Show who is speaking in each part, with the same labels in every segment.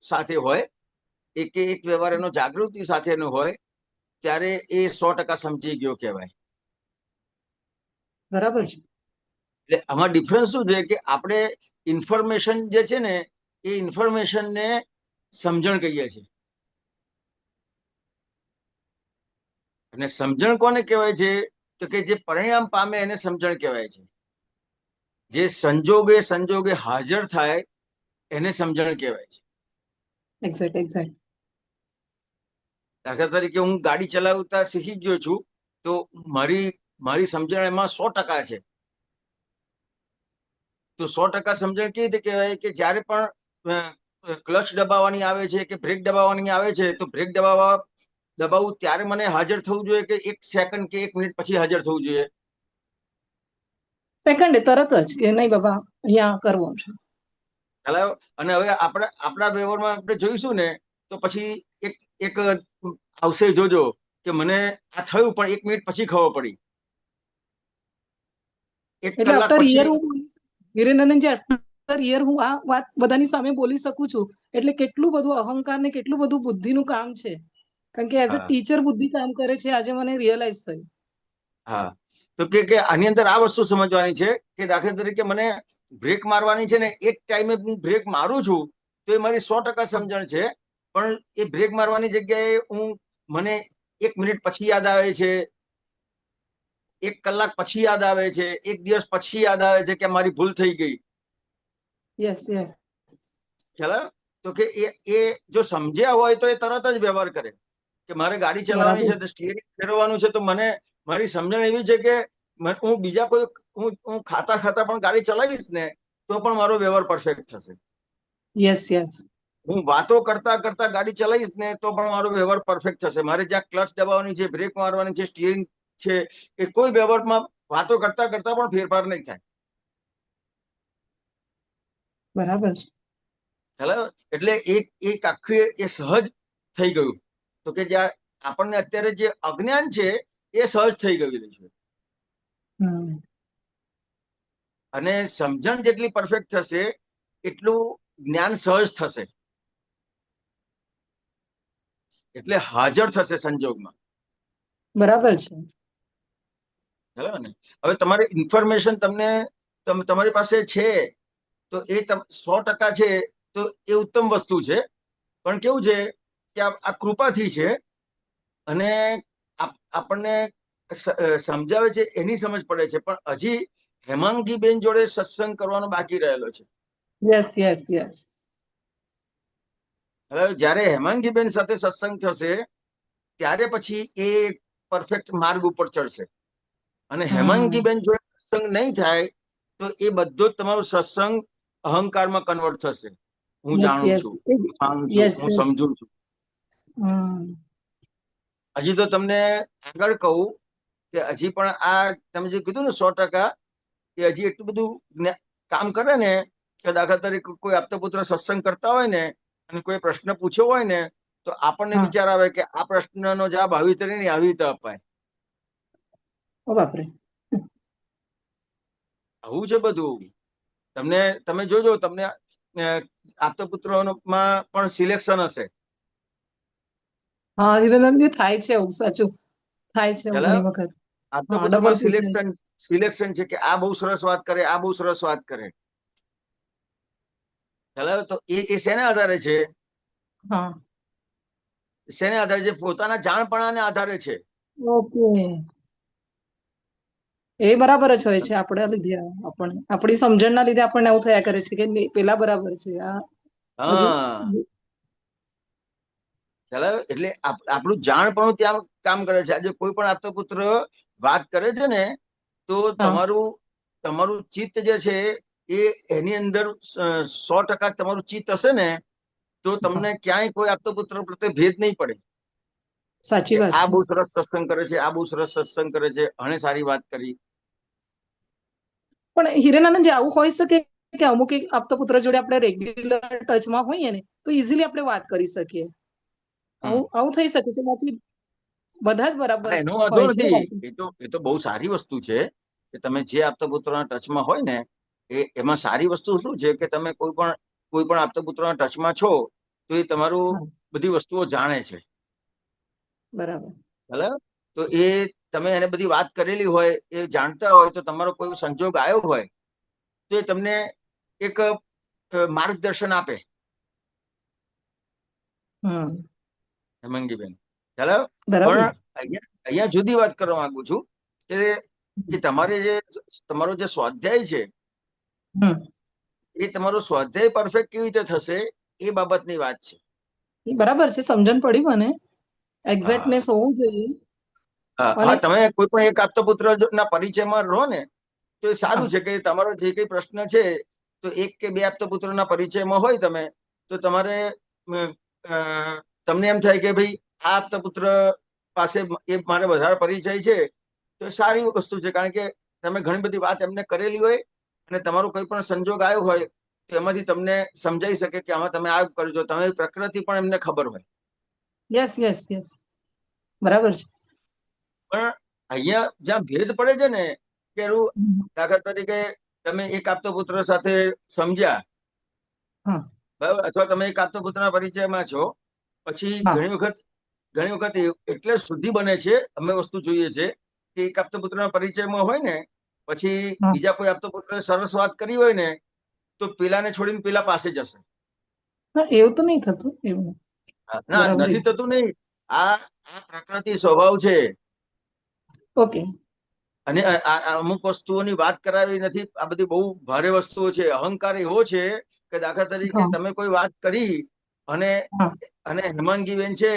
Speaker 1: સાથે હોય, એક વ્યવહાર એનો જાગૃતિ સાથેનો હોય, ત્યારે એ 100% સમજી ગયો કહેવાય.
Speaker 2: બરાબર છે.
Speaker 1: એટલે આમાં ડિફરન્સ શું છે કે આપણે ઇન્ફોર્મેશન જે છે ને એ ઇન્ફોર્મેશનને સમજણ કહીએ છીએ. અને સમજણ કોને કહેવાય છે? તો કે જે પરિણામ પામે એને સમજણ કહેવાય છે. જે સંજોગે હાજર થાય એને સમજણ કહેવાય છે.
Speaker 2: એક્ઝેક્ટ.
Speaker 1: દાખલા તરીકે હું ગાડી ચલાવતા શીખી ગયો છું, તો મારી સમજણ એમાં 100% છે. તો 100% સમજણ કેવી રીતે કહેવાય કે જ્યારે પણ ક્લચ દબાવવાની આવે છે કે બ્રેક દબાવવાની આવે છે, તો બ્રેક દબાવવું ત્યારે મને હાજર થવું જોઈએ કે 1 સેકન્ડ કે 1 મિનિટ પછી હાજર થવું જોઈએ?
Speaker 2: સેકન્ડે, તરત જ કે નહીં બાબા અહીંયા કરવું છે.
Speaker 1: અને હવે આપણા વ્યવહારમાં આપણે જોઈશું ને, તો પછી એક આવશે, જોજો કે મને આ થયું પણ 1 મિનિટ પછી ખબર પડી, 1
Speaker 2: એટલે
Speaker 1: કલાક
Speaker 2: આફ્ટર
Speaker 1: પછી.
Speaker 2: યર હિરેનંદનજી, આફ્ટર યર હું આ વાત બધાની સામે બોલી શકું છું, એટલે કેટલું બધું અહંકાર ને કેટલું બધું બુદ્ધિનું કામ છે. કારણ કે એઝ અ ટીચર બુદ્ધિ કામ કરે છે, આજે મને રિયલાઇઝ થયું.
Speaker 1: હા, તો કે આની અંદર આ વસ્તુ સમજવાની છે કે દાખલા તરીકે મને બ્રેક મારવાની છે ને, એક ટાઈમે હું બ્રેક મારું છું, તો એ મારી 100% સમજણ છે. પણ એ બ્રેક મારવાની જગ્યાએ મને 1 મિનિટ પછી યાદ આવે છે, 1 કલાક પછી યાદ આવે છે, 1 દિવસ પછી યાદ આવે છે કે મારી ભૂલ થઈ ગઈ.
Speaker 2: યસ.
Speaker 1: ખ્યાલ? તો કે એ જો સમજ્યા હોય તો એ તરત જ વ્યવહાર કરે કે મારે ગાડી ચલાવવાની
Speaker 2: બરાબર.
Speaker 1: છે, તો સ્ટીયરિંગ ફેરવવાનું છે, તો મારી સમજણ એવી છે કે હું બીજા કોઈ હું ખાતા પણ ગાડી ચલાવીશ ને, તો પણ મારો વ્યવહાર પરફેક્ટ થશે.
Speaker 2: યસ.
Speaker 1: હું વાતો કરતા ગાડી ચલાવીશ ને, તો પણ મારો વ્યવહાર પરફેક્ટ થશે. મારે જ્યાં ક્લચ દબાવવાની છે, બ્રેક મારવાની છે, સ્ટીયરિંગ છે, એ કોઈ વ્યવહારમાં વાતો કરતા પણ ફેરફાર નહીં થાય.
Speaker 2: બરાબર છે.
Speaker 1: એટલે એક આખું એ સહજ થઈ ગયું. તો કે જ્યાં આપણને અત્યારે જે અજ્ઞાન છે એ સહજ થઈ ગયું છે. અને સમજણ જેટલી પરફેક્ટ થશે એટલું જ્ઞાન સહજ થશે, એટલે હાજર થશે સંજોગમાં.
Speaker 2: બરાબર છે.
Speaker 1: બરાબર ને? હવે તમારી ઇન્ફોર્મેશન તમારી પાસે છે, તો એ 100% છે, તો એ ઉત્તમ વસ્તુ છે. પણ કેવું છે કે આ કૃપાથી છે, અને આપણને સમજાવે છે, એની સમજ પડે છે. પણ હજી હેમાંગીબેન જોડે સત્સંગ કરવાનો બાકી રહેલો છે.
Speaker 2: યસ.
Speaker 1: હવે જ્યારે હેમાંગીબેન સાથે સત્સંગ થશે, ત્યારે પછી એ પરફેક્ટ માર્ગ ઉપર ચડશે. અને હેમાંગીબેન જોડે સત્સંગ નહીં થાય, તો એ બધો જ તમારો સત્સંગ અહંકારમાં કન્વર્ટ થશે. હું જાણું છું, હું માનું છું, હું સમજુ છું. હજી તો તમને આગળ કહું કે હજી પણ આ તમે જે કીધું ને 100%, એ હજી એટલું બધું કામ કરે ને કે દાખલા તરીકે કોઈ આપતા પુત્ર સત્સંગ કરતા હોય ને, અને કોઈ પ્રશ્ન પૂછ્યો હોય ને, તો આપણને વિચાર આવે કે આ પ્રશ્નનો જવાબ આવી રીતે નહીં, આવી રીતે અપાય.
Speaker 2: બાપરે,
Speaker 1: આવું છે બધું. તમે જોજો, તમને આપતા પુત્રોમાં પણ સિલેક્શન હશે.
Speaker 2: હા, હિરેનંદનજી, થાય છે એવું, સાચું થાય છે ઘણી વખત.
Speaker 1: આપતા પુત્રમાં સિલેક્શન છે કે આ બહુ સરસ વાત કરે, આ બહુ સરસ વાત કરે. તો એ શેના આધારે છે? શેના આધારે છે? પોતાના જાણપણાને આધારે છે.
Speaker 2: ઓકે, એ બરાબર જ હોય છે. આપણે લીધે આપણી સમજણના લીધે આપણને આવું થયા કરે છે કે પેલા બરાબર છે.
Speaker 1: એટલે આપણું જાણપણું ત્યાં કામ કરે છે. આજે કોઈ પણ આપતો પુત્ર વાત કરે છે ને, તો તમારું ચિત્ત જે છે એની અંદર 100% તમારું ચિત્ત હશે ને, તો તમને ક્યાંય કોઈ આપતો પુત્ર પ્રત્યે ભેદ નહીં પડે.
Speaker 2: સાચી વાત
Speaker 1: આ
Speaker 2: છે.
Speaker 1: બહુ સરસ સત્સંગ કરે છે, આ બહુ સરસ સત્સંગ કરે છે, અને સારી વાત કરી.
Speaker 2: પણ હિરેનંદનજી, આવું હોઈ શકે કે અમુક એક આપતા પુત્ર જોડે આપણે રેગ્યુલર ટચમાં હોઈએ ને, તો ઇઝીલી આપણે વાત કરી શકીએ. આવું થઈ શકે છે. બાકી બધા જ બરાબર
Speaker 1: એનો વાંધો
Speaker 2: હોય છે.
Speaker 1: નથી. એ તો બહુ સારી વસ્તુ છે કે તમે જે આપતા પુત્રના ટચમાં હોય ને, એમાં સારી વસ્તુ શું છે કે તમે કોઈ પણ આપતા પુત્રના ટચમાં છો, તો એ તમારું
Speaker 2: હા
Speaker 1: બધી વસ્તુઓ જાણે છે.
Speaker 2: બરાબર.
Speaker 1: બરાબર. તો એ તમે એને બધી વાત કરેલી હોય, એ જાણતા હોય, તો તમારો કોઈ સંજોગ આવ્યો હોય તો એ તમને એક માર્ગદર્શન આપે. હેમાંગીબેન, ખ્યાલ આવ્યો?
Speaker 2: બરાબર.
Speaker 1: પણ અહીંયા જુદી વાત કરવા માંગુ છું કે તમારે જે તમારો જે સ્વાધ્યાય છે એ તમારો સ્વાધ્યાય પરફેક્ટ કેવી રીતે થશે એ બાબતની વાત છે.
Speaker 2: બરાબર છે, સમજણ પડી મને.
Speaker 1: હા
Speaker 2: એક્ઝેક્ટનેસ હોવું જોઈએ. અને
Speaker 1: હા, તમે કોઈ પણ એક આપતો પુત્ર ના પરિચયમાં રહો ને તો એ
Speaker 2: હા
Speaker 1: સારું છે કે તમારો જે કઈ પ્રશ્ન છે તો એક કે બે આપતો પુત્રના પરિચયમાં હોય તમે, તો તમારે તમને એમ થાય કે ભાઈ આ આપતા પુત્ર પાસે એ મારે વધારે પરિચય છે, તો એ સારી વસ્તુ છે. કારણ કે તમે ઘણી બધી વાત એમને કરેલી હોય અને તમારો કોઈ પણ સંજોગ આવ્યો હોય તો એમાંથી તમને સમજાઈ શકે કે આમાં તમે આ કરજો. તમે પ્રકૃતિ પણ એમને ખબર હોય.
Speaker 2: યસ યસ યસ, બરાબર છે.
Speaker 1: પણ અહીંયા જ્યાં ભેદ પડે છે ને કે દાખલા તરીકે તમે એક આપતો પુત્ર સાથે સમજ્યા,
Speaker 2: હા
Speaker 1: બરાબર, અથવા તમે એક આપતો પુત્રના પરિચયમાં છો, પછી
Speaker 2: હા
Speaker 1: ઘણી વખત એટલે શુદ્ધિ બને છે, અમે વસ્તુ જોઈએ છે કે એક આપતો પુત્રના પરિચયમાં હોય ને પછી
Speaker 2: હા
Speaker 1: બીજા કોઈ આપતો પુત્ર સરસ વાત કરી હોય ને તો પેલાને છોડીને પેલા પાસે જશે.
Speaker 2: હા, એવું તો નહીં થતું એવું.
Speaker 1: ના,
Speaker 2: બરાબર
Speaker 1: નથી
Speaker 2: એકદમ.
Speaker 1: થતું નહીં. આ આ પ્રકૃતિ સ્વભાવ છે.
Speaker 2: ઓકે.
Speaker 1: અને અમુક વસ્તુઓની વાત કરાવી નથી. આ બધી બહુ ભારે વસ્તુઓ છે. અહંકાર એવો છે કે દાખલા તરીકે
Speaker 2: હા
Speaker 1: તમે કોઈ વાત કરી અને
Speaker 2: હા
Speaker 1: અને હેમાંગીબેન છે,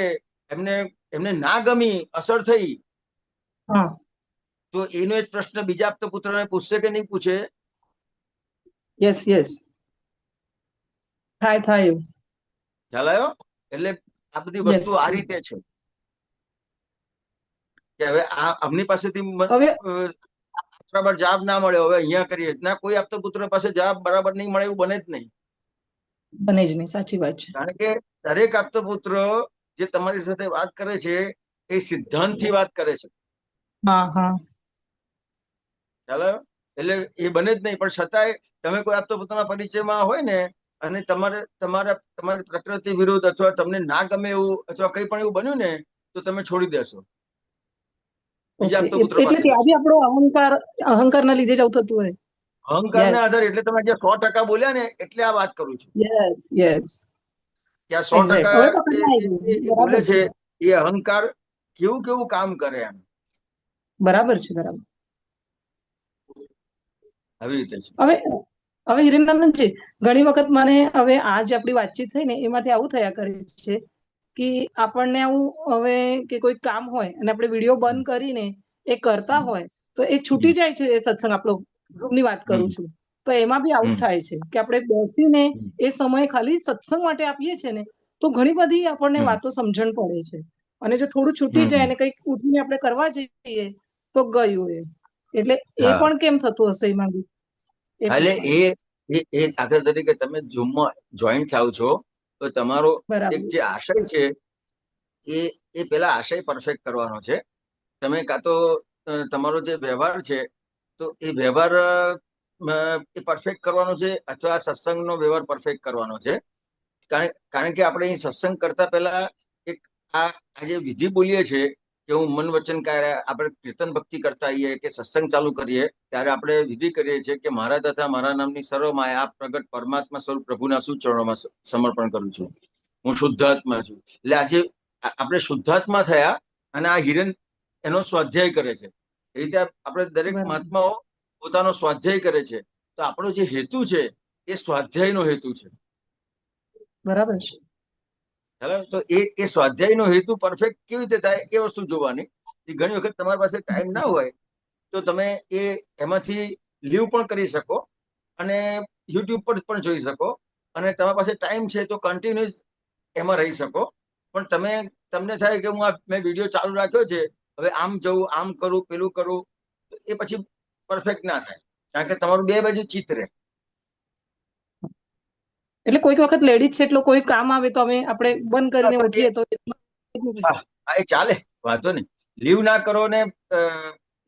Speaker 1: એમને એમને ના ગમી, અસર થઈ,
Speaker 2: હા
Speaker 1: તો એનો એક પ્રશ્ન બીજા આપતા પુત્રને પૂછશે કે નહીં પૂછે?
Speaker 2: યસ યસ, થાય થાય એવું.
Speaker 1: ખ્યાલ આવ્યો? એટલે આ બધી
Speaker 2: યસ.
Speaker 1: વસ્તુ આ રીતે છે કે હવે આ અમની પાસેથી
Speaker 2: હવે
Speaker 1: બરાબર જવાબ ના મળ્યો, હવે અહીંયા કરીએ ના, કોઈ આપતો પુત્ર પાસે જવાબ બરાબર નહીં મળે એવું બને જ નહીં.
Speaker 2: બને જ નહીં, સાચી વાત છે.
Speaker 1: કારણ કે દરેક આપતો પુત્ર જે તમારી સાથે વાત કરે છે એ સિદ્ધાંતથી વાત કરે છે.
Speaker 2: હા હા
Speaker 1: ખ્યાલ આવ્યો? એટલે એ બને જ નહીં. પણ છતાંય તમે કોઈ આપતો પુત્રના પરિચયમાં હોય ને અને તમારી પ્રકૃતિ વિરુદ્ધ અથવા તમને ના ગમે એવું અથવા કંઈ પણ એવું બન્યું ને તો તમે છોડી દેશો, બીજા
Speaker 2: ઓકે.
Speaker 1: આપતો પુત્ર
Speaker 2: એટલે
Speaker 1: પાસે
Speaker 2: ત્યાં
Speaker 1: જશો.
Speaker 2: બી આપણો અહંકારના લીધે જ આવું થતું હોય.
Speaker 1: અહંકારના
Speaker 2: યસ
Speaker 1: આધારે, એટલે તમે જે 100% બોલ્યા ને એટલે આ વાત કરું છું
Speaker 2: યસ યસ,
Speaker 1: કે આ સો
Speaker 2: એક્ઝેક્ટ.
Speaker 1: ટકા
Speaker 2: હવે પકડમાં આવી ગયું.
Speaker 1: એ બોલે
Speaker 2: બરાબર
Speaker 1: છે
Speaker 2: છે.
Speaker 1: એ અહંકાર કેવું કેવું કામ કરે એમ,
Speaker 2: બરાબર છે. બરાબર.
Speaker 1: આવી રીતે છે.
Speaker 2: હવે હવે હિરેનંદનજી, ઘણી વખત મને હવે આ જે આપણી વાતચીત થઈ ને એમાંથી આવું થયા કરે છે કે આપણને આવું હવે કે કોઈ કામ હોય અને આપણે વિડીયો બંધ કરીને એ કરતા
Speaker 1: હમ,
Speaker 2: હોય તો એ
Speaker 1: હમ,
Speaker 2: છૂટી જાય છે. એ સત્સંગ આપણો ની વાત કરું
Speaker 1: હમ,
Speaker 2: છું, તો એમાં બી આવું જ
Speaker 1: હમ,
Speaker 2: થાય છે કે આપણે બેસીને
Speaker 1: હમ,
Speaker 2: એ સમય ખાલી સત્સંગ માટે આપીએ છીએ ને તો ઘણી બધી આપણને
Speaker 1: હમ,
Speaker 2: વાતો સમજણ પડે છે. અને જો થોડું છૂટી જાય
Speaker 1: હમ.
Speaker 2: અને કંઈક ઉઠીને આપણે કરવા જઈએ તો ગયું એ. એટલે એ
Speaker 1: હા
Speaker 2: પણ કેમ થતું હશે એમાં બી, એ
Speaker 1: એટલે
Speaker 2: પૂછવાનું.
Speaker 1: એ દાખલા તરીકે તમે ઝૂમમાં જોઈન્ટ થાવ છો તો તમારો એક
Speaker 2: બરાબર.
Speaker 1: જે આશય છે એ એ પેલા આશય પરફેક્ટ કરવાનો છે. તમે કાં તો તમારો જે વ્યવહાર છે તો એ વ્યવહાર એ પરફેક્ટ કરવાનો છે, અથવા સત્સંગનો વ્યવહાર પરફેક્ટ કરવાનો છે. કારણ કે આપણે અહીં સત્સંગ કરતા પહેલા એક આ જે વિધિ બોલીએ છીએ કે હું મન વચન કાર્ય, આપણે કીર્તન ભક્તિ કરતા આવીએ કે સત્સંગ ચાલુ કરીએ ત્યારે આપણે વિધિ કરીએ છીએ કે મારા તથા મારા નામની સર્વ માયા આપ પ્રગટ પરમાત્મા સ્વરૂપ પ્રભુના સુચરણોમાં સમર્પણ કરું છું. હું શુદ્ધાત્મા છું. એટલે આજે આપણે શુદ્ધાત્મા થયા અને આ હિરેન એનો સ્વાધ્યાય કરે છે. એ રીતે આપણે દરેક
Speaker 2: બરાબર.
Speaker 1: મહાત્માઓ પોતાનો સ્વાધ્યાય કરે છે. તો આપણો જે હેતુ છે એ સ્વાધ્યાયનો હેતુ છે.
Speaker 2: બરાબર છે.
Speaker 1: બરાબર? તો એ સ્વાધ્યાયનો હેતુ પરફેક્ટ કેવી રીતે થાય એ વસ્તુ જોવાની. ઘણી વખત તમારી પાસે ટાઈમ ના હોય તો તમે એમાંથી લીવ પણ કરી શકો અને યુટ્યુબ પર પણ જોઈ શકો, અને તમારી પાસે ટાઈમ છે તો કન્ટિન્યુઅસ એમાં રહી શકો. પણ તમને થાય કે મેં વિડીયો ચાલુ રાખ્યો છે, હવે આમ જવું, આમ કરું, પેલું કરું, તો એ પછી પરફેક્ટ ના થાય. કારણ કે તમારું બે બાજુ ચિત્ત રહે.
Speaker 2: એટલે કોઈક વખત લેડીઝ છે એટલો કોઈ કામ આવે તો આપણે બંધ કરીને ઉઠીએ તો
Speaker 1: એ ચાલે, વાંધો નહીં. લીવ ના કરો ને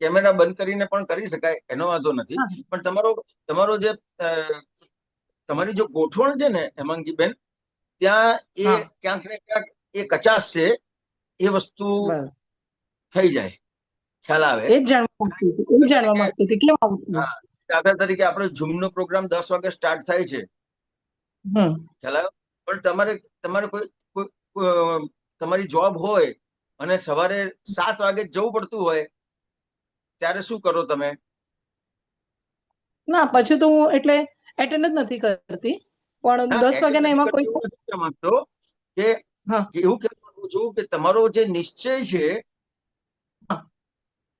Speaker 1: કેમેરા બંધ કરીને પણ કરી શકાય, એનો વાંધો નથી.
Speaker 2: હા
Speaker 1: પણ તમારો જે તમારી જો ગોઠવણ છે ને હેમાંગીબેન, ત્યાં એ
Speaker 2: હા
Speaker 1: ક્યાંક ને ક્યાંક એ કચાશ છે એ વસ્તુ
Speaker 2: બસ
Speaker 1: થઈ જાય, ખ્યાલ આવે.
Speaker 2: એ જ જાણવા માંગતી હતી, એ જ
Speaker 1: દાખલા
Speaker 2: જાણવા
Speaker 1: તરીકે
Speaker 2: માંગતી હતી કેમ આવું થયું.
Speaker 1: હા, દાખલા તરીકે આપણો ઝૂમનો પ્રોગ્રામ 10 વાગે સ્ટાર્ટ થાય છે,
Speaker 2: હમ
Speaker 1: ખ્યાલ આવે. પણ તમારે તમારે કોઈ કોઈ તમારી જોબ હોય અને સવારે 7 વાગે જ જવું પડતું હોય, ત્યારે શું કરો તમે?
Speaker 2: ના પછી તો હું એટલે એટેન્ડ જ નથી કરતી, પણ
Speaker 1: ના,
Speaker 2: 10
Speaker 1: એટેન્ડ
Speaker 2: વાગ્યાના
Speaker 1: નથી
Speaker 2: એમાં
Speaker 1: કરતી
Speaker 2: કોઈ
Speaker 1: એવું નથી કહેવા માંગતો, કે
Speaker 2: હા
Speaker 1: એવું કહેવા માંગુ છું કે તમારો જે નિશ્ચય છે,
Speaker 2: હા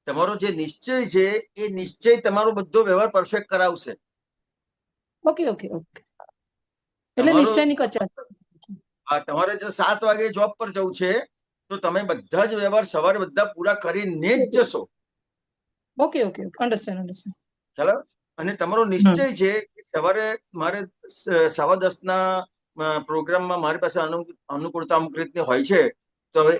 Speaker 1: તમારો જે નિશ્ચય છે એ નિશ્ચય તમારો બધો વ્યવહાર પરફેક્ટ કરાવશે.
Speaker 2: ઓકે ઓકે ઓકે, એટલે
Speaker 1: તમારો
Speaker 2: નિશ્ચયની કચાશ.
Speaker 1: તમારે જો 7 વાગે જોબ પર જવું છે, તો તમે બધા જ વ્યવહાર સવારે બધા પૂરા કરીને જ જશો,
Speaker 2: okay okay okay, understand understand.
Speaker 1: ખ્યાલ આવે? અને તમારો
Speaker 2: હમ
Speaker 1: નિશ્ચય છે કે સવારે મારે 10:15 ના પ્રોગ્રામમાં મારી પાસે અનુકૂળતા અમુક રીતની હોય છે, તો હવે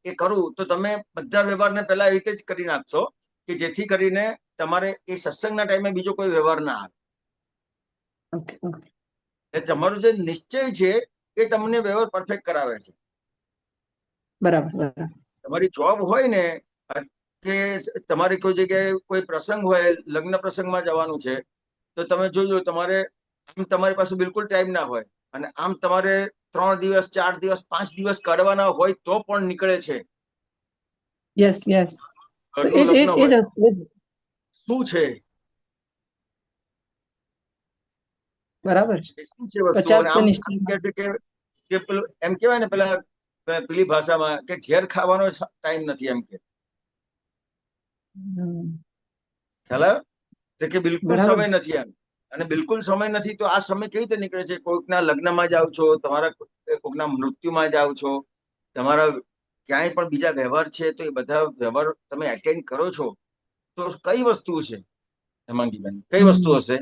Speaker 1: એ કરું તો તમે બધા વ્યવહારને પહેલા એ રીતે જ કરી નાખશો કે જેથી કરીને તમારે એ સત્સંગના ટાઈમે બીજો કોઈ વ્યવહાર ના આવે.
Speaker 2: Okay okay.
Speaker 1: એટલે તમારો જે નિશ્ચય છે એ તમને વ્યવહાર પરફેક્ટ કરાવે છે.
Speaker 2: બરાબર બરાબર.
Speaker 1: તમારી જોબ હોય ને, કે તમારે કોઈ જગ્યાએ કોઈ પ્રસંગ હોય, લગ્ન પ્રસંગમાં જવાનું છે, તો તમે જોજો તમારે આમ તમારી પાસે બિલકુલ ટાઈમ ના હોય અને આમ તમારે 3 દિવસ 4 દિવસ 5 દિવસ કાઢવાના હોય તો પણ નીકળે છે.
Speaker 2: Yes yes. તો એ
Speaker 1: ઘરનું
Speaker 2: જ એ
Speaker 1: લગ્ન
Speaker 2: જ એ
Speaker 1: હોય,
Speaker 2: જ હતું, એ જ.
Speaker 1: શું છે
Speaker 2: બરાબર છે.
Speaker 1: એ શું છે વસ્તુ.
Speaker 2: 50
Speaker 1: અને
Speaker 2: છે
Speaker 1: આમ આમ
Speaker 2: નિશ્ચયમાં.
Speaker 1: કે છે કે પેલું એમ કહેવાય ને, પેલી ભાષામાં કે ઝેર ખાવાનો ટાઈમ નથી, એમ કે
Speaker 2: હમ,
Speaker 1: ખ્યાલ આવે છે કે બિલકુલ
Speaker 2: બરાબર.
Speaker 1: સમય નથી એમ. અને બિલકુલ સમય નથી તો આ સમય કેવી રીતે નીકળે છે? કોઈકના લગ્નમાં જાઓ છો, તમારા કોઈકના મૃત્યુમાં જાઓ છો, તમારા ક્યાંય પણ બીજા વ્યવહાર છે, તો એ બધા વ્યવહાર તમે એટેન્ડ કરો છો, તો કઈ વસ્તુ છે હેમાંગીબેન, કઈ વસ્તુ
Speaker 2: હમ.
Speaker 1: હશે?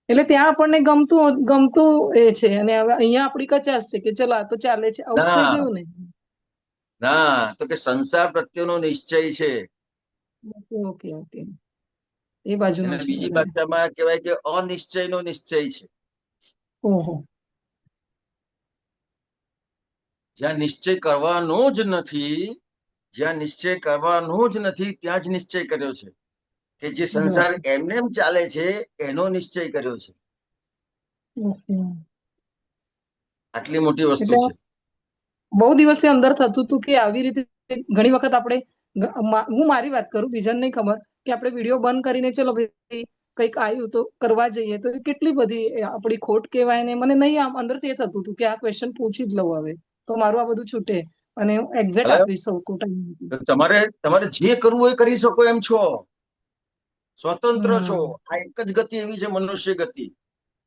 Speaker 2: એટલે ત્યાં આપણને ગમતું ગમતું એ છે, અને હવે અહીંયા આપણી કચાશ છે કે ચલો આ તો ચાલે છે, આવું થઈ
Speaker 1: ના
Speaker 2: ગયું ને.
Speaker 1: ના, તો કે સંસાર પ્રત્યેનો નિશ્ચય છે.
Speaker 2: ઓકે ઓકે ઓકે, એ બાજુનો
Speaker 1: એને
Speaker 2: છે
Speaker 1: બીજી
Speaker 2: વધારે.
Speaker 1: ભાષામાં કહેવાય કે અનિશ્ચયનો નિશ્ચય છે.
Speaker 2: ઓહો.
Speaker 1: જ્યાં નિશ્ચય કરવાનો જ નથી, જ્યાં નિશ્ચય કરવાનો જ નથી, ત્યાં જ નિશ્ચય કર્યો છે કે જે સંસાર
Speaker 2: બરાબર.
Speaker 1: એમને એમ ચાલે છે એનો નિશ્ચય કર્યો છે.
Speaker 2: ઓકે.
Speaker 1: આટલી મોટી વસ્તુ
Speaker 2: એટલે
Speaker 1: છે.
Speaker 2: બહુ દિવસે અંદર થતું હતું કે આવી રીતે ઘણી વખત આપણે હું મારી વાત કરું, બીજાને નહીં ખબર, કે આપણે વિડીયો બંધ કરીને ચલો ભાઈ કંઈક આવ્યું તો કરવા જઈએ, તો એ કેટલી બધી આપણી ખોટ કહેવાય ને. મને નહીં આમ અંદરથી એ થતું હતું કે આ ક્વેશ્ચન પૂછી જ લઉં હવે, તો મારું આ બધું છૂટે અને હું એક્ઝેક્ટ
Speaker 1: હવે
Speaker 2: આપી શકું ટાઈમ.
Speaker 1: તમારે તમારે જે કરવું હોય એ કરી શકો એમ છો, સ્વતંત્ર છો.
Speaker 2: હમ.
Speaker 1: આ એક જ ગતિ એવી છે, મનુષ્ય ગતિ,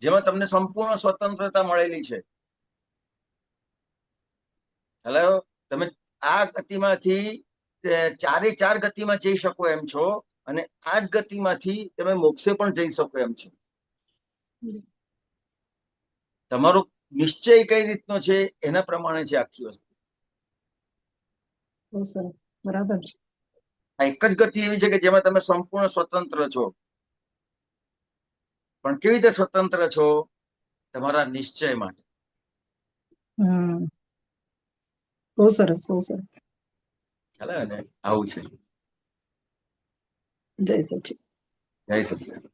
Speaker 1: જેમાં તમને સંપૂર્ણ સ્વતંત્રતા મળેલી છે. હેલો, તમે આ ગતિમાંથી ચારે ચાર ગતિમાં જઈ શકો એમ છો, અને આ જ ગતિમાંથી તમે મોક્ષે પણ જઈ શકો એમ છો. તમારો નિશ્ચય કઈ રીતનો છે એના પ્રમાણે છે આખી વસ્તુ.
Speaker 2: બહુ સરસ. બરાબર છે.
Speaker 1: આ એક જ ગતિ એવી છે કે જેમાં તમે સંપૂર્ણ સ્વતંત્ર છો. પણ કેવી રીતે સ્વતંત્ર છો? તમારા નિશ્ચય માટે.
Speaker 2: હમ, બહુ સરસ બહુ સરસ.
Speaker 1: ખ્યાલ આવે ને? આવું છે.
Speaker 2: જય સચિન.
Speaker 1: જય સચિદાનંદ.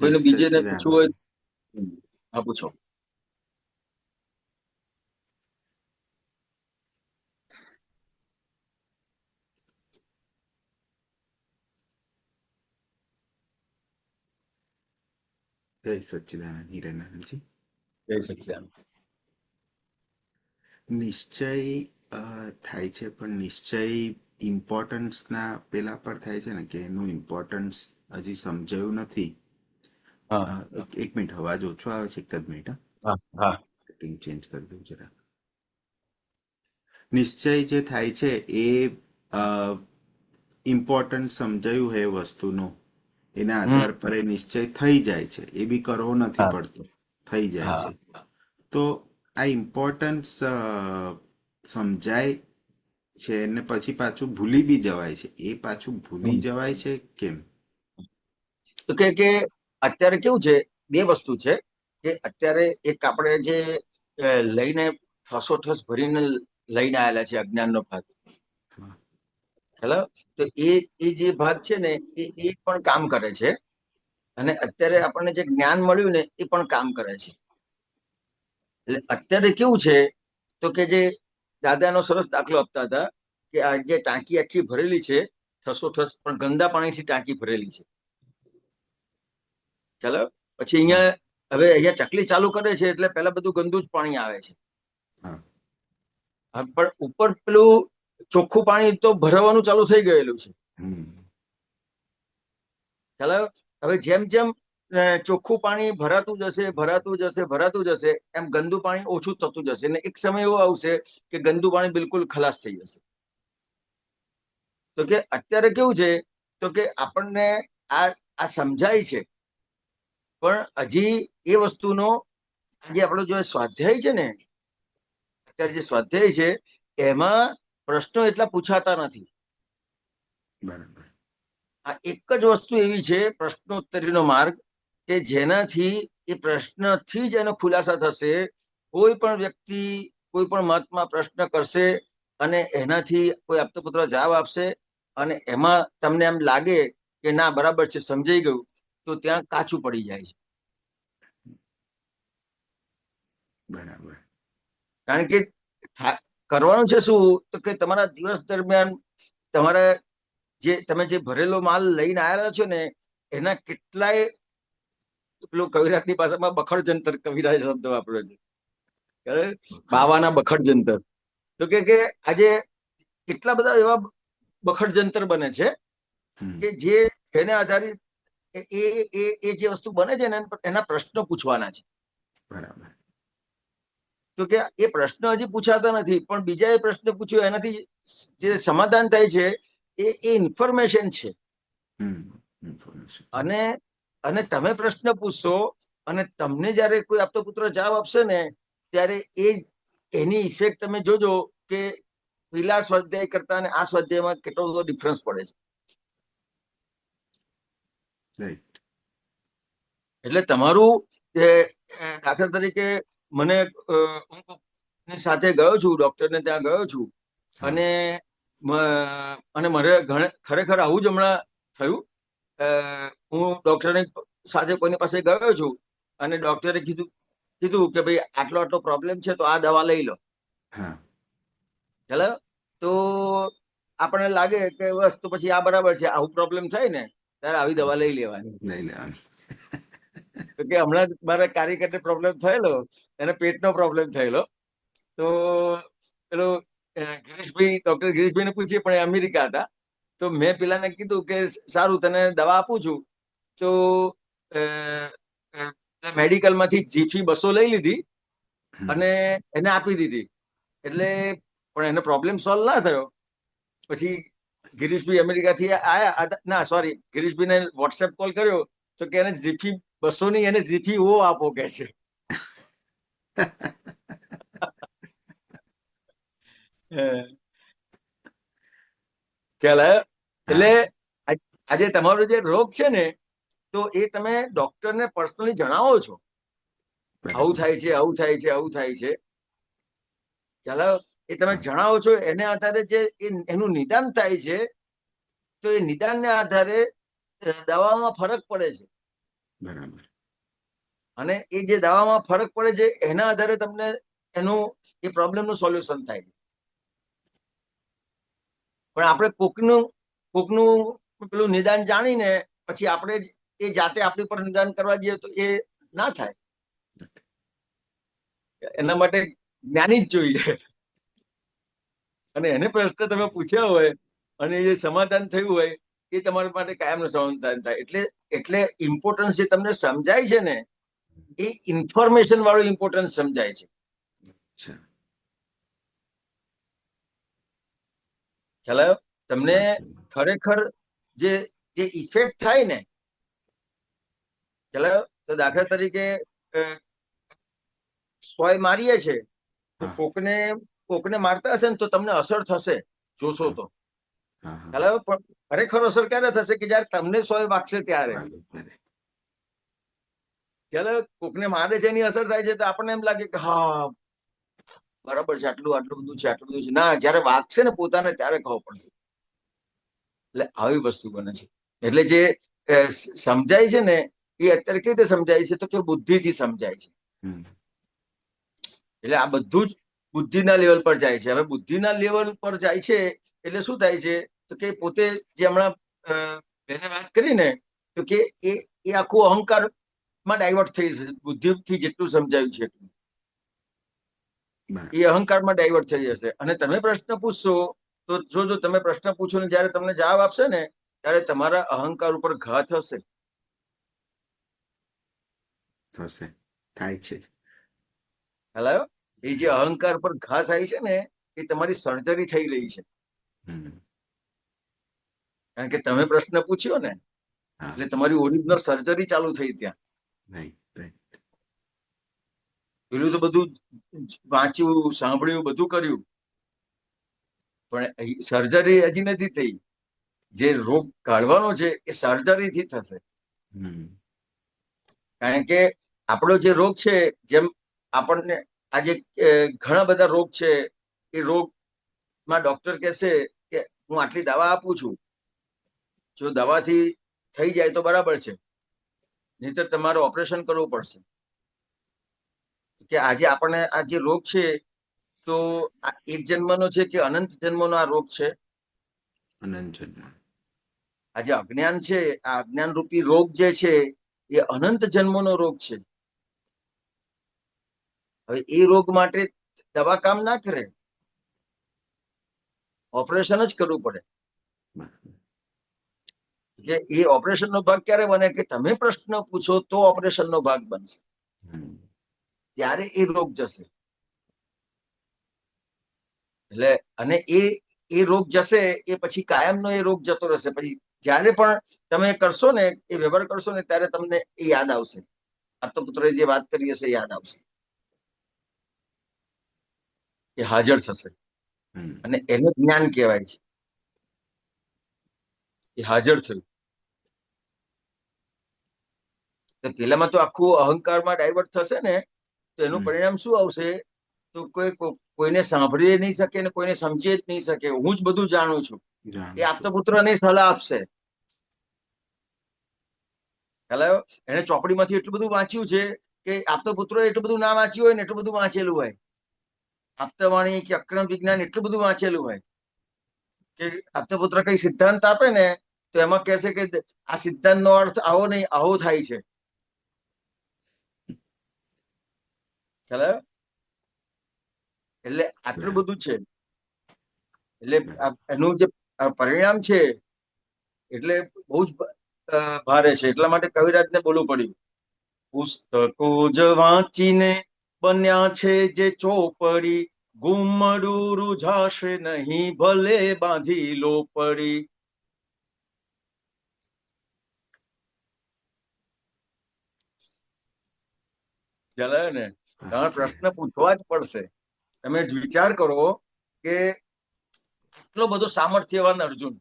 Speaker 3: જય
Speaker 1: કોઈને બીજે ને પૂછવું હોય?
Speaker 3: સચ્ચિદાનંદ.
Speaker 1: હા, પૂછો.
Speaker 3: જય સચ્ચિદાનંદ હિરેનાનંદજી.
Speaker 1: જય સચિદાનંદ.
Speaker 3: નિશ્ચય થાય છે, પણ નિશ્ચય ઇમ્પોર્ટન્સના પેલા પર થાય છે ને, કે એનું ઇમ્પોર્ટન્સ હજી સમજાયું નથી.
Speaker 1: હા
Speaker 3: એક મિનિટ, અવાજ ઓછો આવે છે, એક જ મિનિટ.
Speaker 1: હા હા.
Speaker 3: સેટિંગ ચેન્જ કરી દઉં જરા. નિશ્ચય જે થાય છે એ ઇમ્પોર્ટન્ટ સમજાયું હોય વસ્તુનું, એના
Speaker 1: હમ
Speaker 3: આધાર પર એ નિશ્ચય થઈ જાય છે. એ બી કરવો નથી
Speaker 1: હા
Speaker 3: પડતો, થઈ જાય
Speaker 1: હા
Speaker 3: છે. તો આ ઇમ્પોર્ટન્સ સમજાય છે ને પછી પાછું ભૂલી બી જવાય છે, એ પાછું ભૂલી જવાય છે કેમ?
Speaker 1: તો કે અત્યારે કેવું છે, બે વસ્તુ છે કે અત્યારે એક આપણે જે લઈને ઠસોઠસ ભરીને લઈને આવેલા છે અજ્ઞાનનો ભાગ,
Speaker 3: હા.
Speaker 1: હેલો, તો એ જે ભાગ છે ને એ પણ કામ કરે છે, અને અત્યારે આપણને જે જ્ઞાન મળ્યું ને એ પણ કામ કરે છે. એટલે અત્યારે કેવું છે તો કે જે દાદાનો સરસ દાખલો આપતા હતા કે આ જે ટાંકી આખી ભરેલી છે ઠસોઠસ, પણ ગંદા પાણીથી ટાંકી ભરેલી છે, ચાલો. પછી
Speaker 3: હા.
Speaker 1: અહીંયા ચકલી ચાલુ કરે છે એટલે પેલા બધું ગંદુ જ પાણી આવે છે.
Speaker 3: હા.
Speaker 1: પણ ઉપર પેલું ચોખ્ખું પાણી તો ભરવાનું ચાલુ થઈ ગયેલું છે,
Speaker 3: હમ.
Speaker 1: ચાલો. હવે જેમ જેમ ચોખ્ખું પાણી ભરાતું જશે ભરાતું જશે ભરાતું જશે એમ ગંદુ પાણી ઓછું થતું જશે, ને એક સમય એવો આવશે કે ગંદુ પાણી બિલકુલ ખલાસ થઈ જશે. તો કે અત્યારે કેવું છે તો કે આપણને આ સમજાય છે, પણ હજી એ વસ્તુનો આજે આપણો જો સ્વાધ્યાય છે ને, અત્યારે જે સ્વાધ્યાય છે એમાં પ્રશ્નો એટલા પૂછાતા નથી.
Speaker 3: બરાબર.
Speaker 1: આ એક જ વસ્તુ એવી છે પ્રશ્નોત્તરીનો માર્ગ કે જેનાથી એ પ્રશ્નથી જ એનો ખુલાસા થશે. કોઈ પણ વ્યક્તિ કોઈ પણ મહાત્મા પ્રશ્ન કરશે અને એનાથી કોઈ આપતો પુત્ર જવાબ આપશે અને એમાં તમને એમ લાગે કે ના બરાબર છે, સમજાઈ ગયું, તો ત્યાં કાચું પડી જાય છે.
Speaker 3: બરાબર.
Speaker 1: કારણ કે કરવાનું છે શું તો કે તમારા દિવસ દરમિયાન તમારા તમે જે ભરેલો માલ લઈને આવેલા છો ને એના કેટલાય, પેલું કવિરાજની ભાષામાં બખડ જંતર કવિરાજ શબ્દ વાપર્યો છે, બાવાના બખડ જંતર. તો કે આજે કેટલા બધા એવા બખડ જંતર બને છે કે જેને આધારિત એ જે વસ્તુ બને છે ને એના પ્રશ્નો પૂછવાના છે.
Speaker 3: બરાબર.
Speaker 1: તો કે એ પ્રશ્ન હજી પૂછાતા નથી, પણ બીજા એ પ્રશ્ન પૂછ્યો એનાથી જે સમાધાન થાય છે એ ઇન્ફોર્મેશન છે.
Speaker 3: ઇન્ફોર્મેશન.
Speaker 1: અને તમે પ્રશ્ન પૂછશો અને તમને જયારે કોઈ આપતો પુત્ર જવાબ આપશે ને ત્યારે એની ઇફેક્ટ તમે જોજો કે પેલા સ્વાધ્યાય કરતા અને આ સ્વાધ્યાયમાં કેટલો બધો ડિફરન્સ પડે છે.
Speaker 3: રાઈટ.
Speaker 1: એટલે તમારું દાખલા તરીકે મને હું સાથે ગયો છું, ડોક્ટરને ત્યાં ગયો છું, અને મારે ખરેખર આવું જ હમણાં થયું. હું ડોક્ટરની સાથે કોઈની પાસે ગયો છું અને ડોક્ટરે કીધું કે ભાઈ આટલો આટલો પ્રોબ્લેમ છે તો આ દવા લઈ લો. ચાલો, તો આપણને લાગે કે બસ તો પછી આ બરાબર છે, આવું પ્રોબ્લેમ થાય ને ત્યારે આવી દવા લઈ લેવાની. તો કે હમણાં જ મારા કાર્યકરને પ્રોબ્લેમ થયેલો, એને પેટનો પ્રોબ્લેમ થયેલો, તો પેલો ડોક્ટર ગિરીશભાઈને પૂછીએ પણ એ અમેરિકા હતા. તો મેં પેલાને કીધું કે સારું તને દવા આપું છું, તો મેડિકલમાંથી જીફી 200 લઈ લીધી અને એને આપી દીધી. એટલે પણ એનો પ્રોબ્લેમ સોલ્વ ના થયો. પછી ગિરીશભાઈ અમેરિકાથી આયા, ના સોરી, ગિરીશભાઈને વોટ્સએપ કોલ કર્યો તો કે એને જીફી 200 ની એને જીફી ઓ આપો કે છે. ખ્યાલ આવ્યો? એટલે આજે તમારો જે રોગ છે ને તો એ તમે ડોક્ટરને પર્સનલી જણાવો છો, આવું થાય છે આવું થાય છે આવું થાય છે, ખ્યાલ આવ્યો? એ તમે જણાવો છો, એને આધારે જે એનું નિદાન થાય છે તો એ નિદાનને આધારે દવામાં ફરક પડે છે.
Speaker 3: બરાબર.
Speaker 1: અને એ જે દવામાં ફરક પડે છે એના આધારે તમને એનું એ પ્રોબ્લેમનું સોલ્યુશન થાય છે. પણ આપણે કોકનું પેલું નિદાન જાણીને પછી આપણે એ જાતે આપણી પર નિદાન કરવા જઈએ તો એ ના થાય. એના માટે જ્ઞાની જ જોઈએ. અને એને પ્રશ્ન તમે પૂછ્યા હોય અને એ સમાધાન થયું હોય એ તમારા માટે કાયમનું સમાધાન થાય. એટલે ઇમ્પોર્ટન્સ જે તમને સમજાય છે ને એ ઇન્ફોર્મેશન વાળું ઇમ્પોર્ટન્સ સમજાય છે. ખ્યાલ આવ્યો તમને? ખરેખર જે ઇફેક્ટ થાય ને, ખ્યાલ આવ્યો? તો દાખલા તરીકે સોય મારીએ છે તો
Speaker 3: હા
Speaker 1: કોકને મારતા હશે ને તો તમને અસર થશે, જોશો તો.
Speaker 3: હા હા
Speaker 1: ખ્યાલ આવ્યો? પણ ખરેખર અસર ક્યારે થશે કે જયારે તમને 100 વાગશે ત્યારે.
Speaker 3: બરાબર.
Speaker 1: ખ્યાલ આવ્યો? કોકને મારે છે એની અસર થાય છે તો આપણને એમ લાગે કે હા બરાબર છે, આટલું બધું છે, આટલું બધું છે. ના, જયારે વાગશે ને પોતાને ત્યારે ખબર પડશે. એટલે આવી વસ્તુ બને છે. એટલે જે સમજાય છે ને એ અત્યારે કેવી રીતે સમજાય છે તો કે બુદ્ધિથી સમજાય છે.
Speaker 3: હમ
Speaker 1: એટલે આ બધું જ બુદ્ધિના લેવલ પર જાય છે. હવે બુદ્ધિના લેવલ પર જાય છે એટલે શું થાય છે તો કે પોતે જે હમણાં બેને વાત કરી ને તો કે એ આખું અહંકારમાં ડાયવર્ટ થઈ જશે. બુદ્ધિથી જેટલું સમજાયું છે એટલું
Speaker 3: બરાબર.
Speaker 1: એ અહંકારમાં ડાયવર્ટ થઈ જશે. અને તમે પ્રશ્ન પૂછશો તો જો તમે પ્રશ્ન પૂછો ને જયારે તમને જવાબ આપશે ને ત્યારે તમારા અહંકાર ઉપર ઘા થશે.
Speaker 3: થશે, થાય છે.
Speaker 1: ખ્યાલ આવ્યો? એ જે અહંકાર પર ઘા થાય છે ને એ તમારી સર્જરી થઈ રહી છે.
Speaker 3: હમ
Speaker 1: કારણ કે તમે પ્રશ્ન પૂછ્યો ને
Speaker 3: હા
Speaker 1: એટલે તમારી ઓરિજિનલ સર્જરી ચાલુ થઈ ત્યાં.
Speaker 3: Right right.
Speaker 1: પેલું તો બધું વાંચ્યું, સાંભળ્યું, બધું કર્યું, પણ સર્જરી હજી નથી થઈ. જે રોગ કાઢવાનો છે એ સર્જરીથી થશે.
Speaker 3: હમ
Speaker 1: કારણ કે આપણો જે રોગ છે, જેમ આપણને આજે ઘણા બધા રોગ છે, એ રોગમાં ડોક્ટર કહેશે કે હું આટલી દવા આપું છું, જો દવાથી થઈ જાય તો બરાબર છે, નહીંતર તમારે ઓપરેશન કરવું પડશે. કે આજે આપણને આ જે રોગ છે તો આ એક જન્મનો છે કે અનંત જન્મનો આ રોગ છે?
Speaker 3: અનંત જન્મ.
Speaker 1: આ જે અજ્ઞાન છે, આ અજ્ઞાન રૂપી રોગ જે છે એ અનંત જન્મનો રોગ છે. હવે એ રોગ માટે દવા કામ ના કરે, ઓપરેશન જ કરવું પડે. કે એ ઓપરેશનનો ભાગ ક્યારે બને કે તમે પ્રશ્ન પૂછો તો ઓપરેશનનો ભાગ બનશે, ત્યારે એ રોગ જશે. એટલે અને એ રોગ જશે એ પછી કાયમનો એ રોગ જતો રહેશે. પછી જ્યારે પણ તમે કરશો ને એ વ્યવહાર કરશો ને ત્યારે તમને એ યાદ આવશે. આપતા જે વાત કરી હશે યાદ આવશે, એ હાજર થશે. અને એને જ્ઞાન કહેવાય છે. એ હાજર થયું. તો પેલામાં તો આખું અહંકારમાં ડાયવર્ટ થશે ને તો એનું પરિણામ શું આવશે તો કોઈને સાંભળી નહીં શકે ને કોઈને સમજી જ નહીં શકે. હું જ બધું જાણું છું એ આપતો પુત્રની સલાહ આપશે. હેલો, એને ચોપડીમાંથી એટલું બધું વાંચ્યું છે કે આપતો પુત્ર એટલું બધું ના વાંચ્યું હોય ને એટલું બધું વાંચેલું હોય. આપતવાણી કે અક્રમ વિજ્ઞાન એટલું બધું વાંચેલું હોય કે આપતો પુત્ર કઈ સિદ્ધાંત આપે ને તો એમાં કહેશે કે આ સિદ્ધાંતનો અર્થ આવો નહીં, આવો થાય છે. ખ્યાલ આવ્યો? એટલે આટલું બધું છે. એટલે એનું જે પરિણામ છે એટલે બહુ જ ભારે છે. એટલા માટે કવિરાજને બોલવું પડ્યું, પુસ્તકો જ વાંચીને બન્યા છે જે ચોપડી, ગુમ્મડું રૂઝાશે નહીં ભલે બાંધી લો પડી. ચાલે ને? તમારે પ્રશ્ન પૂછવા જ પડશે. તમે જ વિચાર કરો કે આટલો બધો સામર્થ્યવાન અર્જુન,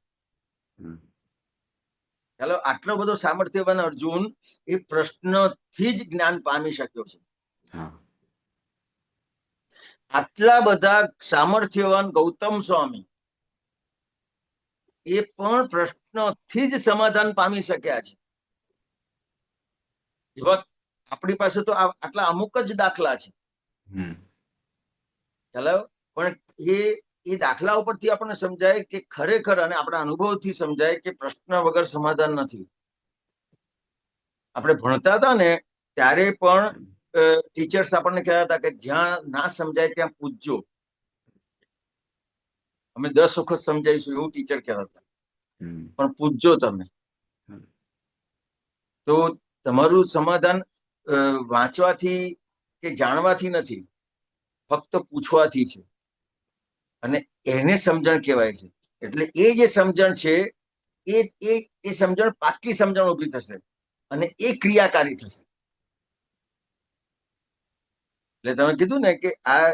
Speaker 1: ચાલો આટલો બધો સામર્થ્યવાન અર્જુન એ પ્રશ્નથી જ જ્ઞાન પામી શક્યો છે. આટલા બધા સામર્થ્યવાન ગૌતમ સ્વામી એ પણ પ્રશ્નથી જ સમાધાન પામી શક્યા છે. એવા આપણી પાસે તો આટલા અમુક જ દાખલા છે. ચાલો, પણ એ દાખલા ઉપરથી આપણને સમજાય કે ખરેખર, અને આપણા અનુભવથી સમજાય કે પ્રશ્ન વગર સમાધાન નથી. આપણે ભણતા હતા ને ત્યારે પણ ટીચર્સ આપણને કહેતા હતા કે જ્યાં ના સમજાય ત્યાં પૂછજો. અમે 10 વખત સમજાઈશું એવું ટીચર કહેતા હતા, પણ પૂછજો તમે. તો તમારું સમાધાન વાંચવાથી કે જાણવાથી નથી, ફક્ત પૂછવાથી છે. અને એને સમજણ કહેવાય છે. એટલે એ જે સમજણ છે એ સમજણ પાકી સમજણ ઉભી થશે અને એ ક્રિયાકારી થશે. એટલે તમે કીધું ને કે આ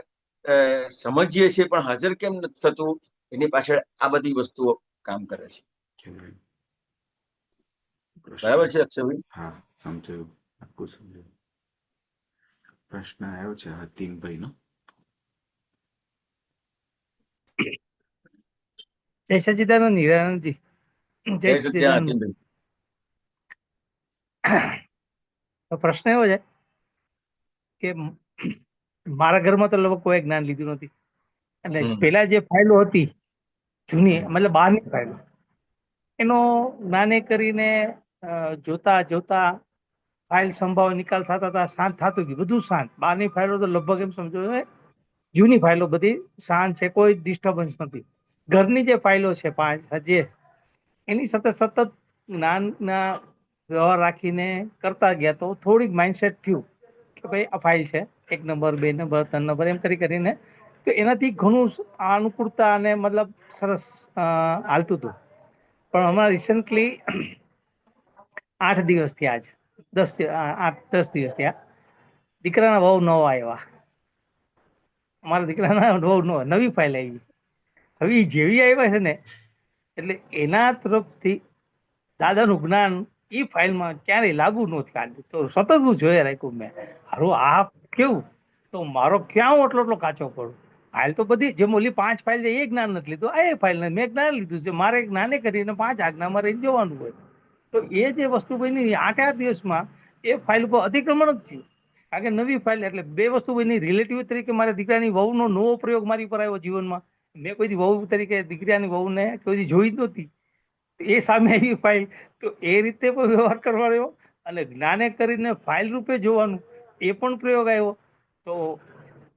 Speaker 1: સમજીએ છીએ પણ હાજર કેમ નથી થતું, એની પાછળ આ બધી વસ્તુઓ કામ કરે છે. બરાબર છે અક્ષરભાઈ?
Speaker 3: હા, સમજાયું, આખું સમજાયું. પ્રશ્ન આવ્યો છે હતીમભાઈ નો.
Speaker 4: જય સચિદાનંદ હિરાનંદજી. જય
Speaker 1: જય સચ્ચિદાનંદ
Speaker 4: સચિદાનંદ.
Speaker 1: હતીમભાઈ.
Speaker 4: તો પ્રશ્ન એવો છે કે મારા ઘરમાં તો લગભગ કોઈ જ્ઞાન લીધું નથી. એટલે પેલા જે ફાઇલો હતી જૂની, મતલબ બહારની ફાઇલો, એનો જ્ઞાને કરીને જોતા જોતા ફાઇલ સંભાવ નિકાલ થતા હતા, શાંત થતું ગયું, બધું શાંત. બહારની ફાઇલો તો લગભગ એમ સમજો જૂની ફાઇલો બધી શાંત છે, કોઈ ડિસ્ટર્બન્સ નથી. ઘરની જે ફાઇલો છે 5 જે, એની સાથે સતત જ્ઞાનના વ્યવહાર રાખીને કરતા ગયા તો થોડીક માઇન્ડસેટ થયું કે ભાઈ આ ફાઇલ છે 1 નંબર 2 નંબર 3 નંબર એમ કરીને, તો એનાથી ઘણું અનુકૂળતા અને મતલબ સરસ હાલતું હતું. પણ હમણાં રિસન્ટલી 8 દિવસ થયા, આજ 10 દિવસ થયા, દીકરાના વહુ નવા આવ્યા. મારા દીકરાના વહુ નવી ફાઇલ આવી. હવે એ જેવી આવ્યા છે ને, એટલે એના તરફથી દાદાનું જ્ઞાન એ ફાઇલમાં ક્યારેય લાગુ નથી કાઢતું. તો સતત હું જોઈ રાખ્યું મેં, હારું આ કેવું, તો મારો ક્યાં હું એટલો કાચો પડું. ફાઇલ તો બધી જેમ ઓલી 5 ફાઇલ છે એ જ્ઞાન નથી લીધું, આ ફાઇલ નથી, મેં જ્ઞાન લીધું છે. મારે જ્ઞાને કરીને 5 આજ્ઞામાં રહીને જોવાનું હોય. તો એ જે વસ્તુ બની 8 દિવસમાં એ ફાઇલ ઉપર અતિક્રમણ જ થયું. કારણ કે નવી ફાઇલ એટલે 2 વસ્તુ બની. રિલેટિવ તરીકે મારા દીકરાની વહુનો નવો પ્રયોગ મારી પર આવ્યો જીવનમાં. મેં કોઈ વહુ તરીકે દીકરાની વહુને કોઈ જોઈ જ નહોતી, એ સામે આવી ફાઇલ. તો એ રીતે પણ વ્યવહાર કરવાનો અને જ્ઞાને કરીને ફાઇલ રૂપે જોવાનું એ પણ પ્રયોગ આવ્યો. તો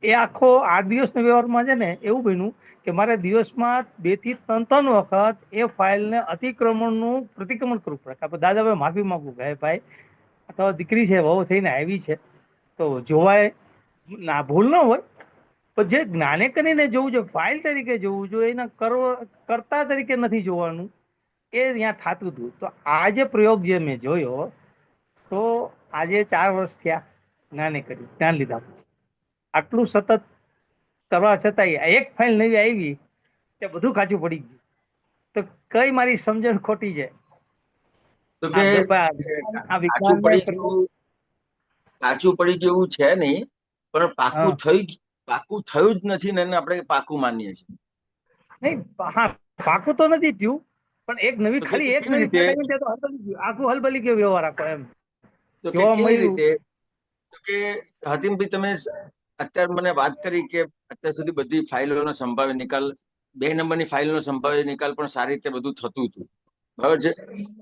Speaker 4: એ આખો 8 દિવસના વ્યવહારમાં છે ને એવું બન્યું કે મારે દિવસમાં 2 થી 3 વખત એ ફાઇલને અતિક્રમણનું પ્રતિક્રમણ કરવું પડે. કે દાદાભાઈ માફી માંગવું કે ભાઈ અથવા દીકરી છે, વહુ થઈને આવી છે, તો જોવાય ના, ભૂલ ન હોય, પણ જે જ્ઞાને કરીને જોવું જોઈએ, ફાઇલ તરીકે જોવું જોઈએ, એના કરતા તરીકે નથી જોવાનું, એ ત્યાં થતું હતું. તો આ જે પ્રયોગ જે મેં જોયો, તો આજે 4 વર્ષ થયા જ્ઞાને કર્યું, જ્ઞાન લીધા પછી. આટલું સતત કરવા છતાંય એક ફાઇલ નવી આવી તે બધું કાચું પડી ગયું. તો કઈ મારી સમજણ ખોટી છે?
Speaker 1: તો કે કાચું પડી ગયું એવું છે નહીં, પણ પાકું થયું જ નથી ને એને આપણે પાકું માનીએ છીએ.
Speaker 4: નહીં, હા, પાકું તો નથી થયું, પણ એક નવી ખાલી એક નવી ફાઇલ આવી તો આખું હલબલી ગયો વ્યવહાર આખો. એમ
Speaker 1: તો
Speaker 4: જોવા
Speaker 1: કેવી
Speaker 4: મળ્યું
Speaker 1: રીતે? તો કે હતીમભાઈ, તમે અત્યારે મને વાત કરી કે અત્યાર સુધી બધી ફાઇલોનો સંભાવ્ય નિકાલ, 2 નંબરની ફાઇલોનો સંભાવ્ય નિકાલ પણ સારી રીતે બધું થતું હતું, બરાબર છે?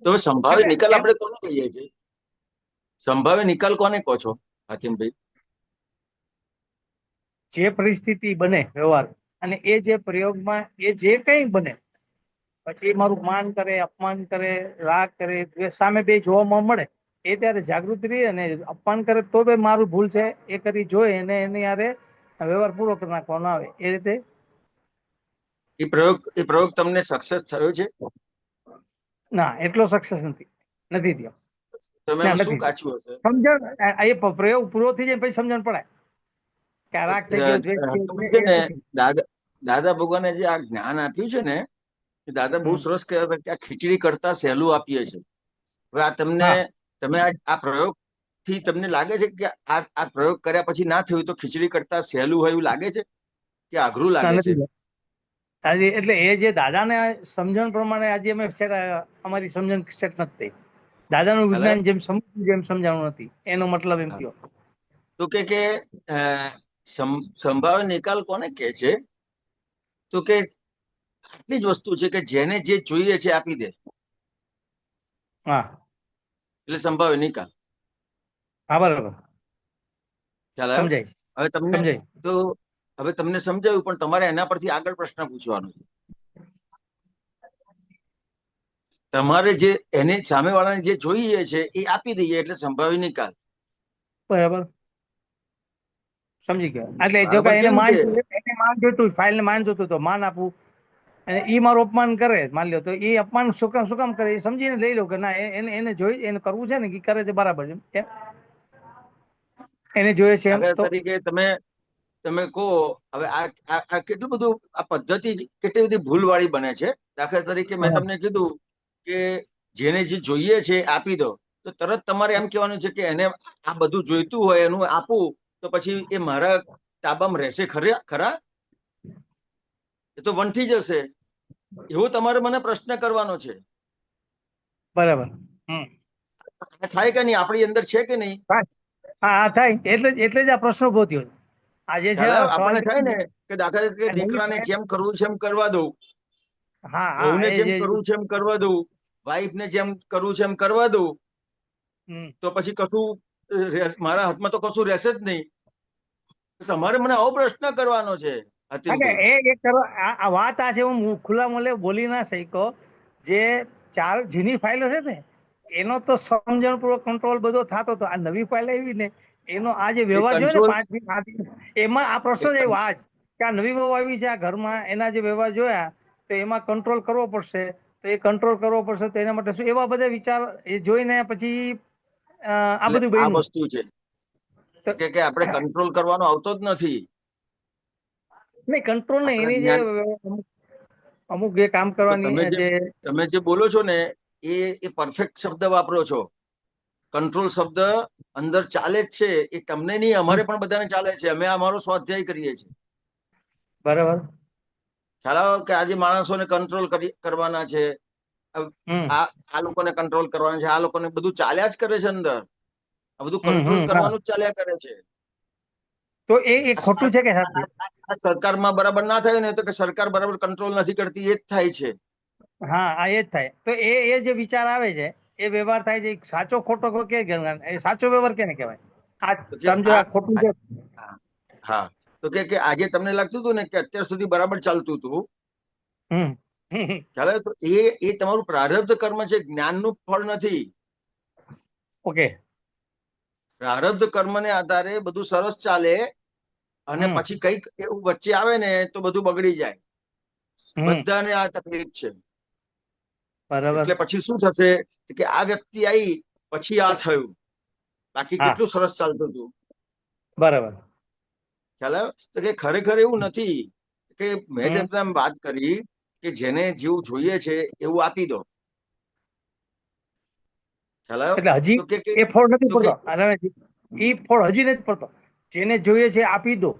Speaker 1: તો સંભાવ્ય નિકાલ આપણે કોને કહીએ છીએ? સંભાવ્ય નિકાલ કોને કહો છો હતીમભાઈ?
Speaker 4: જે પરિસ્થિતિ બને વ્યવહાર અને એ જે પ્રયોગમાં એ જે કંઈ બને, પછી મારું માન કરે, અપમાન કરે, રાગ કરે, દ્વેષ, સામે બે જોવામાં મળે, એ ત્યારે જાગૃતિ રહી. અને અપમાન કરે તો બે મારું ભૂલ છે એ કરી જોઈ અને એની યારે વ્યવહાર પૂરો કરી નાખવાનો આવે. એ રીતે
Speaker 1: એ પ્રયોગ તમને સક્સેસ થયો છે?
Speaker 4: ના, એટલો સક્સેસ નથી થયો.
Speaker 1: તમે
Speaker 4: ના,
Speaker 1: શું
Speaker 4: નથી
Speaker 1: કાચું હશે?
Speaker 4: સમજણ. એ પ્રયોગ પૂરો થઈ જાય પછી સમજણ પડે કે આ રાગ થઈ ગયો, દ્વેષ થઈ
Speaker 1: છે ને,
Speaker 4: ગયો.
Speaker 1: દાદા ભગવાને જે આ જ્ઞાન આપ્યું છે ને, એ દાદા બહુ સરસ કહેતા હતા કે આ ખીચડી કરતા સહેલું આપીએ છે. હવે આ તમે આ પ્રયોગ થી તમને લાગે છે કે આ પ્રયોગ કર્યા પછી ના થયું તો ખીચડી કરતા સહેલું હોય એવું લાગે છે કે અઘરું લાગે છે?
Speaker 4: એટલે એ જે દાદાને સમજણ પ્રમાણે આજે અમે અમારી સમજણ સેટ નથી થઈ. દાદાનું વિજ્ઞાન જેમ સમજાણું નથી, એનો મતલબ એમ થયો.
Speaker 1: તો કે સંભાવ્ય નિકાલ કોને કે છે? તો કે આટલી જ વસ્તુ છે કે જેને જે જોઈએ છે આપી દે,
Speaker 4: હા,
Speaker 1: એટલે સંભાવ્ય નિકાલ.
Speaker 4: હા, બરાબર,
Speaker 1: ખ્યાલ આવ્યો?
Speaker 4: સમજાય
Speaker 1: હવે તમને સમજાયું, પણ તમારે એના પરથી આગળ પ્રશ્ન પૂછવાનો છે. તમારે જે એને સામેવાળાને જે જોઈએ છે એ આપી દઈએ એટલે સંભાવ્ય નિકાલ.
Speaker 4: બરાબર, સમજી ગયો. એટલે જો કે એને માન જોતું, ફાઇલ ને માન જોતું, તો માન આપવું. અને એ મારું અપમાન કરે, માન લ્યો, તો એ અપમાન શું કામ કરે એ સમજીને લઈ લો કે ના, એને જોઈ, એને કરવું છે ને કે કરે છે બરાબર છે, એને જોઈએ છે એમ. તો
Speaker 1: તરીકે તમે તમે કહો હવે આ કેટલું બધું આ પદ્ધતિ કેટલી બધી ભૂલવાળી બને છે. દાખલા તરીકે મેં તમને કીધું કે જેને જે જોઈએ છે આપી દો, તો તરત તમારે એમ કહેવાનું છે કે એને આ બધું જોઈતું હોય એનું આપું તો પછી એ મારા તાબામાં રહેશે ખરા? એ તો વંઠી જશે. એવો તમારે મને પ્રશ્ન કરવાનો છે.
Speaker 4: બરાબર.
Speaker 1: થાય કે નહીં? આપણી અંદર છે કે નહીં?
Speaker 4: હા થાય. એટલે જ આ પ્રશ્ન ઉભો થયો. આજે છે
Speaker 1: આપણને થાય ને કે દાખલા તરીકે દીકરાને જેમ કરવું છે એમ કરવા દઉં, વહુને જેમ કરવું છે એમ કરવા દઉં, વાઈફ ને જેમ કરવું છે એમ કરવા દઉં, તો પછી કશું મારા હાથમાં તો કશું રહેશે જ નહીં. તમારે મને આવો પ્રશ્ન કરવાનો છે.
Speaker 4: આ વાત આ છે, હું ખુલ્લા મોલે બોલી ના શક્યો. જે 4 જૂની ફાઇલો છે ને એનો તો સમજણપૂર્વક કંટ્રોલ બધો થતો હતો. આ નવી ફાઇલ આવી ને એનો આ જે વ્યવહાર જોયો ને 5 એમાં આ પ્રશ્ન જ આવ્યો આજ કે આ નવી વહુ આવી છે આ ઘરમાં, એના જે વ્યવહાર જોયા તો એમાં કંટ્રોલ કરવો પડશે. તો એ કંટ્રોલ કરવો પડશે તો એના માટે શું એવા બધા વિચાર એ જોઈને પછી આ બધું બન્યું.
Speaker 1: આ વસ્તુ છે કે આપણે કંટ્રોલ કરવાનો આવતો જ નથી.
Speaker 4: નહીં કંટ્રોલ નહીં, એની જે અમુક જે કામ કરવાની
Speaker 1: તમે જે બોલો છો ને એ પરફેક્ટ શબ્દ વાપરો છો. કંટ્રોલ શબ્દ અંદર ચાલે જ છે. એ તમને નહીં, અમારે પણ બધાને ચાલે છે. અમે અમારો સ્વાધ્યાય કરીએ છીએ.
Speaker 4: બરાબર.
Speaker 1: ખ્યાલ આવે કે આજે માણસોને કંટ્રોલ કરવાના છે, આ લોકોને કંટ્રોલ કરવાના છે, આ લોકોને બધું ચાલ્યા જ કરે છે અંદર. આ બધું કંટ્રોલ કરવાનું જ ચાલ્યા કરે છે.
Speaker 4: તો એ ખોટું છે કે સાચું?
Speaker 1: આ સરકારમાં બરાબર ના થાય ને તો કે સરકાર બરાબર કંટ્રોલ નથી કરતી, એ જ થાય છે.
Speaker 4: હા એ જ થાય. તો એ જે વિચાર આવે છે એ વ્યવહાર થાય છે, સાચો ખોટો કે એ સાચો વ્યવહાર કેને કહેવાય? આ સમજો આ ખોટું છે.
Speaker 1: હા તો કે આજે તમને લાગતું હતું ને કે અત્યાર સુધી બરાબર ચાલતું હતું, ખ્યાલ તો એ તમારું પ્રારબ્ધ કર્મ છે, જ્ઞાનનું ફળ નથી.
Speaker 4: ઓકે.
Speaker 1: પ્રારબ્ધ કર્મને આધારે બધું સરસ ચાલે અને પછી કઈક એવું વચ્ચે આવે ને તો બધું બગડી જાય. બધાને આ તકલીફ છે. એટલે પછી શું થશે કે આ વ્યક્તિ આવી પછી આ થયું, બાકી કેટલું સરસ ચાલતું હતું.
Speaker 4: બરાબર.
Speaker 1: ખ્યાલ આવ્યો? તો કે ખરેખર એવું નથી કે મેં જેમ વાત કરી કે જેને જેવું જોઈએ છે એવું આપી દો. ખ્યાલ આવ્યો?
Speaker 4: એટલે હજી એ ફળ નથી પડતો. એ ફળ હજી નથી પડતો. જેને જોઈએ છે આપી દો.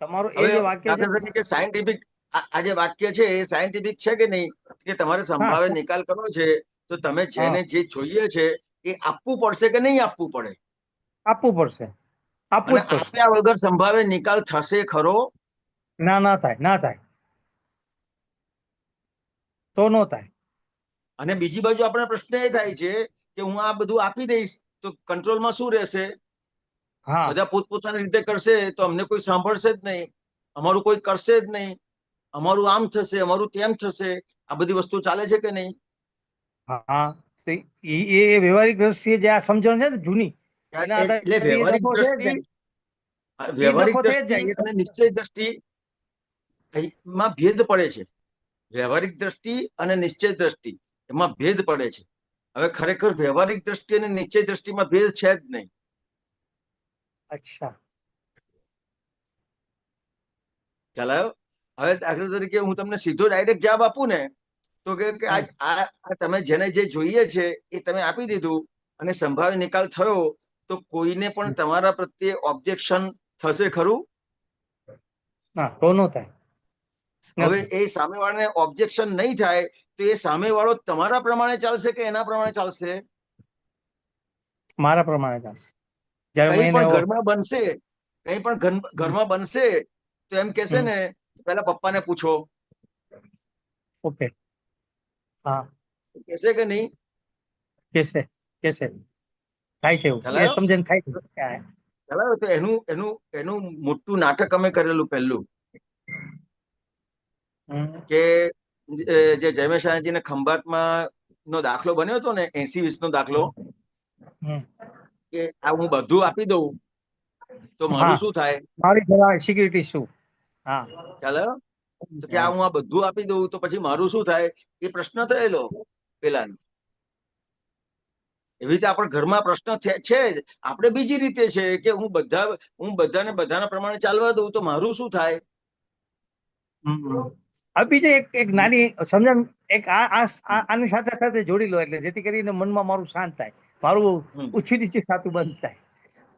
Speaker 4: તમારું એ જે વાક્ય છે
Speaker 1: સાયન્ટિફિક, આ જે વાક્ય છે એ સાયન્ટિફિક છે કે નહીં? કે તમારે સંભાવે નિકાલ કરવો છે તો તમે જેને જે જોઈએ છે એ આપવું પડશે કે નહીં આપવું પડે?
Speaker 4: આપવું પડશે.
Speaker 1: આપ્યા વગર સંભાવે નિકાલ થશે ખરો?
Speaker 4: ના થાય. તો નો થાય.
Speaker 1: અને બીજી બાજુ આપણે પ્રશ્ન એ થાય છે કે હું આ બધું આપી દઈશ તો કંટ્રોલમાં શું રહેશે? બધા પોતપોતાની રીતે કરશે તો અમને કોઈ સાંભળશે જ નહીં, અમારું કોઈ કરશે જ નહીં, અમારું આમ થશે, અમારું તેમ થશે. આ બધી વસ્તુ ચાલે છે કે નહીં?
Speaker 4: હા એ વ્યવહારિક દ્રષ્ટિએ જે આ સમજણ છે ને જૂની,
Speaker 1: એટલે વ્યવહારિક દ્રષ્ટિ અને નિશ્ચય દ્રષ્ટિ માં ભેદ પડે છે. વ્યવહારિક દ્રષ્ટિ અને નિશ્ચય દ્રષ્ટિ એમાં ભેદ પડે છે. હવે ખરેખર વ્યવહારિક દ્રષ્ટિ અને નિશ્ચય દ્રષ્ટિમાં ભેદ છે જ નહીં.
Speaker 4: અચ્છા.
Speaker 1: ખ્યાલ આવ્યો? હવે દાખલા તરીકે હું તમને સીધો ડાયરેક્ટ જવાબ આપું ને તો કે આ તમે જેને જે જોઈએ છે એ તમે આપી દીધું અને સંભાવ્ય નિકાલ થયો તો કોઈને પણ તમારા પ્રત્યે ઓબ્જેક્શન થશે ખરું?
Speaker 4: ના, તો નો થાય.
Speaker 1: હવે એ સામેવાળાને ઓબ્જેક્શન નહીં થાય તો એ સામેવાળો તમારા પ્રમાણે ચાલશે કે એના પ્રમાણે ચાલશે?
Speaker 4: મારા પ્રમાણે ચાલશે.
Speaker 1: કંઈ પણ ઘરમાં બનશે તો એમ કહેશે ને પેલા પપ્પાને પૂછો.
Speaker 4: ઓકે. હા
Speaker 1: કહેશે કે નહીં?
Speaker 4: કહેશે થાય છે એવું. એ સમજણ થાય છે.
Speaker 1: તો એનું મોટું નાટક અમે કરેલું પહેલું કે જે જયમેશાહજીને ખંભાતમાં નો દાખલો બન્યો હતો ને 80-20 નો દાખલો, કે આ હું બધું આપી દઉં તો મારું શું થાય?
Speaker 4: મારી સિક્યુરિટી શું? હા
Speaker 1: ચાલો. તો કે હું આ બધું આપી દઉં તો પછી મારું શું થાય? એ પ્રશ્ન થયેલો પેલા. એવી રીતે આપણા ઘરમાં પ્રશ્ન છે જ. આપણે બીજી રીતે છે કે હું બધાના પ્રમાણે ચાલવા દઉં તો મારું શું થાય?
Speaker 4: હવે બીજું એક નાની સમજણ એક આની સાથે સાથે જોડી લો એટલે જેથી કરીને મનમાં મારું શાંત થાય, મારું ઉછી નીચી થતું બંધ થાય.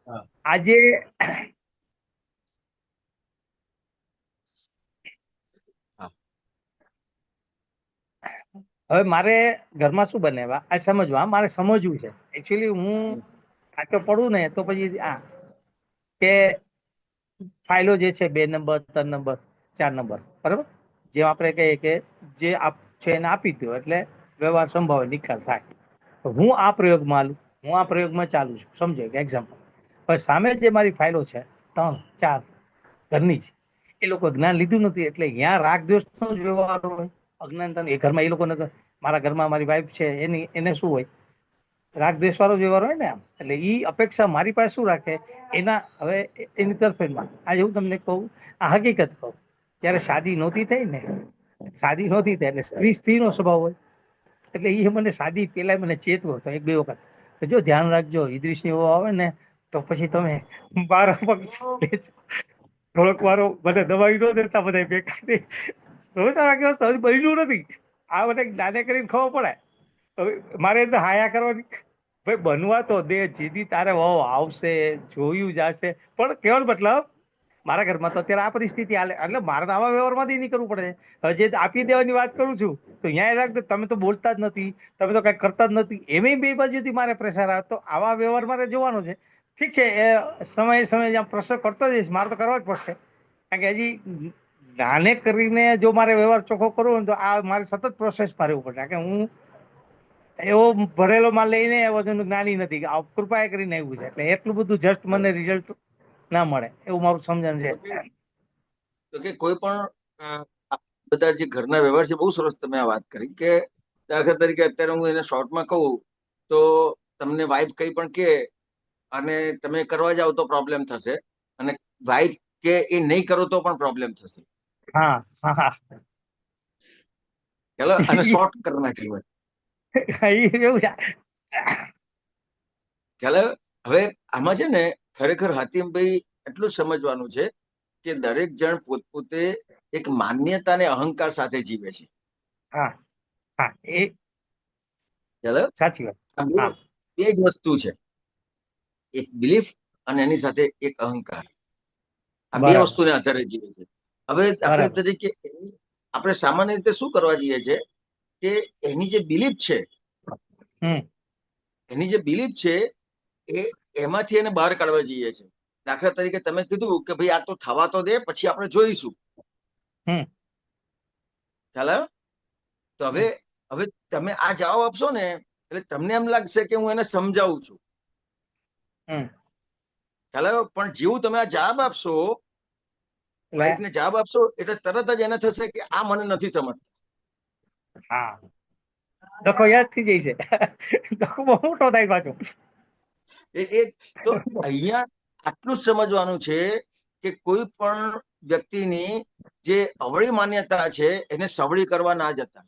Speaker 1: હા.
Speaker 4: આજે હવે મારે ઘરમાં શું બને આ સમજવા, મારે સમજવું છે. એકચ્યુઅલી હું કાચો પડું ને તો પછી કે ફાઇલો જે છે 2 નંબર 3 નંબર 4 નંબર બરાબર, જે આપણે કહીએ કે જે છે એને આપી દો એટલે વ્યવહાર સંભાવે નિકાલ થાય. હું આ પ્રયોગમાં ચાલુ છું, સમજો કે એક્ઝામ્પલ. હવે સામે જે મારી ફાઇલો છે 3 4 ઘરની જ, એ લોકો જ્ઞાન લીધું નથી એટલે ત્યાં રાગ દ્વેષનો જ વ્યવહાર હોય, અજ્ઞાનતા. એ ઘરમાં એ લોકો નથી. મારા ઘરમાં મારી વાઈફ છે એને શું હોય, રાગ દ્વેષ વાળો વ્યવહાર હોય ને આમ. એટલે એ અપેક્ષા મારી પાસે શું રાખે એના, હવે એની તરફેણમાં આજે હું તમને કહું, આ હકીકત કહું. ત્યારે શાદી નહોતી થઈ એટલે સ્ત્રીનો સ્વભાવ હોય. એટલે એ મને શાદી પેલા મને ચેતવો હતો 1-2 વખત કે જો ધ્યાન રાખજો, ઈદ્રીશની વહુ આવે ને તો પછી તમે 12 પક્ષ લેજો. થોડોક વારો મને દવાઈ ન દેતા બધા ભેગા સૌથી બન્યું નથી. આ મને નાને કરીને ખબર પડે. હવે મારે તો હાયા કરવાની, ભાઈ બનવા તો દે, જીદી તારે વહુ આવશે, જોયું જશે. પણ કેવાનો મતલબ, મારા ઘરમાં તો અત્યારે આ પરિસ્થિતિ હાલે એટલે મારે તો આવા વ્યવહારમાંથી નહીં કરવું પડે. હવે જે આપી દેવાની વાત કરું છું તો અહીંયા રાખ, તમે તો બોલતા જ નથી, તમે તો કઈ કરતા જ નથી, એમ બે બાજુથી મારે પ્રેશર આવે. તો આવા વ્યવહાર મારે જોવાનો છે. ઠીક છે, એ સમયે જ્યાં પ્રશ્ન કરતો જઈશ, મારે તો કરવા જ પડશે. કારણ કે હજી નાને કરીને જો મારે વ્યવહાર ચોખ્ખો કરવો હોય તો આ મારે સતત પ્રોસેસમાં રહેવું પડશે. કારણ કે હું એવો ભરેલો માં લઈને એવો જ્ઞાની નથી કે કૃપા કરીને આવ્યું છે. એટલે એટલું બધું જસ્ટ મને રિઝલ્ટ ના મળે એવું મારું સમજણ છે.
Speaker 1: તો કે કોઈ પણ બધા જે ઘરના વ્યવહાર છે, બહુ સરસ તમે આ વાત કરી કે દાખલા તરીકે અત્યારે હું એને શોર્ટમાં કહું તો તમને વાઈફ કઈ પણ કે અને તમે કરવા જાઓ તો પ્રોબ્લેમ થશે, અને વાઈફ કે એ નહીં કરો તો પણ પ્રોબ્લેમ થશે.
Speaker 4: હા હા,
Speaker 1: ચાલો અને શોર્ટ કરી નાખી હોય
Speaker 4: એવું છે.
Speaker 1: ખ્યાલ આવ્યો? હવે આમાં છે ને ખરેખર હાતિમભાઈ એટલું સમજવાનું છે કે દરેક જણ પોતપોતે એક માન્યતા અને અહંકાર સાથે જીવે છે.
Speaker 4: હા હા, એ
Speaker 1: ખ્યાલ આવ્યો?
Speaker 4: સાચી વાત. હા,
Speaker 1: બે જ વસ્તુ છે, એક બિલીફ અને એની સાથે એક અહંકાર. આ બે
Speaker 4: બરાબર
Speaker 1: વસ્તુને આધારે જીવે છે. હવે દાખલા
Speaker 4: બરાબર.
Speaker 1: તરીકે આપણે સામાન્ય રીતે શું કરવા જઈએ છે કે એની જે બિલીફ છે એમાંથી એને બહાર કાઢવા જઈએ છે. દાખલા તરીકે તમે કીધું કે ભાઈ આ તો થવા તો દે, પછી આપણે જોઈશું. ખ્યાલ આવ્યો? તો હવે તમે આ જવાબ આપશો ને એટલે તમને એમ લાગશે કે હું એને સમજાવું છું. ખ્યાલ આવ્યો? પણ જેવું તમે આ જવાબ આપશો, વાઈફને જવાબ આપશો એટલે તરત જ એને થશે કે આ મને નથી સમજતા.
Speaker 4: હા, ડખો યાદ થઈ જાય છે. ડખો બહુ મોટો થાય પાછો.
Speaker 1: તો અહીંયા આટલું જ સમજવાનું છે કે કોઈ પણ વ્યક્તિની જે અવળી માન્યતા છે એને સવળી કરવા ના જતા.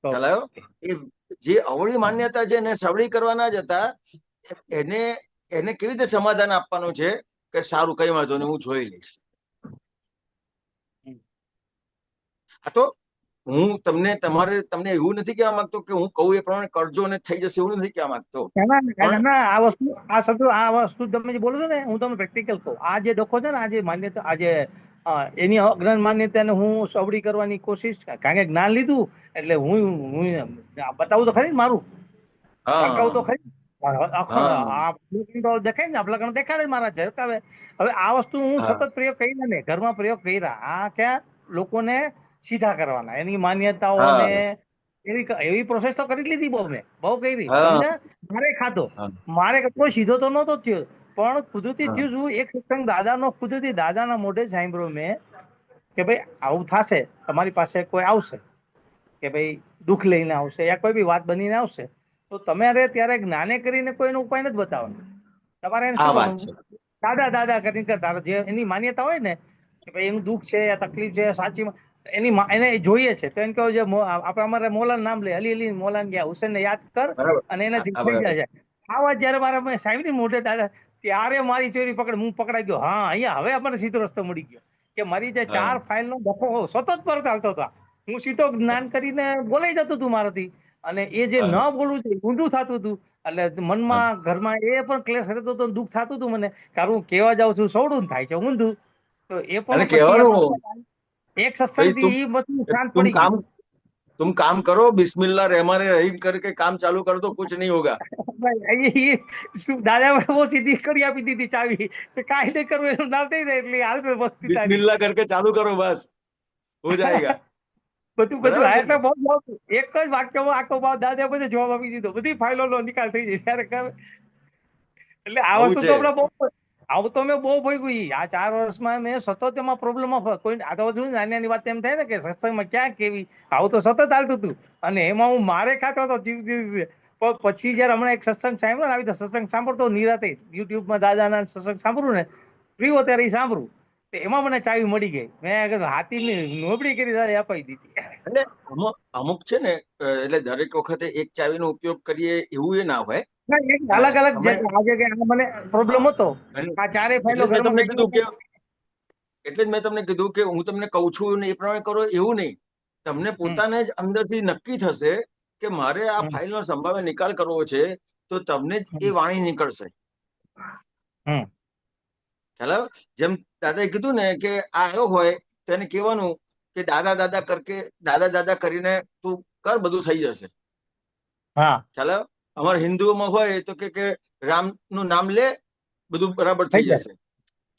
Speaker 1: ખ્યાલ આવ્યો? એ જે અવળી માન્યતા છે એને સવળી કરવા ના જતા એને કેવી રીતે સમાધાન આપવાનું છે કે સારું, કઈ વાંધો નહીં, હું જોઈ લઈશ. આ તો હું તમને એવું નથી કહેવા માંગતો કે હું કહું એ પ્રમાણે કરજો અને થઈ જશે, એવું નથી કહેવા માંગતો.
Speaker 4: આ વસ્તુ તમે જે બોલો છો ને, હું તમને પ્રેક્ટિકલ કહું. આ જે ડખો છે ને, આ જે માન્યતા, આ જે એની અજ્ઞાન માન્યતાને હું સવડી કરવાની કોશિશ, કારણ કે જ્ઞાન લીધું એટલે હું બતાવું તો ખરી મારું, સરકાવું તો ખરી. દેખાય ને અપલગણ દેખાડે મારા ઝરકાવે. હવે આ વસ્તુ હું સતત પ્રયોગ કર્યા ને, ઘરમાં પ્રયોગ કર્યા. આ ક્યાં લોકોને સીધા કરવાના, એની માન્યતાઓને એવી પ્રોસેસ તો કરી લીધી બહુ, મેં બહુ કરી. સમજ્યા? મારે ખાધો, મારે કોઈ સીધો તો નહોતો થયો, પણ કુદરતી થયું શું, એક સત્સંગ કુદરતી દાદાના મોઢે સાંભળ્યો મેં કે ભાઈ આવું થશે, તમારી પાસે કોઈ આવશે કે ભાઈ દુઃખ લઈને આવશે યા કોઈ બી વાત બનીને આવશે, તો તમારે ત્યારે જ્ઞાને કરીને કોઈનો ઉપાય નથી બતાવવાનો. તમારે એને શું કરવાનું, દાદા દાદા કરીને કરતા જે એની માન્યતા હોય ને કે ભાઈ એનું દુઃખ છે, તકલીફ છે, સાચી એને જોઈએ છે તો એને કહો જે આપણે અમારે મોલાનું નામ લે, અલી મોલાન ગયા, હુસેનને યાદ કર
Speaker 1: બરાબર.
Speaker 4: અને એનાથી
Speaker 1: હા,
Speaker 4: થઈ
Speaker 1: બરાબર.
Speaker 4: જાય છે. આ વાત જયારે મારા મેં સાહેબની મોઢે ત્યારે મારી ચોરી પકડ, હું પકડાઈ ગયો. હા, અહીંયા હવે આપણને સીધો રસ્તો મળી ગયો કે મારી જે 4 ફાઇલનો ડખો સતત પરત હાલતો હતા, હું સીધો જ્ઞાન કરીને બોલાઈ જતું હતું મારાથી, અને એ જે ન બોલવું છે ઊંધું થતું હતું. એટલે મનમાં ઘરમાં એ પણ ક્લેશ રહેતો હતો, દુઃખ થતું હતું મને, કારણ હું કેવા જાઉં છું સવડું થાય છે ઊંધું. તો એ
Speaker 1: અને
Speaker 4: પણ પછી
Speaker 1: કહેવાનું
Speaker 4: એક
Speaker 1: ભાઈ,
Speaker 4: સત્સંગથી એ બધું શાંત
Speaker 1: तुम
Speaker 4: પડી
Speaker 1: काम
Speaker 4: ગયું.
Speaker 1: तुम काम करो, बिस्मिल्लाह रहमान रहीम करके काम चालू कर दो, कुछ नहीं होगा.
Speaker 4: દાદા બહુ સીધી કરી આપી દીધી ચાવી, કાંઈ નહીં કરવું એનું નામ થઈ જાય એટલે હાલશે ભક્તિ તારી.
Speaker 1: बिस्मिल्लाह करके चालू करो, बस हो जाएगा.
Speaker 4: બધું
Speaker 1: બરાબર છે
Speaker 4: એટલે
Speaker 1: ને?
Speaker 4: બહુ આવતું. એક જ વાક્યમાં આખો દાદા બધે જવાબ આપી દીધો, બધી ફાઇલોનો નિકાલ થઈ જાય ત્યારે એટલે આ
Speaker 1: આવું
Speaker 4: વસ્તુ
Speaker 1: છે.
Speaker 4: તો આપણે બહુ, આવું તો મેં બહુ ભોગવ્યું. આ 4 વર્ષમાં મેં સતત એમાં પ્રોબ્લેમ કોઈ આ તો શું નાની નાની વાત એમ થાય ને કે સત્સંગમાં ક્યાં કેવી, આવું તો સતત હાલતું હતું અને એમાં હું મારે ખાતો હતો જીવ. પણ પછી જયારે હમણાં એક સત્સંગ સાંભળ્યો ને, આવી રીતે સત્સંગ સાંભળતો નિરાતે યુટ્યુબમાં દાદાના સત્સંગ સાંભળું ને, ફ્રી હો ત્યારે સાંભળું, તો એમાં મને ચાવી મળી ગઈ. મેં હાથીની નોબડી કરી તારે અપાઈ દીધી.
Speaker 1: એટલે અમુક છે ને, એટલે દરેક વખતે એક ચાવીનો ઉપયોગ કરીએ એવું એ ના હોય.
Speaker 4: અલગ અલગ
Speaker 1: સમય
Speaker 4: આજે મને પ્રોબ્લેમ હતો,
Speaker 1: અને
Speaker 4: આ 4 ફાઇલો
Speaker 1: એટલે જ મેં
Speaker 4: ઘરમાં
Speaker 1: તમને કીધું કે એટલે જ મેં તમને કીધું કે હું તમને કહું છું ને એ પ્રમાણે કરો એવું નહીં. તમને પોતાને જ અંદરથી નક્કી થશે કે મારે આ ફાઇલનો સંભાવ્ય નિકાલ કરવો છે, તો તમને જ એ વાણી નીકળશે. ખ્યાલ આવે? જેમ દાદાએ કીધું ને કે આ આવ્યો હોય તો એને કહેવાનું કે દાદા દાદા કરીને તું કર, બધું થઈ જશે.
Speaker 4: હા,
Speaker 1: ખ્યાલ આવે? અમારા હિન્દુઓમાં હોય તો કે રામનું નામ લે, બધું બરાબર થઈ
Speaker 4: થઈ જાય,
Speaker 1: જશે.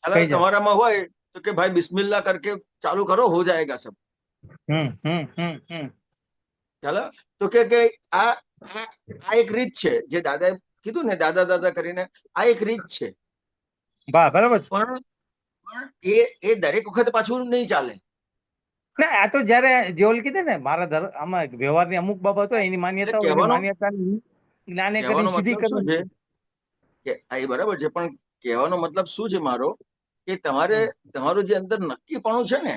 Speaker 1: ખ્યાલ
Speaker 4: થઈ
Speaker 1: આવે?
Speaker 4: જાય.
Speaker 1: તમારામાં હોય તો કે ભાઈ બિસ્મિલ્લાહ કરકે ચાલુ કરો, હો જાएगा सब. ખ્યાલ આવે? તો કે આ એક રીત છે જે દાદાએ કીધું ને, દાદા કરીને આ એક રીત છે.
Speaker 4: બરાબર છે.
Speaker 1: પણ એ દરેક વખત પાછું નહીં ચાલે.
Speaker 4: ના, આ તો જયારે જે ઓલી કીધી ને, મારા આમાં વ્યવહારની અમુક બાબત હોય એની માન્યતા હોય, એની માન્યતા જ્ઞાને કરી
Speaker 1: કહેવાનો
Speaker 4: સીધી
Speaker 1: મતલબ શું
Speaker 4: કરવી
Speaker 1: છે
Speaker 4: છે.
Speaker 1: કે આ એ બરાબર છે, પણ કહેવાનો મતલબ શું છે મારો, કે તમારું જે અંદર નક્કીપણું છે ને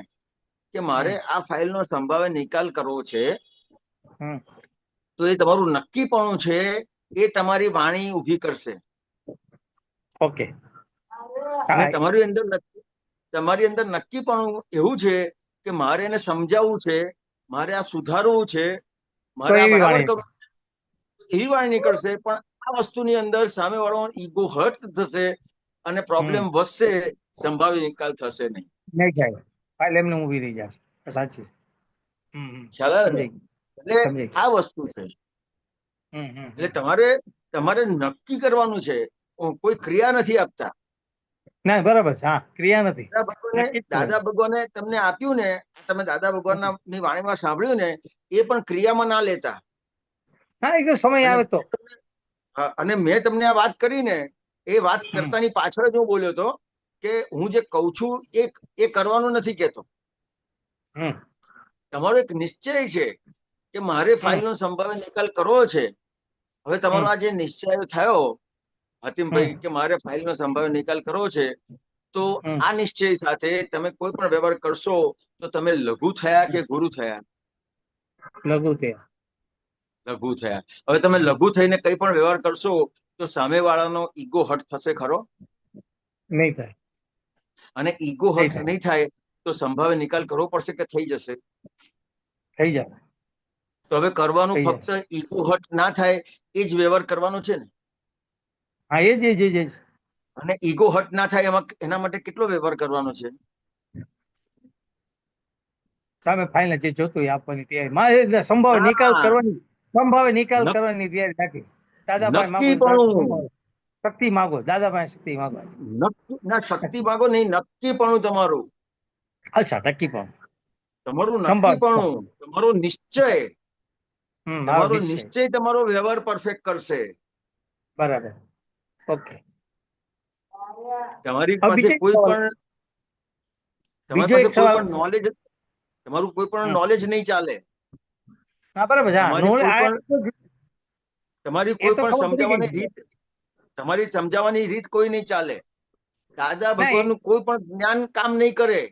Speaker 1: કે મારે આ ફાઇલનો સંભાવ્ય નિકાલ કરવો છે, તો એ તમારું નક્કીપણું છે, એ તમારી વાણી ઊભી કરશે.
Speaker 4: ઓકે.
Speaker 1: અને તમારી અંદર નક્કીપણું એવું છે કે મારે એને સમજાવવું છે, મારે આ સુધારવું છે, મારે આ
Speaker 4: એવી
Speaker 1: બરાબર
Speaker 4: વાણી.
Speaker 1: કરવું, એવી વાણી નીકળશે. પણ આ વસ્તુની અંદર સામેવાળો ઈગો હર્ટ થશે અને પ્રોબ્લેમ વધશે, સંભાવ્ય નિકાલ થશે નહીં.
Speaker 4: નહીં થાય, ફાઇલ એમને ઊભી રહી જશે. સાચી.
Speaker 1: ખ્યાલ આવે ને? એટલે
Speaker 4: સમજાય.
Speaker 1: આ વસ્તુ છે. એટલે તમારે નક્કી કરવાનું છે, કોઈ ક્રિયા નથી આપતા.
Speaker 4: ના, બરાબર છે. હા, ક્રિયા નથી.
Speaker 1: દાદા ભગવાને તમને આપ્યું ને, તમે દાદા ભગવાનના ની વાણીમાં સાંભળ્યું ને, એ પણ ક્રિયામાં ના લેતા.
Speaker 4: હા, એકદમ સમય આવે તો.
Speaker 1: અને મેં તમને આ વાત કરી ને, એ વાત કરતાની પાછળ જ હું બોલ્યો હતો કે હું જે કહું છું એ કરવાનું નથી કહેતો. તમારો એક નિશ્ચય છે કે મારે ફાઇલનો સંભાવ્ય નિકાલ કરવો છે. હવે તમારો આ જે નિશ્ચય થયો હતીમભાઈ કે મારે ફાઇલનો સંભાવ્ય નિકાલ કરવો છે, તો આ નિશ્ચય સાથે તમે કોઈ પણ વ્યવહાર કરશો તો તમે લઘુ થયા કે ગુરુ થયા?
Speaker 4: લઘુ થયા.
Speaker 1: લઘુ થયા. હવે તમે લઘુ થઈને કઈ પણ વ્યવહાર કરશો તો સામેવાળાનો ઈગો હર્ટ થશે ખરો?
Speaker 4: નહીં થાય.
Speaker 1: અને ઈગો હર્ટ નહીં થાય તો સંભાવ્ય નિકાલ કરવો પડશે કે થઈ જશે?
Speaker 4: થઈ જાય.
Speaker 1: તો હવે કરવાનું ફક્ત ઈગો હર્ટ ના થાય એ જ વ્યવહાર કરવાનો છે ને.
Speaker 4: હા, એ જ.
Speaker 1: અને ઈગો હર્ટ ના થાય એના માટે કેટલો વ્યવહાર કરવાનો છે?
Speaker 4: સામે ફાઇલ જે જોતું એ આપવાની તૈયારી, સંભાવે નિકાલ કરવાની, તૈયારી રાખી. દાદાભાઈ માગો શક્તિ માગો, દાદાભાઈ શક્તિ માગો.
Speaker 1: ના, શક્તિ માગો નહીં, નક્કીપણું તમારું.
Speaker 4: અચ્છા, નક્કીપણું.
Speaker 1: તમારું નક્કીપણું, તમારો નિશ્ચય, તમારો નિશ્ચય તમારો વ્યવહાર પરફેક્ટ કરશે.
Speaker 4: બરાબર. ઓકે.
Speaker 1: તમારી પાસે કોઈ પણ નોલેજ, તમારું કોઈ પણ નોલેજ નહીં ચાલે. તમારી કોઈ પણ સમજાવવાની રીત કોઈ નહીં ચાલે. દાદા ભગવાનનું કોઈ પણ જ્ઞાન કામ નહીં કરે.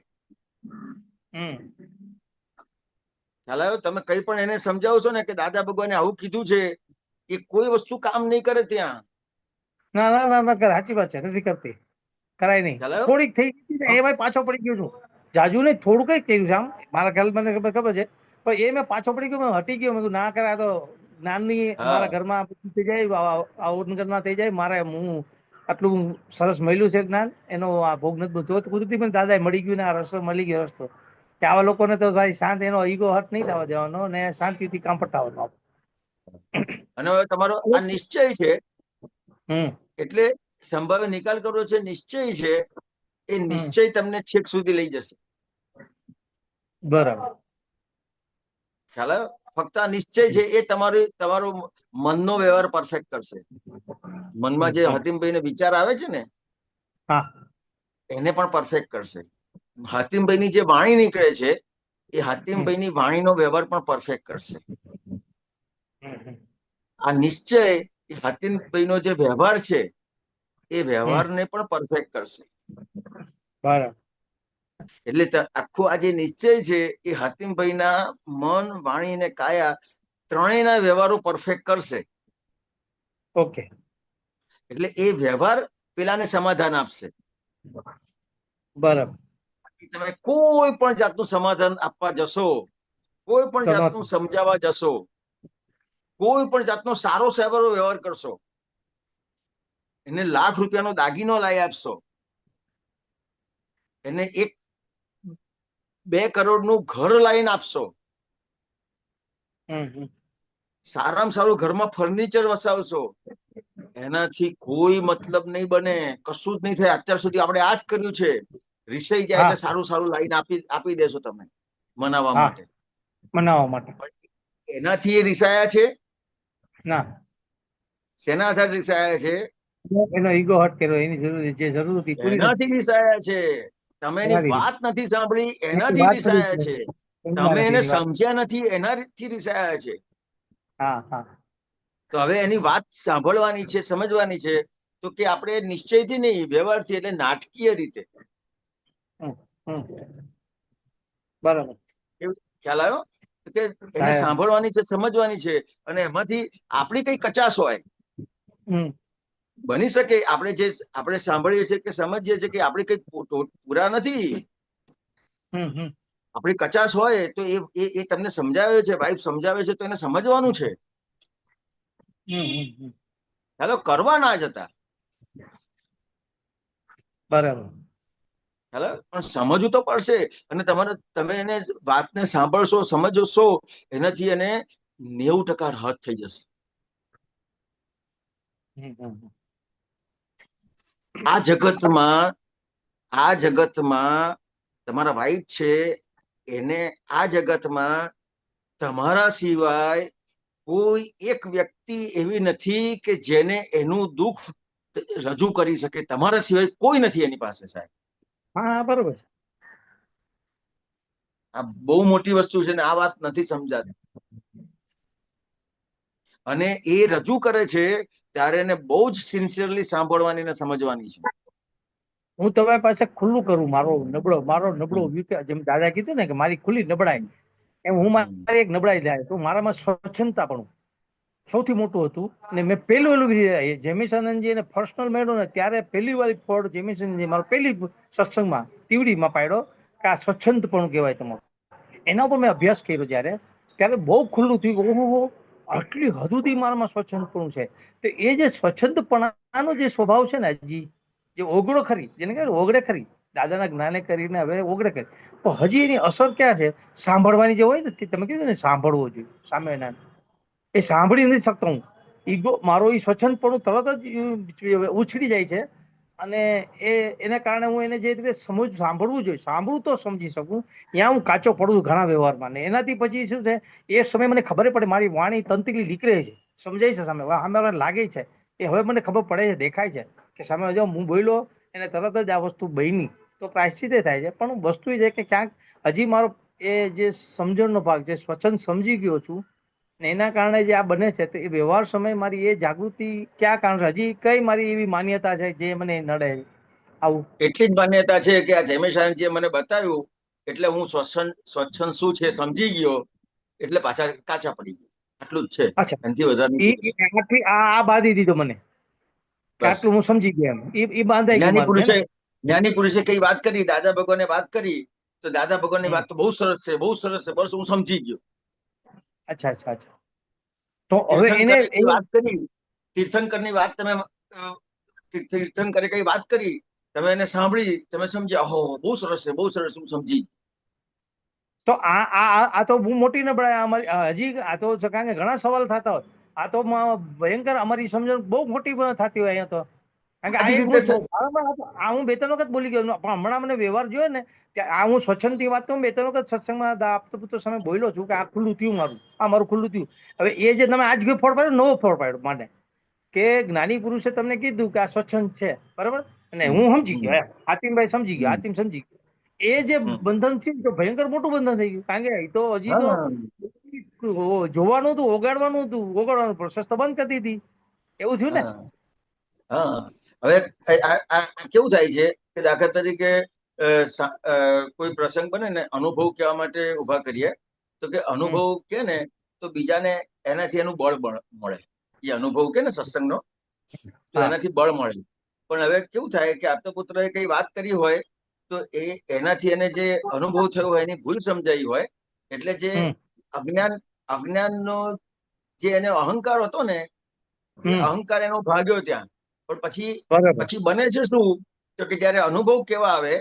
Speaker 1: ખ્યાલ આવ્યો? તમે કઈ પણ એને સમજાવશો ને કે દાદા ભગવાને આવું કીધું છે, એ કોઈ વસ્તુ કામ નહીં કરે ત્યાં.
Speaker 4: ના ના ના ના કરે, સાચી વાત છે, નથી કરતી, કરાય નહીં.
Speaker 1: ખ્યાલ આવ્યો?
Speaker 4: થોડીક થઈ ગઈ ને એમાં પાછો પડી ગયો છું. જાજુ નહીં, થોડું કઈ કર્યું છે આમ, મારા ખ્યાલ મને ખબર છે, પણ એ મેં પાછો પડી ગયો, મેં હટી ગયો, મેં કીધું ના કરે, આ તો જ્ઞાનની મારા
Speaker 1: હા
Speaker 4: ઘરમાં થઈ જાય, અવનગરમાં થઈ જાય, મારે હું આટલું સરસ મળ્યું છે જ્ઞાન, એનો આ ભોગ નથી બનતો. કુદરતી મને દાદાએ મળી ગયું ને આ રસ્તો મળી ગયો રસ્તો, કે આવા લોકોને તો ભાઈ શાંત, એનો ઈગો હર્ટ નહીં થવા દેવાનો ને શાંતિથી કામ પટાવવાનું.
Speaker 1: અને હવે તમારો આ નિશ્ચય છે,
Speaker 4: હમ
Speaker 1: એટલે સંભાવે નિકાલ કરવો છે, નિશ્ચય છે, એ નિશ્ચય તમને છેક સુધી લઈ જશે.
Speaker 4: બરાબર.
Speaker 1: ખ્યાલ આવ્યો? ફક્ત આ નિશ્ચય છે એ તમારો મનનો વ્યવહાર પરફેક્ટ કરશે. મનમાં જે હાતિમભાઈ ને વિચાર આવે છે ને,
Speaker 4: હા
Speaker 1: એને પણ પરફેક્ટ કરશે. હાતિમભાઈ ની જે વાણી નીકળે છે, એ હાતિમભાઈ ની વાણીનો વ્યવહાર પણ પરફેક્ટ કરશે. આ નિશ્ચય એ હાતિમભાઈ નો જે વ્યવહાર છે, એ વ્યવહારને પણ પરફેક્ટ કરશે.
Speaker 4: બરાબર.
Speaker 1: એટલે આખો આ જે નિશ્ચય છે, એ હાતિમભાઈ ના મન, વાણી અને કાયા ત્રણેયના વ્યવહારો પરફેક્ટ કરશે.
Speaker 4: ઓકે.
Speaker 1: એટલે એ વ્યવહાર પેલાને સમાધાન આપશે.
Speaker 4: બરાબર.
Speaker 1: તમે કોઈ પણ જાતનું સમાધાન આપવા જશો, કોઈ પણ જાતનું સમજાવવા જશો, કોઈ પણ જાતનો સારો સેવાનો વ્યવહાર કરશો, એને લાખ રૂપિયાનો દાગીનો લાવી આપશો, એને 1-2 કરોડનું ઘર લાવીને આપશો, સારામાં સારું ઘરમાં ફર્નિચર વસાવશો, એનાથી કોઈ મતલબ નહીં બને, કશું જ નહીં થાય. અત્યાર સુધી આપણે આ જ કર્યું છે. રિસાઈ જાય એટલે સારું સારું લાઈન આપી દેશો તમે મનાવવા માટે.
Speaker 4: મનાવવા માટે
Speaker 1: એનાથી એ રિસાયા છે?
Speaker 4: ના.
Speaker 1: તેના આધારે રિસાયા છે?
Speaker 4: એનો ઈગો હર્ટ કર્યો, એની જરૂર જે જરૂર હતી પૂરી
Speaker 1: એનાથી રિસાયા છે. તમે એની વાત નથી સાંભળી, એનાથી રિસાયા છે. તમે એને સમજ્યા નથી, એનાથી રિસાયા છે.
Speaker 4: હા હા.
Speaker 1: તો હવે એની વાત સાંભળવાની છે, સમજવાની છે. તો કે આપણે નિશ્ચયથી નહીં, વ્યવહારથી, એટલે નાટકીય રીતે.
Speaker 4: બરાબર.
Speaker 1: ખ્યાલ આવ્યો? કે એને સાંભળવાની છે, સમજવાની છે. અને એમાંથી આપણી કઈ કચાશ હોય, બની શકે આપણે સાંભળીએ છીએ કે સમજીએ છીએ કે આપણે કઈ પૂરા નથી, આપણી કચાશ હોય તો એ તમને સમજાવે છે, વાઈફ સમજાવે છે, તો એને સમજવાનું છે. ચાલો, કરવા ના જતા.
Speaker 4: બરાબર.
Speaker 1: હેલો, પણ સમજવું તો પડશે. અને તમે એને વાતને સાંભળશો, સમજશો, એનાથી એને 90% રાહત થઈ જશે. આ જગતમાં તમારા વાઈફ છે, એને આ જગતમાં તમારા સિવાય કોઈ એક વ્યક્તિ એવી નથી કે જેને એનું દુઃખ રજૂ કરી શકે. તમારા સિવાય કોઈ નથી એની પાસે, સાહેબ.
Speaker 4: હા, બરોબર.
Speaker 1: આ બહુ મોટી વસ્તુ છે ને આ વાત નથી સમજાતી. અને એ રજૂ કરે છે ત્યારે એને બહુ જ સિન્સિયરલી સાંભળવાની ને સમજવાની છે.
Speaker 4: હું તમારી પાસે ખુલ્લું કરું મારો નબળો જેમ દાદા કીધું ને કે મારી ખુલ્લી નબળાઈ, એમ હું મારી એક નબળાઈ જાય તો મારામાં સ્વચ્છંદતા પણ સૌથી મોટું હતું. અને મેં પેલું જેમિસનજી એને પર્સનલ મળ્યો ને ત્યારે પહેલી વાર ફોડ જેમિસનજી મારો પહેલી સત્સંગમાં તીવડીમાં પાડ્યો કે આ સ્વચ્છંદ પણ કહેવાય તમારું. એના ઉપર મેં અભ્યાસ કર્યો ત્યારે બહુ ખુલ્લું થયું. ઓહો, આટલી હદ સુધી મારામાં સ્વચ્છંદપણું છે. તો એ જે સ્વચ્છંદપણાનો જે સ્વભાવ છે ને, હજી જે ઓગળો ખરી, જેને કહે ઓગળે ખરી, દાદાના જ્ઞાને કરીને હવે ઓગળે કરી, પણ હજી એની અસર ક્યાં છે? સાંભળવાની જે હોય ને, તમે કીધું ને સાંભળવો જોઈએ સામે ના, એ સાંભળી નથી શકતો હું. ઈગો મારો એ સ્વચ્છંદપણું તરત જ ઉછળી જાય છે. અને એના કારણે હું એને જે રીતે સાંભળવું જોઈએ, સાંભળું તો સમજી શકું, ત્યાં હું કાચો પડું છું ઘણા વ્યવહારમાં. ને એનાથી પછી શું છે, એ સમય મને ખબર પડે મારી વાણી તંત્રી નીકળે છે, સમજાય છે સામે લાગે છે. એ હવે મને ખબર પડે છે, દેખાય છે કે સામે જો હું બોલ્યો એને તરત જ આ વસ્તુ બની તો પ્રાયશ્ચિત થાય છે. પણ વસ્તુ એ છે કે ક્યાંક હજી મારો એ જે સમજણનો ભાગ છે, સ્વચ્છંદ સમજી ગયો છું ને એના કારણે જે આ બને છે, તો એ વ્યવહાર સમય મારી એ જાગૃતિ ક્યાં કારણે હજી કઈ મારી એવી માન્યતા છે જે મને નડે? આવું
Speaker 1: એટલી જ માન્યતા છે કે આ જયમેશાનજીએ મને બતાવ્યું એટલે હું સ્વચ્છંદ શું છે સમજી ગયો. એટલે પાછા કાચા પડી ગયા. આટલું જ છે,
Speaker 4: અચ્છા,
Speaker 1: એનાથી વધારે
Speaker 4: આ બાંધી દીધો મને કે
Speaker 1: બસ.
Speaker 4: આટલું હું સમજી ગયો એમ. એ બાંધાઈ ગયું મારું, હે ને?
Speaker 1: જ્ઞાની પુરુષે કઈ વાત કરી, દાદા ભગવાને વાત કરી, તો દાદા ભગવાનની
Speaker 4: હમ.
Speaker 1: વાત તો બહુ સરસ છે, બહુ સરસ છે, બસ હું સમજી ગયો.
Speaker 4: અચ્છા અચ્છા અચ્છા. તો હવે એને
Speaker 1: તીર્થંકરે કઈ વાત કરી, તીર્થંકરની વાત તમે તીર્થંકરે કઈ વાત કરી, તમે એને સાંભળી, તમે સમજ્યા, ઓહો બહુ સરસ છે, બહુ સરસ, હું સમજી.
Speaker 4: તો આ તો બહુ મોટી નબળાઈ અમારી. હજી આ તો કારણ કે ઘણા સવાલ થતા હોય, આ તો ભયંકર અમારી સમજણ બહુ મોટી થતી હોય અહીંયા તો. કારણ કે આ
Speaker 1: બધી
Speaker 4: એક
Speaker 1: રીતે
Speaker 4: હું 2-3 વખત બોલી ગયો, પણ હમણાં મને વ્યવહાર જોયો ને, આ હું સ્વચ્છંદથી વાત કરું, 2-3 વખત સત્સંગમાં આપતો પુત્ર સામે બોલ્યો છું કે આ ખુલ્લું થયું મારું ખુલ્લું થયું. હવે એ જે તમે આજ ફોડ પાડ્યો, નવો ફોડ પાડ્યો મને, કે જ્ઞાની પુરુષે તમને કીધું કે આ સ્વચ્છંદ છે, બરાબર, અને હું સમજી ગયો, હાતિમભાઈ સમજી ગયો, હાતિમ સમજી ગયો. એ જે બંધન થયું તો ભયંકર મોટું બંધન થઈ ગયું. કારણ કે એ તો હજી તો જોવાનું હતું, ઓગાડવાનું હતું, ઓગાડવાનું પ્રોસેસ તો બંધ કરી દીધી, એવું થયું ને?
Speaker 1: હા, હવે કેવું થાય છે કે દાખલા તરીકે કોઈ પ્રસંગ બને ને, અનુભવ કહેવા માટે ઉભા કરીએ, તો કે અનુભવ કે ને તો બીજાને એનાથી એનું બળ મળે. એ અનુભવ કે ને સત્સંગનો, તો એનાથી બળ મળે. પણ હવે કેવું થાય કે આપતો પુત્રએ કઈ વાત કરી હોય, તો એનાથી એને જે અનુભવ થયો હોય, એની ભૂલ સમજાઈ હોય, એટલે જે અજ્ઞાનનો જે એને અહંકાર હતો ને, એ અહંકાર એનો ભાગ્યો ત્યાં. પણ પછી બને છે શું, તો કે જયારે અનુભવ કેવા આવે,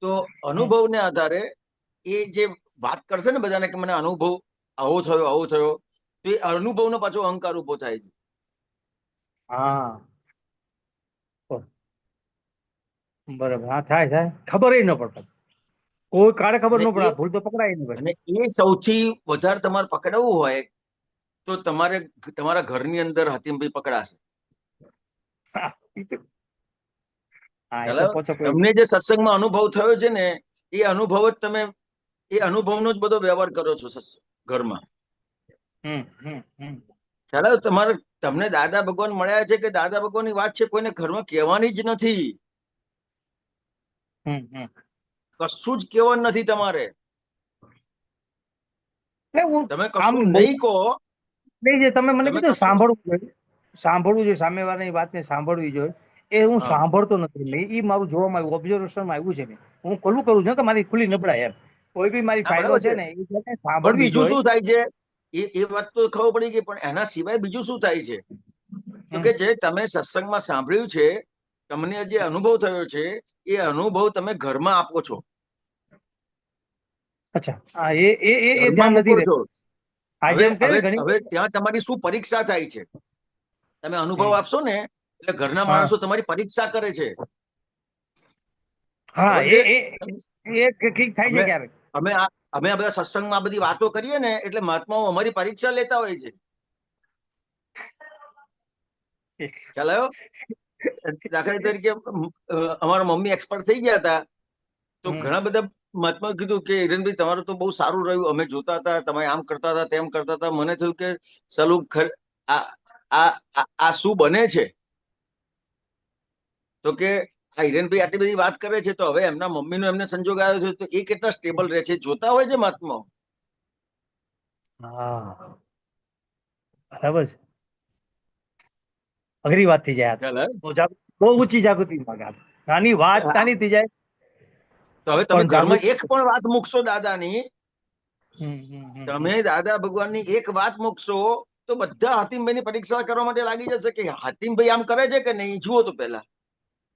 Speaker 1: તો અનુભવને આધારે એ જે વાત કરશે ને બધાને કે મને અનુભવ આવો થયો, તો એ અનુભવનો પાછો અહંકાર ઉભો થાય છે.
Speaker 4: હા, બરાબર. હા, થાય, ખબર ન પડે, કોઈ કાળે ખબર ન પડે, ભૂલ તો પકડાય નહીં.
Speaker 1: અને એ સૌથી વધારે તમારે પકડવું હોય તો તમારે તમારા ઘરની અંદર હાતિમભાઈ પકડાશે. તમને જે સત્સંગમાં અનુભવ થયો છે ને, એ અનુભવ જ તમે એ અનુભવનો જ બધો વ્યવહાર કરો છો ઘરમાં. તમને દાદા ભગવાન મળ્યા છે કે દાદા ભગવાનની વાત છે, કોઈને ઘરમાં કહેવાની જ નથી. કશું જ કહેવાનું નથી તમારે. તમે કશું નહીં કહો.
Speaker 4: તમે મને કીધું સાંભળવું જોઈએ, સામેવાળાની વાતને સાંભળવી જોઈએ. એ હું સાંભળતો નથી. એ મારું જોવામાં આવ્યું, ઓબ્ઝર્વેશનમાં આવ્યું છે. હું ખુલ્લું કરું છું કે મારી ખુલ્લી નબળાઈ એમ. કોઈ બી મારી ફાઇલો છે ને, એ સાંભળવી જોઈએ.
Speaker 1: શું થાય છે એ વાત તો ખબર પડી ગઈ, પણ એના સિવાય બીજું શું થાય છે, તો કે જે તમે સત્સંગમાં સાંભળ્યું છે, તમને જે અનુભવ થયો છે, એ અનુભવ તમે ઘરમાં આપો છો.
Speaker 4: અચ્છા, એ ધ્યાન નથી રહેતું.
Speaker 1: હવે ત્યાં તમારી શું પરીક્ષા થાય છે, તમે અનુભવ આપશો ને, એટલે ઘરના માણસો તમારી પરીક્ષા કરે છે.
Speaker 4: હા, એ ઠીક થાય છે ક્યારેક.
Speaker 1: અમે બધા સત્સંગમાં બધી વાતો કરીએ ને, એટલે મહાત્માઓ અમારી પરીક્ષા લેતા હોય છે. ખ્યાલ આવ્યો? દાખલા તરીકે અમારા મમ્મી એક્સપર્ટ થઈ ગયા હતા, તો ઘણા બધા મહાત્માએ કીધું કે હિરેનભાઈ તમારું તો બહુ સારું રહ્યું, અમે જોતા હતા, તમે આમ કરતા હતા, તેમ કરતા હતા. મને થયું કે ચાલું આ શું બને છે, તો કે આ હિરેનભાઈ આટલી બધી વાત કરે છે, તો હવે એમના મમ્મીનો એમને સંજોગ આવ્યો છે, તો એ કેટલા સ્ટેબલ રહે છે, જોતા હોય છે મહાત્માઓ.
Speaker 4: બરાબર છે. અઘરી વાત થઈ જાય, બહુ ઊંચી જાગૃતિ નાની વાત નાની થઈ જાય.
Speaker 1: તો હવે તમે ઘરમાં એક પણ વાત મૂકશો દાદાની, તમે દાદા ભગવાનની એક વાત મૂકશો, તો બધા હાતિમભાઈની પરીક્ષા કરવા માટે લાગી જશે કે હાતિમભાઈ આમ કરે છે કે નહીં, જુઓ તો પહેલા.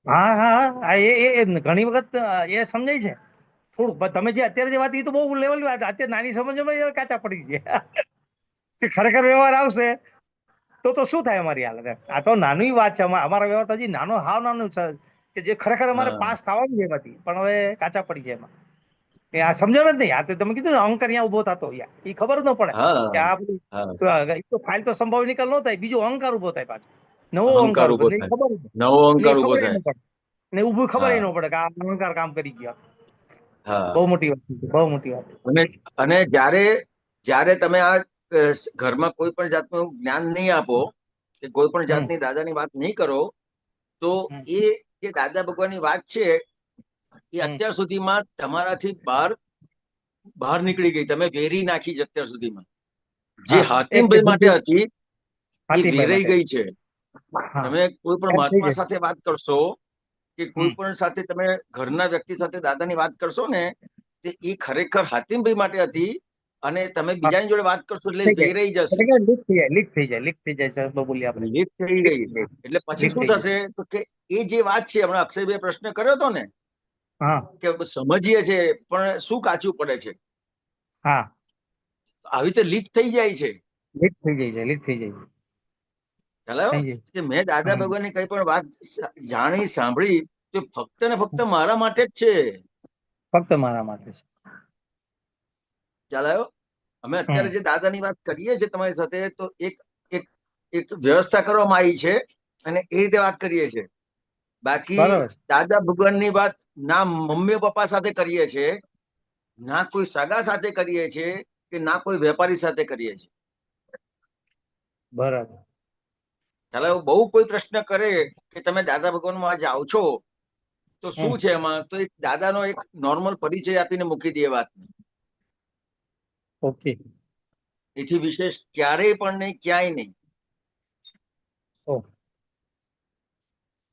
Speaker 4: હા, એ ઘણી વખત એ સમજાય છે થોડું. તમે જે અત્યારે જે વાત, એ તો બહુ લેવલની વાત, અત્યારે નાની સમજમાં કાચા પડી ગયા. ખરેખર વ્યવહાર આવશે તો શું થાય અમારી હાલત? આ તો નાની વાત છે. અમારા વ્યવહાર તો હજી નાનો, હાવ નાનું છે, કે જે ખરેખર અમારે પાસ થવાનું છે એમાંથી, પણ હવે કાચા પડી છે એમાં. આ સમજણ જ નહીં. આ તો તમે કીધું ને, અહંકાર અહીંયા ઉભો થતો, એ ખબર જ ન પડે કે આ બધું ફાઇલ તો સંભવ નિકાલ ન થાય, બીજો અહંકાર ઉભો થાય, પાછો નવો અહંકાર ઉભો થાય. ખબર ને ઉભું ખબર ન પડે કે આ અહંકાર કામ કરી ગયા. બહુ મોટી વાત, બહુ મોટી વાત.
Speaker 1: અને જ્યારે તમે આ ઘરમાં કોઈ પણ જાતનું જ્ઞાન નહીં આપો, કે કોઈ પણ જાતની દાદાની વાત નહીં કરો, તો એ જે દાદા ભગવાનની વાત છે, એ અત્યાર સુધીમાં તમારાથી બહાર નીકળી ગઈ, તમે વેરી નાખી છે અત્યાર સુધીમાં. જે
Speaker 4: હા,
Speaker 1: હાતિમભાઈ માટે હતી એ
Speaker 4: હાથીભાઈ
Speaker 1: વેરાઈ
Speaker 4: માટે.
Speaker 1: ગઈ છે.
Speaker 4: હા,
Speaker 1: તમે કોઈ પણ
Speaker 4: એમ થઈ
Speaker 1: મહાત્મા
Speaker 4: જાય.
Speaker 1: સાથે વાત કરશો કે કોઈ
Speaker 4: હમ.
Speaker 1: પણ સાથે તમે ઘરના વ્યક્તિ સાથે દાદાની વાત કરશો ને, તે એ ખરેખર હાતિમભાઈ માટે હતી, અને તમે
Speaker 4: હા,
Speaker 1: બીજાની જોડે વાત કરશો એટલે
Speaker 4: થઈ જાય.
Speaker 1: વેરાઈ જશે.
Speaker 4: એટલે કે લીક થઈ જાય સર બોલીએ આપણે.
Speaker 1: લીક થઈ
Speaker 4: લીક
Speaker 1: ગઈ.
Speaker 4: થઈ જાય.
Speaker 1: એટલે પછી
Speaker 4: લીક
Speaker 1: શું
Speaker 4: થઈ જાય.
Speaker 1: થશે તો કે એ જે વાત છે, હમણાં અક્ષયભાઈ પ્રશ્ન કર્યો હતો ને
Speaker 4: હા,
Speaker 1: કે સમજીએ છે પણ શું કાચું પડે છે,
Speaker 4: હા,
Speaker 1: આવી રીતે લીક થઈ જાય છે.
Speaker 4: લીક થઈ જાય છે, લીક થઈ જાય છે.
Speaker 1: ખ્યાલ આવ્યો
Speaker 4: થઈ જાય.
Speaker 1: કે મેં દાદા
Speaker 4: હમ.
Speaker 1: ભગવાનની કઈ પણ વાત જાણી સાંભળી તો ફક્ત ને ફક્ત મારા માટે જ છે.
Speaker 4: ફક્ત મારા માટે છે.
Speaker 1: ખ્યાલ આવ્યો? અમે
Speaker 4: હમ.
Speaker 1: અત્યારે જે દાદાની વાત કરીએ છીએ તમારી સાથે, તો એક એક એક વ્યવસ્થા કરવામાં આવી છે અને એ રીતે વાત કરીએ છીએ. બાકી
Speaker 4: બરાબર છે.
Speaker 1: દાદા ભગવાનની વાત ના મમ્મી પપ્પા સાથે કરીએ છીએ, ના કોઈ સગા સાથે કરીએ છીએ, કે ના કોઈ વેપારી સાથે કરીએ છીએ.
Speaker 4: બરાબર.
Speaker 1: ચાલો બહુ કોઈ પ્રશ્ન કરે કે તમે દાદા ભગવાનમાં જાઓ છો તો
Speaker 4: હમ.
Speaker 1: શું છે એમાં, તો એક દાદાનો એક નોર્મલ પરિચય આપીને મૂકી દે વાત.
Speaker 4: ઓકે.
Speaker 1: એથી વિશેષ ક્યારેય પણ નહીં, ક્યાંય નહીં.
Speaker 4: ઓહ.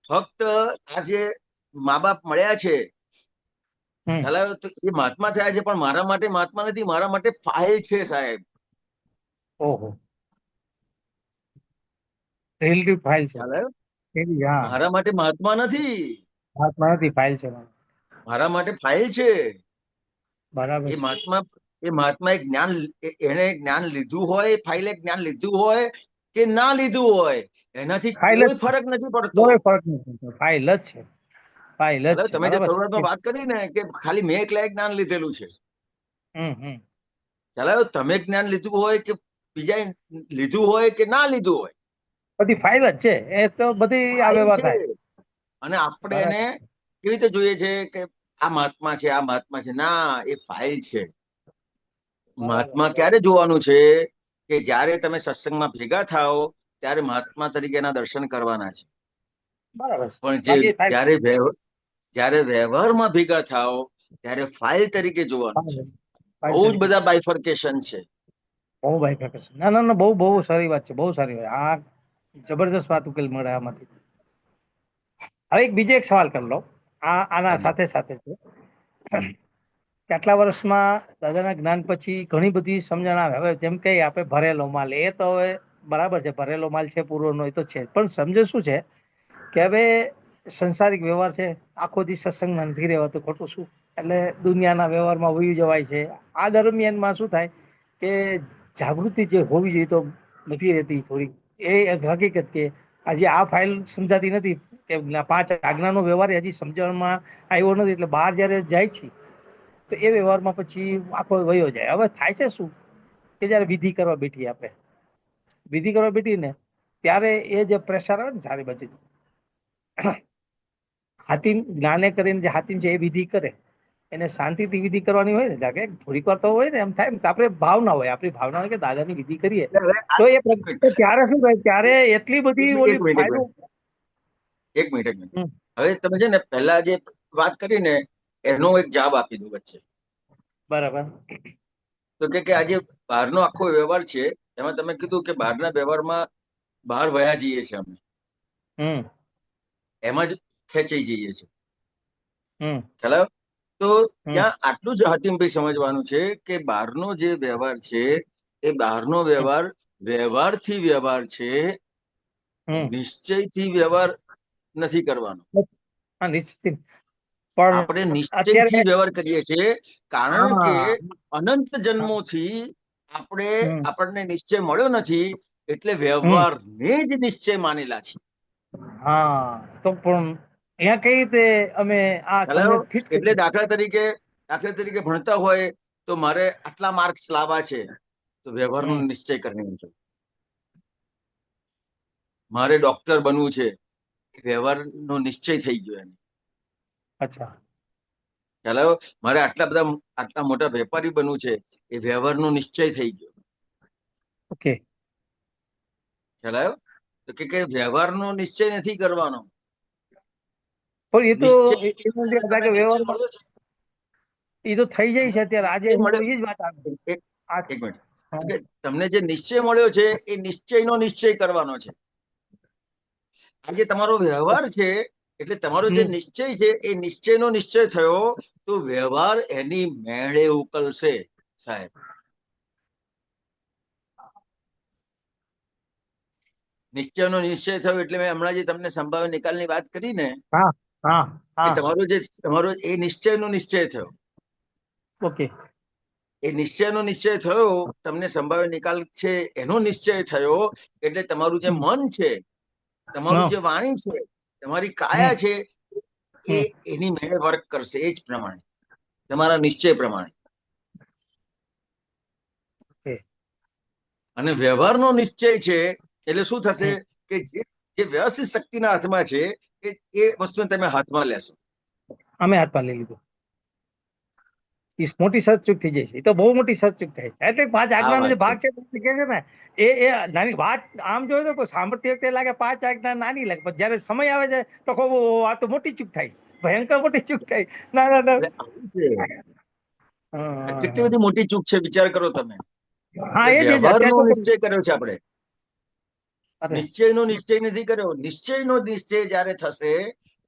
Speaker 1: ફક્ત આ જે મા બાપ મળ્યા છે,
Speaker 4: હમ.
Speaker 1: ખ્યાલ આવ્યો? તો એ મહાત્મા થયા છે, પણ મારા માટે મહાત્મા નથી, મારા માટે ફાઇલ છે સાહેબ.
Speaker 4: ઓહો. રિલેટિવ ફાઇલ છે.
Speaker 1: ખ્યાલ આવ્યો?
Speaker 4: એવી, હા.
Speaker 1: મારા માટે મહાત્મા નથી,
Speaker 4: હાથમાં નથી, ફાઇલ છે.
Speaker 1: મારા માટે ફાઇલ છે.
Speaker 4: બરાબર
Speaker 1: એ
Speaker 4: છે.
Speaker 1: મહાત્મા એ મહાત્માએ જ્ઞાન એને જ્ઞાન લીધું હોય, ફાઇલે જ્ઞાન લીધું હોય કે ના લીધું હોય, એનાથી
Speaker 4: ફાઇલ જ
Speaker 1: કોઈ
Speaker 4: છે.
Speaker 1: ફરક નથી પડતો.
Speaker 4: કોઈ ફરક નથી પડતો. ફાઇલ જ છે. ફાઇલ જ
Speaker 1: ચાલો
Speaker 4: છે.
Speaker 1: તમે જે
Speaker 4: બરાબર છે.
Speaker 1: શરૂઆતમાં વાત કરી ને કે ખાલી મેં એકલાએ જ્ઞાન લીધેલું છે,
Speaker 4: હમ. હમ.
Speaker 1: ચાલો તમે જ્ઞાન લીધું હોય કે બીજા લીધું હોય કે ના લીધું હોય,
Speaker 4: બધી ફાઇલ જ છે. એ તો બધી આ
Speaker 1: ફાઇલ
Speaker 4: વ્યવહાર
Speaker 1: છે.
Speaker 4: થાય.
Speaker 1: અને આપણે
Speaker 4: બરાબર.
Speaker 1: એને કેવી રીતે જોઈએ છે કે આ મહાત્મા છે, આ મહાત્મા છે? ના, એ ફાઇલ છે.
Speaker 4: બરાબર.
Speaker 1: મહાત્મા ક્યારે જોવાનું છે? કે જ્યારે તમે સત્સંગમાં ભેગા થાઓ ત્યારે મહાત્મા તરીકે એના દર્શન કરવાના છે.
Speaker 4: બરાબર છે.
Speaker 1: પણ જે
Speaker 4: બાકી ફાઇલ.
Speaker 1: જ્યારે વ્યવહારમાં ભેગા થાઓ ત્યારે ફાઇલ તરીકે જોવાનું છે.
Speaker 4: ફાઇલ
Speaker 1: બહુ જ
Speaker 4: તરીકે.
Speaker 1: બધા બાયફર્કેશન છે.
Speaker 4: બહુ ભાઈ પ્રકાશ. ના ના ના, બહુ બહુ સારી વાત છે. બહુ સારી વાત. આ જબરદસ્ત વાત ઉકેલ મળે આમાંથી. હવે બીજો એક સવાલ કરી લો. આના
Speaker 1: હાજી.
Speaker 4: સાથે સાથે છે કે આટલા વર્ષમાં દાદાના જ્ઞાન પછી ઘણી બધી સમજણ આવે. હવે જેમ કે આપણે ભરેલો માલ, એ તો હવે બરાબર છે, ભરેલો માલ છે પૂરોનો, એ તો છે. પણ સમજણ શું છે કે હવે સંસારિક વ્યવહાર છે, આખો દી સત્સંગમાં નથી રહેવાતું, ખોટું શું? એટલે દુનિયાના વ્યવહારમાં વયું જવાય છે. આ દરમિયાનમાં શું થાય કે જાગૃતિ જે હોવી જોઈએ તો નથી રહેતી થોડીક. એ એક હકીકત કે આજે આ ફાઇલ સમજાતી નથી કે 5 આજ્ઞાનો વ્યવહાર હજી સમજણમાં આવ્યો નથી. એટલે બહાર જયારે જાય છે તો એ વ્યવહારમાં પછી આખો વયો જાય. હવે થાય છે શું કે જયારે વિધિ કરવા બેઠીએ, આપણે વિધિ કરવા બેઠી ને ત્યારે એ જે પ્રેશર આવે ને સારી બાજુ, હાતિમ જ્ઞાને કરીને જે હાતિમ છે એ વિધિ કરે, એને શાંતિથી વિધિ કરવાની હોય ને, કે થોડીક વાર તો હોય ને એમ થાય, આપણે ભાવના હોય, આપણી ભાવના હોય કે દાદાની વિધિ કરીએ
Speaker 1: એટલે હવે
Speaker 4: તો
Speaker 1: એક મિનિટ
Speaker 4: ત્યારે શું થાય, ત્યારે એટલી બધી
Speaker 1: એક
Speaker 4: ઓલી
Speaker 1: મિનિટ એક
Speaker 4: ફાઇલો.
Speaker 1: મિનિટ એક મિનિટ એક મિનિટ હવે તમે છે ને પહેલા જે વાત કરી ને એનો એક જવાબ આપી દઉં વચ્ચે.
Speaker 4: બરાબર.
Speaker 1: તો કે આજે બહારનો આખો વ્યવહાર છે, એમાં તમે કીધું કે બહારના વ્યવહારમાં બહાર વયા જઈએ છીએ અમે,
Speaker 4: હમ.
Speaker 1: એમાં જ ખેંચાઈ જઈએ છીએ.
Speaker 4: હમ.
Speaker 1: ખ્યાલ આવ્યો? તો
Speaker 4: હમ.
Speaker 1: ત્યાં આટલું જ હાતિમભાઈ સમજવાનું છે કે બહારનો જે વ્યવહાર છે એ બહારનો વ્યવહાર વ્યવહારથી વ્યવહાર છે,
Speaker 4: હમ.
Speaker 1: નિશ્ચયથી વ્યવહાર નથી કરવાનો.
Speaker 4: હા, નિશ્ચિત. પણ
Speaker 1: આપણે નિશ્ચયથી
Speaker 4: અત્યારે
Speaker 1: વ્યવહાર કરીએ છીએ, કારણ કે
Speaker 4: હા.
Speaker 1: અનંત જન્મોથી
Speaker 4: હમ.
Speaker 1: આપણને નિશ્ચય મળ્યો નથી, એટલે
Speaker 4: હમ.
Speaker 1: વ્યવહારને જ નિશ્ચય માનેલા છે.
Speaker 4: હા, તો પણ અહીંયા કઈ રીતે અમે આ
Speaker 1: ખ્યાલ આવ્યો?
Speaker 4: સમજણ ફિટ
Speaker 1: એટલે
Speaker 4: કરી?
Speaker 1: દાખલા તરીકે ભણતા હોય તો મારે આટલા માર્ક્સ લાવવા છે, તો વ્યવહારનો
Speaker 4: હમ.
Speaker 1: નિશ્ચય કરવાનો છે. મારે ડોક્ટર બનવું છે, વ્યવહારનો નિશ્ચય થઈ ગયો એને.
Speaker 4: અચ્છા.
Speaker 1: ખ્યાલ આવ્યો? મારે આટલા મોટા વેપારી બનવું છે, એ વ્યવહારનો નિશ્ચય થઈ ગયો.
Speaker 4: ઓકે.
Speaker 1: ખ્યાલ આવ્યો? તો કે વ્યવહારનો નિશ્ચય નથી કરવાનો.
Speaker 4: પણ એ તો
Speaker 1: નિશ્ચય
Speaker 4: એવું
Speaker 1: જ્યારે
Speaker 4: હતા
Speaker 1: તમે
Speaker 4: કે
Speaker 1: નિશ્ચય
Speaker 4: વ્યવહારમાં
Speaker 1: મળ્યો છે,
Speaker 4: એ તો થઈ જાય છે અત્યારે. આજે
Speaker 1: નિશ્ચય
Speaker 4: હું તો
Speaker 1: મળ્યો
Speaker 4: એ જ વાત આવી.
Speaker 1: એક
Speaker 4: આ
Speaker 1: એક મિનિટ
Speaker 4: હા.
Speaker 1: કે તમને જે નિશ્ચય મળ્યો છે એ નિશ્ચયનો નિશ્ચય કરવાનો છે. આજે તમારો વ્યવહાર છે એટલે તમારો જે નિશ્ચય છે એ નિશ્ચયનો નિશ્ચય થયો તો વ્યવહાર એની મેળે ઉકલશે સાહેબ. નિશ્ચયનો નિશ્ચય થયો એટલે મેં હમણાં જે તમને સંભાવ્ય નિકાલની વાત કરી ને
Speaker 4: હા હા
Speaker 1: એ
Speaker 4: હા
Speaker 1: તમારો એ નિશ્ચયનો નિશ્ચય થયો.
Speaker 4: ઓકે.
Speaker 1: એ નિશ્ચયનો નિશ્ચય થયો, તમને સંભાવ્ય નિકાલ છે એનો નિશ્ચય થયો એટલે તમારું જે મન છે, તમારું જે વાણી છે, તમારી કાયા છે એ એની મેળે વર્ક કરશે એ જ પ્રમાણે, તમારા નિશ્ચય પ્રમાણે. અને વ્યવહારનો નિશ્ચય છે એટલે શું થશે કે જે વ્યવસ્થિત શક્તિના હાથમાં છે એ વસ્તુને તમે હાથમાં લેશો.
Speaker 4: અમે હાથમાં લઈ લીધું. એ મોટી સચૂક થઈ જાય છે. એ તો બહુ મોટી સચૂક થાય એટલે 5 આજ્ઞાનો જે ભાગ છે કે છે ને એ નાની વાત આમ જોઈએ તો કોઈ સાંભળતી વખતે લાગે 5 આજ્ઞા નાની લાગે, પણ જયારે સમય આવે છે તો કહો આ તો મોટી ચૂક થાય, ભયંકર મોટી ચૂક થાય. ના ના ના.
Speaker 1: કેટલી બધી મોટી ચૂક છે વિચાર કરો તમે.
Speaker 4: હા એ જ
Speaker 1: વ્યવહારનો
Speaker 4: અત્યારે
Speaker 1: નિશ્ચય કર્યો છે આપણે, નિશ્ચયનો નિશ્ચય નથી કર્યો. નિશ્ચયનો નિશ્ચય જયારે થશે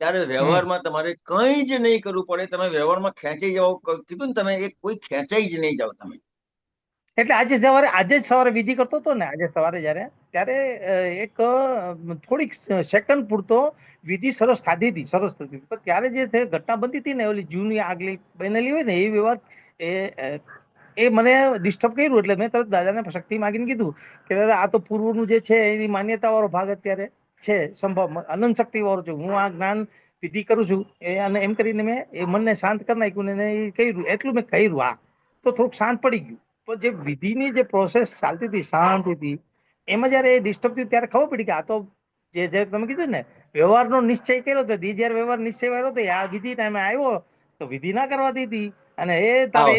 Speaker 1: ત્યારે વ્યવહારમાં તમારે કંઈ જ નહીં કરવું પડે. તમે વ્યવહારમાં ખેંચાઈ જાઓ, કીધું ને તમે, કોઈ ખેંચાઈ જ નહીં જાઓ તમે.
Speaker 4: એટલે આજે જ સવારે વિધિ કરતો હતો ને, આજે સવારે ત્યારે એક થોડીક સેકન્ડ પૂરતો વિધિ સરસ થતી હતી, પણ ત્યારે જે ઘટના બનતી હતી ને, ઓલી જૂની આગલી બનેલી હોય ને એ વ્યવહાર એ મને ડિસ્ટર્બ કર્યું. એટલે મેં તરત દાદાને શક્તિ માગીને કીધું કે દાદા આ તો પૂર્વનું જે છે એની માન્યતા વાળો ભાગ અત્યારે છે, સંભવ અનંત શક્તિ વાળો છું હું, આ જ્ઞાન વિધિ કરું છું અને એમ કરીને મેં એ મનને શાંત કરી નાખ્યું ને એ કર્યું. એટલું મેં કર્યું. આ તો થોડુંક શાંત પડી ગયું. પણ જે વિધિની જે પ્રોસેસ ચાલતી હતી શાંતિથી, એમાં જયારે એ ડિસ્ટર્બ થયું ત્યારે ખબર પડી કે આ તો જે તમે કીધું ને વ્યવહારનો નિશ્ચય કર્યો હતો, જયારે વ્યવહાર નિશ્ચય કર્યો હતો આ વિધિ ટાઈમે આવ્યો તો વિધિ ના કરવા દીધી અને એ તારે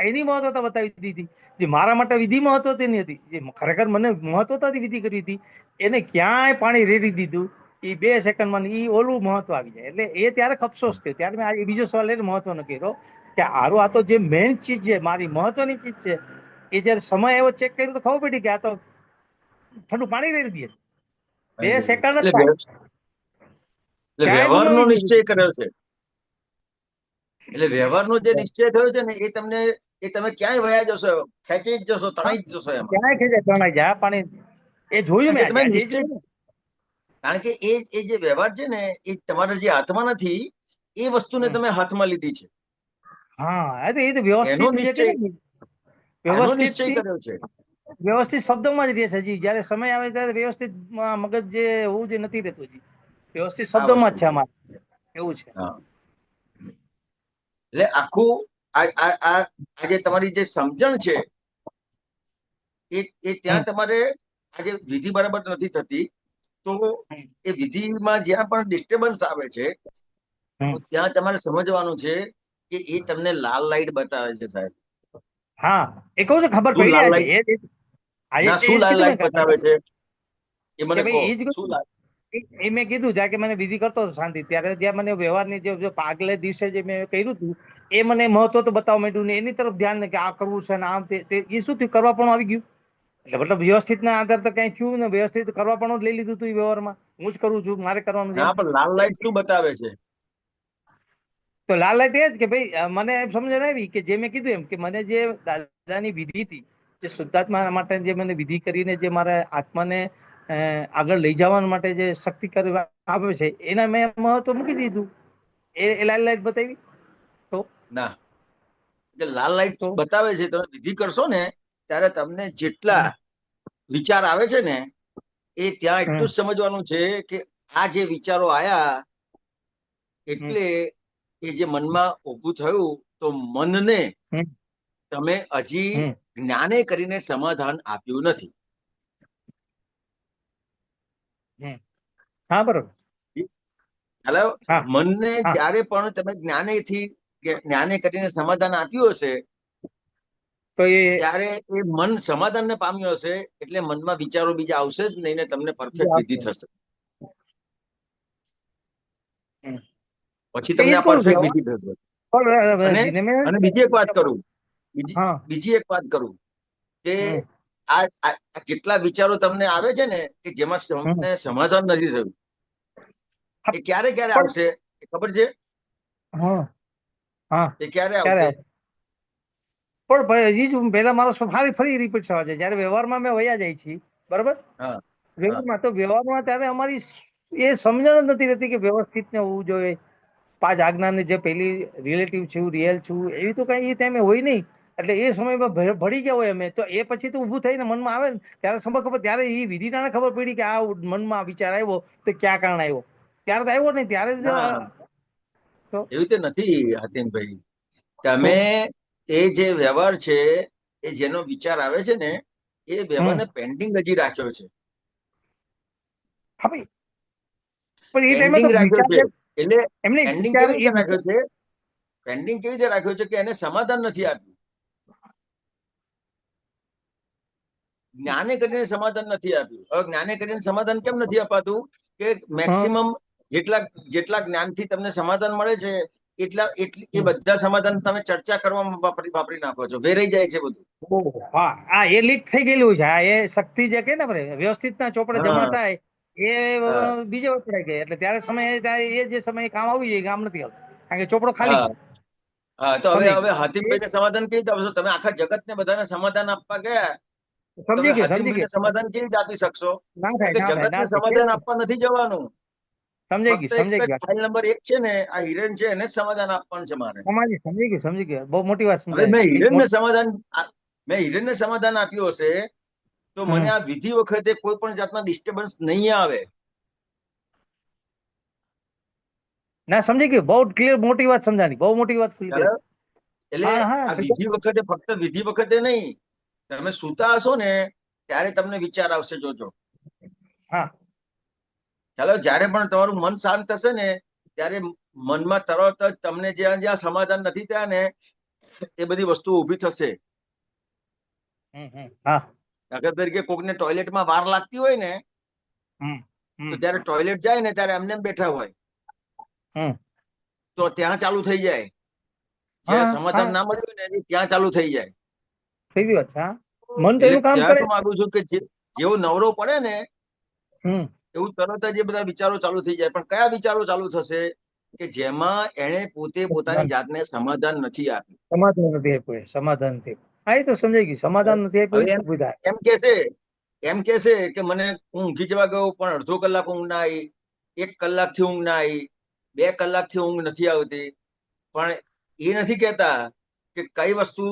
Speaker 4: એની મહત્વતા બતાવી દીધી. જે મારા માટે વિધિ મહત્વની હતી, જે ખરેખર મને મહત્વતાથી વિધિ કરી હતી, એને ક્યાંય પાણી રેડી દીધું. એ 2 સેકન્ડમાં એ ઓલું મહત્વ આવી જાય. એટલે એ ત્યારે અફસોસ થયો. ત્યારે મેં આ બીજો સવાલ લઈને મહત્વનો કર્યો કે આરો આ તો જે મેઇન ચીજ છે, મારી મહત્વની ચીજ છે, એ જયારે સમય આવ્યો ચેક કર્યું તો ખબર પડી કે આ તો ઠંડુ પાણી રેડી દે. 2 સેકન્ડ જ થાય.
Speaker 1: એટલે વ્યવહારનો નિશ્ચય કર્યો છે. એટલે વ્યવહારનો જે નિશ્ચય થયો છે ને એ તમે ક્યાંય વયા જશો, ખેંચી જ જશો, તણાઈ જ જશો એમાં.
Speaker 4: ક્યાંય ખેંચે તણાઈ જાય પાણી. એ જોયું મેં.
Speaker 1: તમે નિશ્ચય, કારણ કે એ જે વ્યવહાર છે ને એ તમારા જે હાથમાં નથી, એ વસ્તુને તમે હાથમાં લીધી છે.
Speaker 4: હા એ તો વ્યવસ્થિત
Speaker 1: એનો નિશ્ચય કર્યો છે.
Speaker 4: વ્યવસ્થિત શબ્દોમાં જ રહે છે. હજી જયારે સમય આવે ત્યારે વ્યવસ્થિત મગજ જે હોવું જે નથી રહેતું. હજી વ્યવસ્થિત શબ્દોમાં જ છે અમારે, એવું છે.
Speaker 1: એટલે આખું આ જે તમારી જે સમજણ છે એ ત્યાં તમારે આજે વિધિ બરાબર નથી થતી, તો એ વિધિમાં જ્યાં પણ ડિસ્ટર્બન્સ આવે છે તો ત્યાં તમારે સમજવાનું છે કે એ તમને લાલ લાઈટ બતાવે છે સાહેબ.
Speaker 4: હા એ કહું છું, ખબર પડી આજે
Speaker 1: શું લાલ લાઈટ બતાવે છે એ મને કહો. શું લાલ?
Speaker 4: એ મેં કીધું જ્યાં કે મને વિધિ કરતો હતો શાંતિ, ત્યારે જ્યાં મને વ્યવહારની જે આગલે દિવસે જે મેં કર્યું હતું એ મને મહત્વ તો બતાવવા માંડ્યું ને એની તરફ ધ્યાન ને કે આ કરવું છે ને આમ તે એ શું થયું, કરવા પણ આવી ગયું. એટલે મતલબ વ્યવસ્થિત ના આધાર તો કઈ થયું ને, વ્યવસ્થિત કરવા પણ લઈ લીધું હતું એ વ્યવહારમાં. હું જ કરું છું, મારે કરવાનું છે.
Speaker 1: પણ લાલ લાઈટ શું બતાવે છે?
Speaker 4: તો લાલ લાઈટ એ જ કે ભાઈ મને એમ સમજણ આવી કે જે મેં કીધું એમ કે મને જે દાદાની વિધિ હતી, જે શુદ્ધાત્મા માટે જે મને વિધિ કરીને જે મારા આત્માને આગળ લઈ જવા માટે જે શક્તિ કરવા આપે છે એના મેં મહત્વ મૂકી દીધું. એ લાલ લાઈટ બતાવી તો
Speaker 1: ના, કે લાલ લાઈટ બતાવે છે. તમે વિધિ કરશો ને ત્યારે તમને જેટલા વિચાર આવે છે ને એ ત્યાં એટલું જ સમજવાનું છે કે આ જે વિચારો આયા એટલે એ જે મનમાં ઊભું થયું તો મનને તમે હજી જ્ઞાને કરીને સમાધાન આપ્યું નથી.
Speaker 4: હા બરોબર.
Speaker 1: મનને જ્યારે પણ તમે જ્ઞાને કરીને સમાધાન આપ્યું હશે
Speaker 4: તો
Speaker 1: ત્યારે એ મન સમાધાનને પામ્યું હશે એટલે મનમાં વિચારો બીજા આવશે જ નહીં ને તમને પરફેક્ટ વિધિ થશે. પછી તમને આ પરફેક્ટ વિધિ થશે. અને બીજી એક વાત કરું, કે
Speaker 4: હમ
Speaker 1: આ કેટલા વિચારો તમને આવે છે ને કે જેમાં
Speaker 4: હમ
Speaker 1: તમને સમાધાન નથી થયું,
Speaker 4: હા,
Speaker 1: એ ક્યારે ક્યારે
Speaker 4: પણ
Speaker 1: આવશે એ ખબર છે?
Speaker 4: હા હા
Speaker 1: એ ક્યારે
Speaker 4: ક્યારે
Speaker 1: આવશે?
Speaker 4: આવે? પણ ભાઈ હજી જ પહેલા મારો ફરી રિપીટ થવા છે જયારે વ્યવહારમાં અમે વયા જાય છીએ, બરાબર?
Speaker 1: હા હા
Speaker 4: વ્યવહારમાં ત્યારે અમારી એ સમજણ જ નથી રહેતી કે વ્યવસ્થિત ને હોવું જોઈએ. 5 આજ્ઞાની જે પેલી રિલેટિવ છું, રિયલ છું, એવી તો કઈ એ ટાઈમે હોય નહીં. એટલે એ સમયમાં ભળી ગયા હોય અમે, તો એ પછી તો ઊભું થઈને મનમાં આવે ને ત્યારે ખબર ત્યારે એ વિધિટાને ખબર પડી કે આ મનમાં વિચાર આવ્યો તો ક્યાં કારણ આવ્યો. ત્યારે તો આવ્યો નહીં, ત્યારે જ
Speaker 1: ના,
Speaker 4: તો
Speaker 1: એવી રીતે નથી હતીનભાઈ.
Speaker 4: તો
Speaker 1: તમે એ જે વ્યવહાર છે, એ જેનો વિચાર આવે છે ને, એ
Speaker 4: હમ
Speaker 1: વ્યવહારને પેન્ડિંગ હજી રાખ્યો છે.
Speaker 4: હા ભાઈ, પણ એ ટાઈમે
Speaker 1: પેન્ડિંગ
Speaker 4: તો
Speaker 1: રાખ્યો
Speaker 4: વિચાર
Speaker 1: છે. એટલે
Speaker 4: એમને
Speaker 1: પેન્ડિંગ
Speaker 4: વિચાર
Speaker 1: કેવી
Speaker 4: એ
Speaker 1: રીતે રાખ્યો છે? પેન્ડિંગ કેવી રીતે રાખ્યો છે કે એને સમાધાન નથી આપ્યું. જ્ઞાને કરીને સમાધાન નથી આપ્યું. હવે જ્ઞાને કરીને સમાધાન કેમ નથી અપાતું? કે
Speaker 4: હા
Speaker 1: મેક્સિમમ જેટલા જ્ઞાનથી તમને સમાધાન મળે છે, એ બધા સમાધાન તમે ચર્ચા કરવામાં વાપરી નાખો છો. વેરાઈ જાય છે બધું.
Speaker 4: ઓહો, હા એ લીક થઈ ગયેલું છે. એ શક્તિ જે કે ને વ્યવસ્થિત ના ચોપડે જમા
Speaker 1: હા
Speaker 4: થાય એ
Speaker 1: હા
Speaker 4: બીજે વપરાય ગઈ, એટલે ત્યારે એ જે સમયે કામ આવી જાય કામ નથી આવતું, કારણ કે ચોપડો ખાલી
Speaker 1: હા
Speaker 4: છે.
Speaker 1: હા તો હવે
Speaker 4: સમજાય
Speaker 1: હવે
Speaker 4: ગયું
Speaker 1: હાથીમભાઈને સમાધાન કેવી રીતે આપશો? તમે આખા જગતને બધાને સમાધાન આપવા ગયા, તો હવે
Speaker 4: સમજી
Speaker 1: હાથીમભાઈને
Speaker 4: ગયું.
Speaker 1: સમાધાન કેવી રીતે આપી શકશો?
Speaker 4: ના
Speaker 1: તો
Speaker 4: થાય
Speaker 1: કે
Speaker 4: ના થાય
Speaker 1: જગતને
Speaker 4: ના
Speaker 1: સમાધાન
Speaker 4: થાય.
Speaker 1: આપવા નથી જવાનું. ફક્ત એક
Speaker 4: સમજાઈ
Speaker 1: જ
Speaker 4: ગયું
Speaker 1: ફાઇલ નંબર 1 છે ને, આ હિરેન છે, એને જ સમાધાન આપવાનું છે મારે.
Speaker 4: સમજી ગયું. બહુ મોટી વાત
Speaker 1: હવે
Speaker 4: સમજાય.
Speaker 1: મેં હિરેનને સમાધાન આપ્યું હશે તો મને
Speaker 4: હમ
Speaker 1: આ વિધિ વખતે કોઈ પણ જાતના ડિસ્ટર્બન્સ નહીં આવે.
Speaker 4: ના સમજી ગયું. બહુ ક્લિયર મોટી વાત સમજાણી, બહુ મોટી વાત ક્લિયર.
Speaker 1: બરાબર? એટલે
Speaker 4: હા હા
Speaker 1: આ વિધિ વખતે, ફક્ત વિધિ વખતે નહીં, તમે સૂતા હશો ને ત્યારે તમને વિચાર આવશે, જોજો.
Speaker 4: હા
Speaker 1: ચાલો, જ્યારે પણ તમારું મન શાંત થશે ને ત્યારે મનમાં તરત જ તમને જ્યાં જ્યાં સમાધાન નથી થયા ને એ બધી વસ્તુ ઊભી થશે.
Speaker 4: હા
Speaker 1: દાખલા તરીકે કોકને ટોયલેટમાં વાર લાગતી હોય ને,
Speaker 4: હમ
Speaker 1: તો
Speaker 4: હમ
Speaker 1: જ્યારે ટોયલેટ જાય ને ત્યારે એમને બેઠા હોય
Speaker 4: હમ
Speaker 1: તો ત્યાં ચાલુ થઈ જાય. જ્યાં
Speaker 4: હા
Speaker 1: સમાધાન
Speaker 4: હા
Speaker 1: ના મળ્યું ને ત્યાં ચાલુ થઈ જાય.
Speaker 4: થઈ ગઈ વાત છે. હા, મન તો
Speaker 1: એટલે
Speaker 4: એનું કામ
Speaker 1: ત્યાં
Speaker 4: કરે.
Speaker 1: શું માંગુ છું કે જેવો નવરો પડે ને
Speaker 4: હમ
Speaker 1: એવું તરત જ એ બધા વિચારો ચાલુ થઈ જાય. પણ કયા વિચારો ચાલુ થશે? કે જેમાં એને પોતે પોતાની જાતને સમાધાન નથી આપ્યું.
Speaker 4: સમાધાન નથી આપ્યું. સમાધાન થી હા, એ તો સમજાઈ ગયું. સમાધાન નથી આપ્યું
Speaker 1: હવે
Speaker 4: એ ઉભી થાય.
Speaker 1: એમ કે છે કે મને હું ઊંઘી જવા ગયો પણ અડધો કલાક ઊંઘ ના આવી, 1 કલાકથી ઊંઘ ના આવી, 2 કલાકથી ઊંઘ નથી આવતી. પણ એ નથી કહેતા કે કઈ વસ્તુ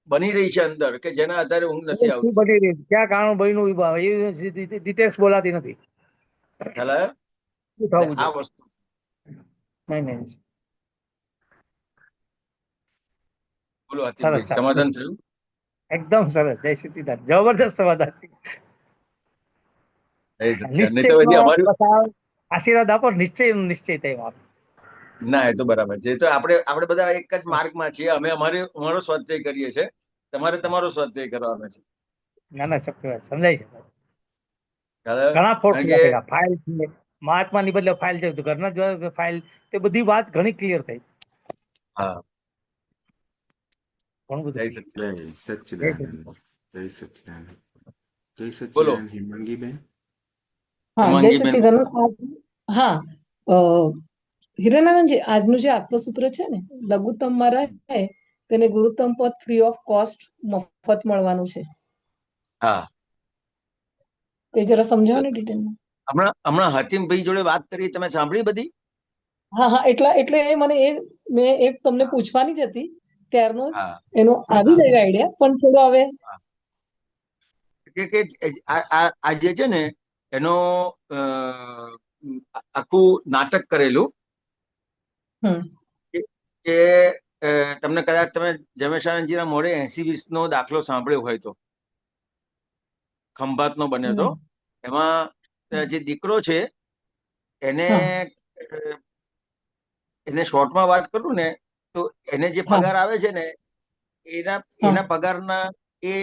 Speaker 1: બની રહી છે અંદર કે જેના આધારે ઊંઘ નથી
Speaker 4: શું
Speaker 1: આવતી.
Speaker 4: બની રહ્યું છે, ક્યાં કારણ બન્યું એ ડિટેલ્સ બોલાતી નથી.
Speaker 1: ખ્યાલ આવ્યો?
Speaker 4: શું
Speaker 1: એટલે
Speaker 4: થવું
Speaker 1: આ
Speaker 4: જોઈએ?
Speaker 1: વસ્તુ
Speaker 4: નહીં.
Speaker 1: બોલો
Speaker 4: સરસ
Speaker 1: આતિનભાઈ,
Speaker 4: સરસ.
Speaker 1: સમાધાન થયું?
Speaker 4: એકદમ સરસ. જય સચ્ચિદાનંદ. જબરદસ્ત સમાધાન.
Speaker 1: જય સચ્ચિદાનંદ. નહીં તો હજી
Speaker 4: નિશ્ચયમાં
Speaker 1: અમારું
Speaker 4: બસ આશીર્વાદ આપો. નિશ્ચય થયો.
Speaker 1: ના, એ તો બરાબર છે. એ તો આપણે બધા એક જ માર્ગમાં છીએ. અમે અમારો સ્વાધ્યાય કરીએ છીએ, તમારે તમારો સ્વાધ્યાય કરવાનો છે.
Speaker 4: ના ચોખ્ખી વાત સમજાય છે.
Speaker 1: ખ્યાલ આવ્યો?
Speaker 4: ઘણા ફોટ
Speaker 1: કારણ કે
Speaker 4: થયા પેલા ફાઇલ છે, મહાત્માની બદલે ફાઇલ છે, તો ઘરના જો ફાઇલ, તે બધી વાત ઘણી ક્લિયર થઈ.
Speaker 1: હા,
Speaker 4: ઘણું બધું
Speaker 1: જય
Speaker 4: clear.
Speaker 1: સચ્ચિદાનંદ.
Speaker 3: જય
Speaker 4: જય
Speaker 3: સચ્ચિદાનંદ.
Speaker 4: સચ્ચિદાનંદ.
Speaker 3: જય સચ્ચિદાનંદ. જય
Speaker 1: બોલો
Speaker 3: સચ્ચિદાનંદ. હિમાંગીબેન.
Speaker 2: હા, જય
Speaker 1: હેમાંગીબેન.
Speaker 2: સચ્ચિદાનંદ. હા, અ, હિરેનાનંદજી, આજનું જે આત્મસૂત્ર છે ને, લઘુત્તમ માં રહે તેને ગુરુત્તમ પદ ફ્રી ઓફ કોસ્ટ મફત મળવાનું છે.
Speaker 1: હા,
Speaker 2: તે જરા સમજાવો ને ડિટેલમાં.
Speaker 1: હમણાં હાતિમભાઈ જોડે વાત કરી, તમે સાંભળી બધી?
Speaker 2: હા, એટલે એ મને મેં તમને પૂછવાની જ હતી ત્યારનો જ
Speaker 1: હા
Speaker 2: એનો આવી
Speaker 1: હા
Speaker 2: ગયો આઈડિયા, પણ થોડો હવે
Speaker 1: હા. કે આ જે છે ને એનો આખું નાટક કરેલું
Speaker 2: હમ
Speaker 1: કે તમને કદાચ તમે જમેશાનંદજીના મોઢે 80-20 નો દાખલો સાંભળ્યો હોય તો, ખંભાતનો બન્યો હતો.
Speaker 2: નહીં.
Speaker 1: એમાં જે દીકરો છે એને
Speaker 2: હા
Speaker 1: એને શોર્ટમાં વાત કરું ને તો એને જે
Speaker 2: હા
Speaker 1: પગાર આવે છે ને એના
Speaker 2: હા
Speaker 1: એના પગારના એ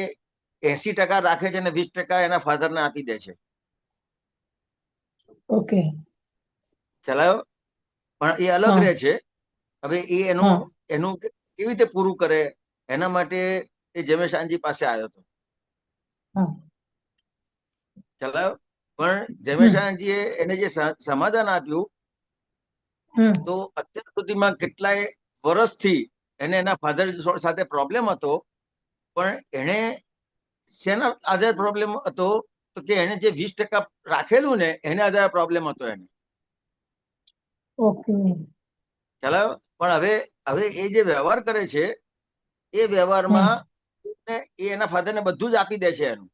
Speaker 1: 80% રાખે છે અને 20% એના ફાધરને આપી દે છે.
Speaker 2: ઓકે.
Speaker 1: ખ્યાલ આવ્યો? પણ એ અલગ
Speaker 2: હા
Speaker 1: રહે છે. હવે એ એનું
Speaker 2: હા
Speaker 1: એનું કેવી રીતે પૂરું કરે? એના માટે એ જમેશાનજી પાસે આવ્યો હતો.
Speaker 2: હા.
Speaker 1: ખ્યાલ આવ્યો? પણ જમેશાનજીએ એને જે સમાધાન આપ્યું, તો અત્યાર સુધીમાં કેટલાય વર્ષથી એને એના ફાધર સાથે પ્રોબ્લેમ હતો, પણ એને શેના આધારે પ્રોબ્લેમ હતો? તો કે એને જે 20% રાખેલું ને એને આધારે પ્રોબ્લેમ હતો એને.
Speaker 2: ઓકે.
Speaker 1: ખ્યાલ આવ્યો? પણ હવે એ જે વ્યવહાર કરે છે એ વ્યવહારમાં એ એના ફાધરને બધું જ આપી દે છે એનું.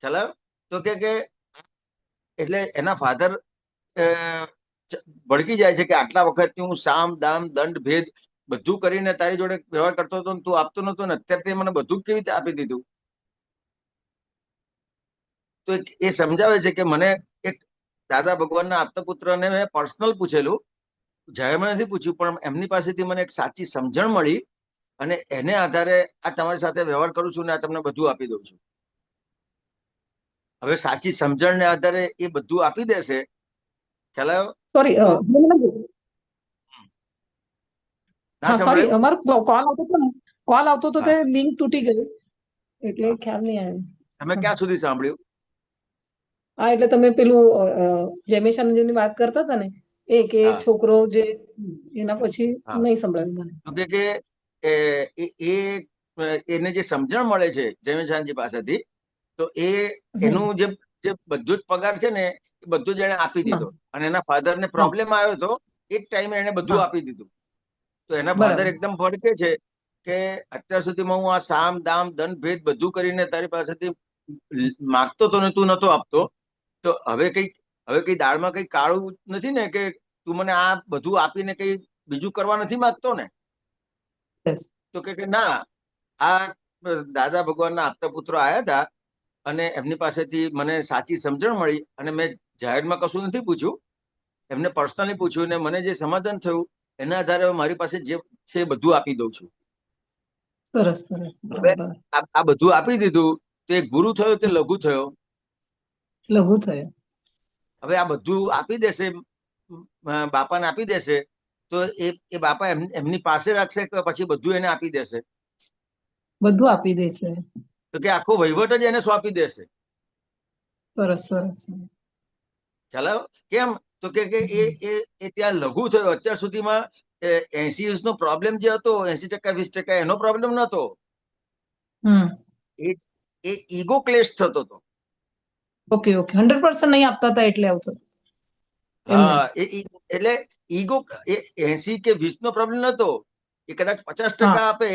Speaker 1: ખ્યાલ આવ્યો? તો કે એટલે એના ફાધર ભડકી જાય છે કે આટલા વખતથી હું સામ દામ દંડ ભેદ બધું કરીને તારી જોડે વ્યવહાર કરતો હતો, તું આપતો નતો ને અત્યારે મને બધું કેવી રીતે આપી દીધું? તો એ સમજાવે છે કે મને એક દાદા ભગવાનના આપતા પુત્રને મેં પર્સનલ પૂછેલું, જાહેરમાં નથી પૂછ્યું, પણ એમની પાસેથી મને એક સાચી સમજણ મળી અને એને આધારે આ તમારી સાથે વ્યવહાર કરું છું ને આ તમને બધું આપી દઉં છું. હવે સાચી સમજણને આધારે એ બધું આપી દેશે. ખ્યાલ આવ્યો?
Speaker 2: સોરી,
Speaker 1: ના
Speaker 2: સોરી,
Speaker 1: સંભળાયું?
Speaker 2: અમારો કોલ આવતો તો તે
Speaker 1: હા.
Speaker 2: લિંક તૂટી ગઈ એટલે ખ્યાલ નહીં આવ્યો.
Speaker 1: તમે ક્યાં સુધી સાંભળ્યું?
Speaker 2: હા, એટલે તમે પેલું જમેશાનંદની વાત કરતા હતા ને, કે
Speaker 1: હા.
Speaker 2: છોકરો જે એના પછી
Speaker 1: હા.
Speaker 2: નહીં સંભળાયું મને.
Speaker 1: તો કે એને જે સમજણ મળે છે જયમેશાનજી પાસેથી, તો એનું જે બધું જ પગાર છે ને એ બધું જ એને આપી દીધો. અને એના ફાધરને પ્રોબ્લેમ આવ્યો હતો એ જ ટાઈમે એને બધું આપી દીધું. તો એના ફાધર
Speaker 2: બરાબર.
Speaker 1: એકદમ ભડકે છે કે અત્યાર સુધીમાં હું આ સામ દામ દંડ ભેદ બધું કરીને તારી પાસેથી માગતો તો ને તું નતો આપતો, તો હવે કઈ દાળમાં કઈ કાળું નથી ને કે તું મને આ બધું આપીને કઈ બીજું કરવા નથી માંગતો ને? તો કે ના, આ દાદા ભગવાનના આપતા પુત્રો આવ્યા હતા અને એમની પાસેથી મને સાચી સમજણ મળી અને મેં જાહેરમાં કશું નથી પૂછ્યું, એમને પર્સનલી પૂછ્યું ને મને જે સમાધાન થયું એના આધારે મારી પાસે જે છે એ બધું આપી દઉં છું.
Speaker 2: સરસ.
Speaker 1: હવે આ બધું આપી દીધું તો એ ગુરુ થયો કે લઘુ થયો?
Speaker 2: લઘુ થયો.
Speaker 1: હવે આ બધું આપી દેશે, બાપાને આપી દેશે, તો એ બાપા એમની પાસે રાખશે કે પછી બધું એને આપી દેશે?
Speaker 2: બધું આપી દેશે.
Speaker 1: તો કે આખો વહીવટ જ એને સોંપી દેશે.
Speaker 2: સરસ.
Speaker 1: ખ્યાલ આવ્યો? કેમ? તો કે એ ત્યાં લઘુ થયો. અત્યાર સુધીમાં 80 નો પ્રોબ્લેમ જે હતો, 80% 20% એનો પ્રોબ્લેમ નતો. એ ઈગો ક્લેશ થતો હતો.
Speaker 2: ઓકે. 100% નહીં આપતા હતા એટલે આવતું.
Speaker 1: હા, એટલે ઈગો 80 કે 20 નો પ્રોબ્લેમ નતો. એ કદાચ 50% આપે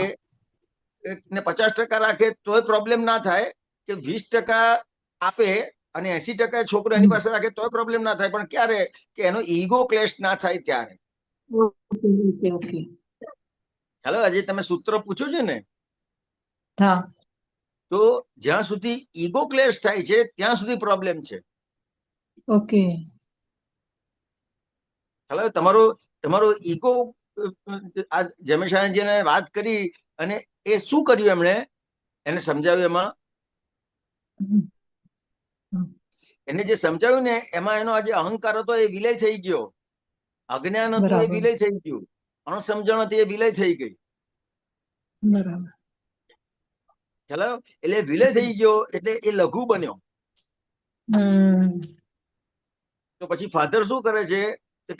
Speaker 1: ને 50% રાખે તોય પ્રોબ્લેમ ના થાય, કે 20% આપે અને 80% છોકરો એની પાસે રાખે તોય પ્રોબ્લેમ ના થાય. પણ ક્યારે? કે એનો ઈગો ક્લેશ ના થાય ત્યારે. હેલો, આજે તમે સૂત્ર પૂછ્યું છે ને, તો જ્યાં સુધી ઈગો ક્લેશ થાય છે ત્યાં સુધી પ્રોબ્લેમ છે.
Speaker 2: ઓકે.
Speaker 1: હેલો, તમારો ઈગો, આ જમેશાનજીને વાત કરી અને એ શું કર્યું એમણે એને સમજાવ્યું, એને જે સમજાવ્યું ને એમાં એનો આજે અહંકાર હતો એ વિલય થઈ ગયો. અજ્ઞાન હતું એ વિલય થઈ ગયું. અણસમજણ હતી એ વિલય થઈ ગઈ.
Speaker 2: બરાબર.
Speaker 1: ખ્યાલ આવ્યો? એટલે વિલય થઈ ગયો એટલે એ લઘુ બન્યો. તો પછી ફાધર શું કરે છે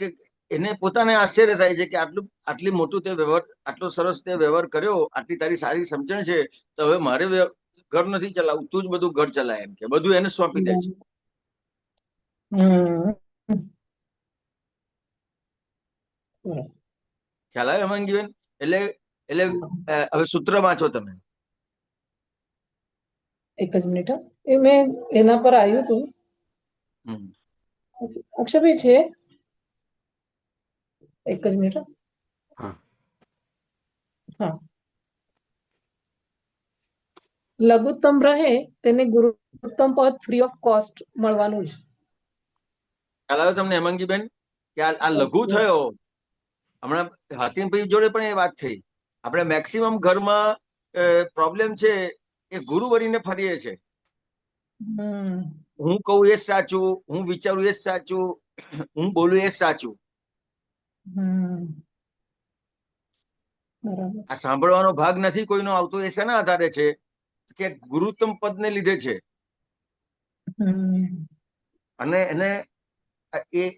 Speaker 1: કે એને પોતાને આશ્ચર્ય થાય છે કે આટલી મોટું તે વ્યવહાર, આટલો સરસ તે વ્યવહાર કર્યો, આટલી તારી સારી સમજણ છે, તો હવે મારે ઘર નથી ચલાવવું, તું જ બધું ઘર ચલાય, એમ કે બધું એને સોંપી દે છે. ખ્યાલ આવ્યો હેમાંગીબેન? એટલે હવે સૂત્ર વાંચો તમે.
Speaker 2: એક જ મિનિટ. એ મેં એના પર આવ્યું હતું. અક્ષરભાઈ છે? એક જ મિનિટ. હા. લઘુત્તમ રહે તેને ગુરુત્તમ પદ ફ્રી ઓફ કોસ્ટ મળવાનું છે.
Speaker 1: ખ્યાલ આવ્યો તમને હેમાંગીબેન? કે આ લઘુ થયો. હમણાં હાથીમભાઈ જોડે પણ એ વાત થઈ. આપણે મેક્સિમમ ઘરમાં પ્રોબ્લેમ છે એ ગુરુ બનીને ફરીએ છે. હું કહું એ જ સાચું, હું વિચારું એ જ સાચું, હું બોલું એ જ સાચું.
Speaker 2: બરાબર.
Speaker 1: આ સાંભળવાનો ભાગ નથી કોઈનો આવતો, એ શેના આધારે છે કે ગુરુત્તમ પદને લીધે છે. અને એને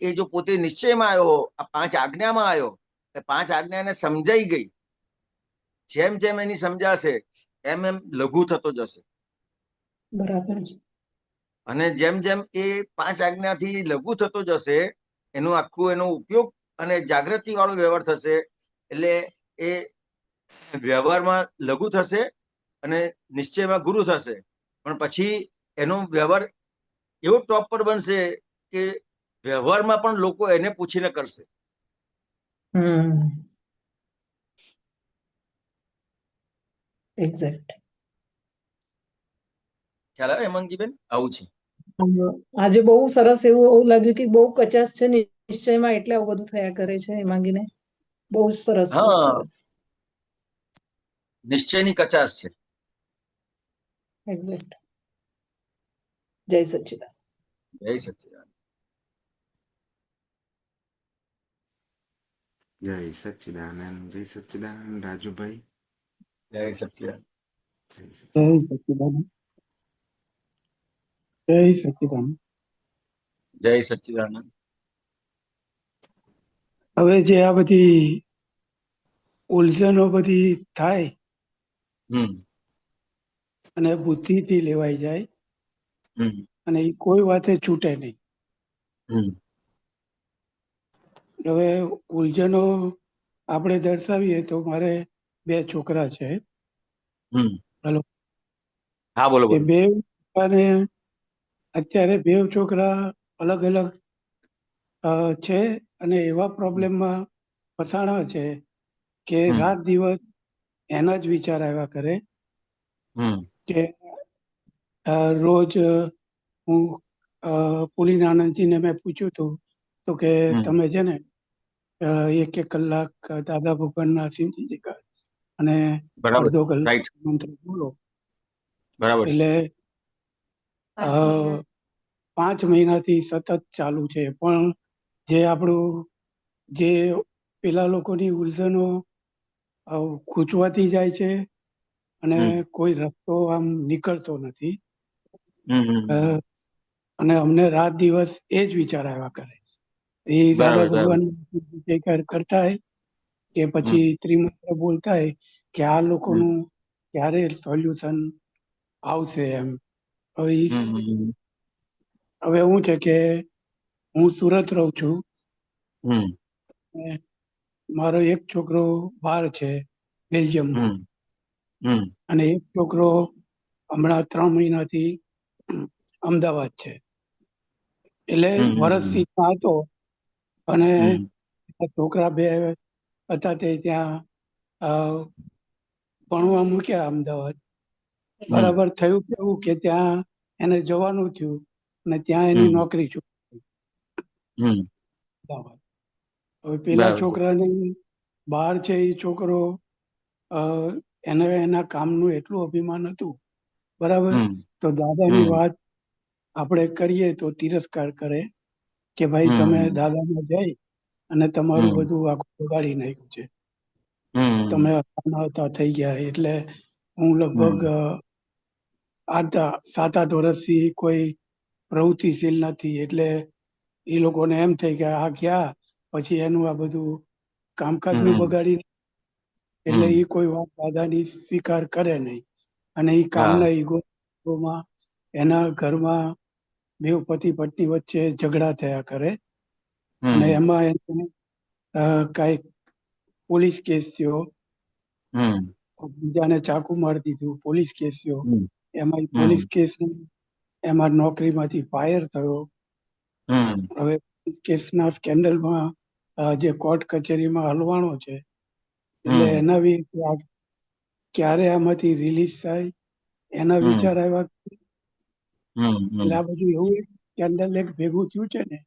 Speaker 1: એ જો પોતે નિશ્ચયમાં આવ્યો, આ 5 આજ્ઞામાં આવ્યો, એ 5 આજ્ઞા એને સમજાઈ ગઈ. જેમ જેમ એની સમજાશે એમ એમ લઘુ થતો જશે.
Speaker 2: બરાબર છે.
Speaker 1: અને જેમ જેમ એ 5 આજ્ઞાથી લઘુ થતો જશે, એનું આખું એનો ઉપયોગ અને જાગૃતિ વાળો વ્યવહાર થશે. એટલે એ વ્યવહારમાં લઘુ થશે અને નિશ્ચયમાં ગુરુ થશે. પણ પછી એનો વ્યવહાર એવો ટોપ પર બનશે કે વ્યવહારમાં પણ લોકો એને પૂછીને કરશે.
Speaker 2: એક્ઝેક્ટ.
Speaker 1: ખ્યાલ આવે હેમાંગીબેન? આવું છે.
Speaker 2: આજે બહુ સરસ એવું લાગ્યું કે બહુ કચાશ છે નિશ્ચયમાં, એટલે આવું બધું થયા કરે છે હેમાંગીને. બહુ જ સરસ, બહુ
Speaker 1: હા,
Speaker 2: સરસ.
Speaker 1: નિશ્ચયની કચાશ છે.
Speaker 2: એક્ઝેક્ટ. જય સચ્ચિદાનંદ.
Speaker 1: જય સચ્ચિદાનંદ.
Speaker 3: જય સચ્ચિદાનંદ. જય સચ્ચિદાનંદ. રાજુભાઈ.
Speaker 1: જય સચ્ચિદાનંદ.
Speaker 3: જય
Speaker 5: જય
Speaker 3: સચ્ચિદાનંદ.
Speaker 5: સચ્ચિદાનંદ. જય સચ્ચિદાનંદ.
Speaker 1: જય સચ્ચિદાનંદ.
Speaker 5: હવે જે આ બધી ઉલઝનો બધી થાય
Speaker 1: હમ
Speaker 5: અને બુદ્ધિથી લેવાઈ જાય
Speaker 1: હમ
Speaker 5: અને એ કોઈ વાતે છૂટે નહીં.
Speaker 1: હમ
Speaker 5: હવે ઉલઝનો આપણે દર્શાવીએ તો મારે 2 છોકરા છે.
Speaker 1: હમ
Speaker 5: હલો.
Speaker 1: હા, બોલો
Speaker 5: એ
Speaker 1: બોલો.
Speaker 5: 2 છોકરાને અત્યારે 2 છોકરા અલગ અલગ છે અને એવા પ્રોબ્લેમમાં ફસાણા છે કે
Speaker 1: હમ
Speaker 5: રાત દિવસ એના જ વિચાર આવ્યા કરે
Speaker 1: હમ
Speaker 5: કે રોજ હું પુલિનાનંદજીને મેં પૂછ્યું હતું તો કે
Speaker 1: હમ
Speaker 5: તમે છે ને 1 કલાક દાદા ભગવાનના સિંહજી અને
Speaker 1: બરાબર
Speaker 5: અડધો
Speaker 1: છે.
Speaker 5: કલાક
Speaker 1: રાઈટ.
Speaker 5: મંત્ર બોલો.
Speaker 1: બરાબર છે.
Speaker 5: એટલે 5 મહિનાથી સતત ચાલુ છે. પણ જે આપણું જે પેલા લોકોની ઉલઝનો ખૂંચવાતી જાય છે અને
Speaker 1: હમ
Speaker 5: કોઈ રસ્તો આમ નીકળતો નથી.
Speaker 1: હમ હમ હમ.
Speaker 5: અને અમને રાત દિવસ એ જ વિચાર આવ્યા કરે. એ દાદા
Speaker 1: બરાબર બરાબર.
Speaker 5: ભગવાન કરતા હોય કે
Speaker 1: હમ
Speaker 5: પછી ત્રિમંત્ર બોલતા હોય કે આ
Speaker 1: હમ
Speaker 5: લોકોનું ક્યારે સોલ્યુશન આવશે એમ. હવે
Speaker 1: હમ હમ
Speaker 5: હવે શું છે કે હું સુરત રહું છું.
Speaker 1: હમ
Speaker 5: અને મારો એક છોકરો બહાર છે, બેલ્જિયમમાં.
Speaker 1: હમ હમ
Speaker 5: અને એક છોકરો હમણાં 3 મહિનાથી અમદાવાદ છે. એટલે
Speaker 1: હમ
Speaker 5: વર્ષથી ત્યાં હતો અને
Speaker 1: હમ
Speaker 5: છોકરા 2 હતા તે ત્યાં અ, ભણવા મૂક્યા અમદાવાદ.
Speaker 1: હમ
Speaker 5: બરાબર થયું કેવું કે ત્યાં એને જવાનું થયું અને ત્યાં એની
Speaker 1: હમ
Speaker 5: નોકરી છૂટી.
Speaker 1: હમ.
Speaker 5: અમદાવાદ. હવે પેલા
Speaker 1: બરાબર છે.
Speaker 5: છોકરાને બહાર છે એ છોકરો અ, એને એના કામનું એટલું અભિમાન હતું. બરાબર.
Speaker 1: હમ
Speaker 5: તો દાદાની
Speaker 1: હમ
Speaker 5: વાત આપણે કરીએ તો તિરસ્કાર કરે કે ભાઈ તમે
Speaker 1: હમ
Speaker 5: દાદામાં જઈ અને તમારું
Speaker 1: હમ
Speaker 5: બધું આખું બગાડી નાખ્યું છે.
Speaker 1: હમ
Speaker 5: તમે અનાહતા થઈ ગયા. એટલે હું લગભગ
Speaker 1: હમ
Speaker 5: 7-8 વર્ષથી કોઈ પ્રવૃત્તિશીલ નથી. એટલે એ લોકોને એમ થઈ કે આ ગયા પછી એનું આ બધું કામકાજનું
Speaker 1: હમ
Speaker 5: બગાડી, એટલે
Speaker 1: હમ.
Speaker 5: એ કોઈ વાત દાદાની સ્વીકાર કરે નહીં. અને એ
Speaker 1: હા.
Speaker 5: કામના ઈગોમાં એના ઘરમાં 2 પતિ પત્ની વચ્ચે ઝઘડા થયા કરે અને
Speaker 1: હમ
Speaker 5: એમાં એને કાંઈક પોલીસ કેસ થયો,
Speaker 1: હમ
Speaker 5: બીજાને ચાકુ મારી દીધું, પોલીસ કેસ થયો.
Speaker 1: હમ
Speaker 5: એમાં પોલીસ
Speaker 1: હમ
Speaker 5: કેસ એમાં નોકરીમાંથી ફાયર થયો.
Speaker 1: હમ
Speaker 5: હવે કેસના સ્કેન્ડલમાં જે કોર્ટ કચેરીમાં હલવાણો છે. એટલે
Speaker 1: હમ
Speaker 5: એના ક્યારે આમાંથી રિલીઝ થાય એના
Speaker 1: હમ
Speaker 5: વિચાર આવ્યા. એટલે
Speaker 1: હમ
Speaker 5: આ બધું એવું સ્કેન્ડલ એક ભેગું થયું છે ને,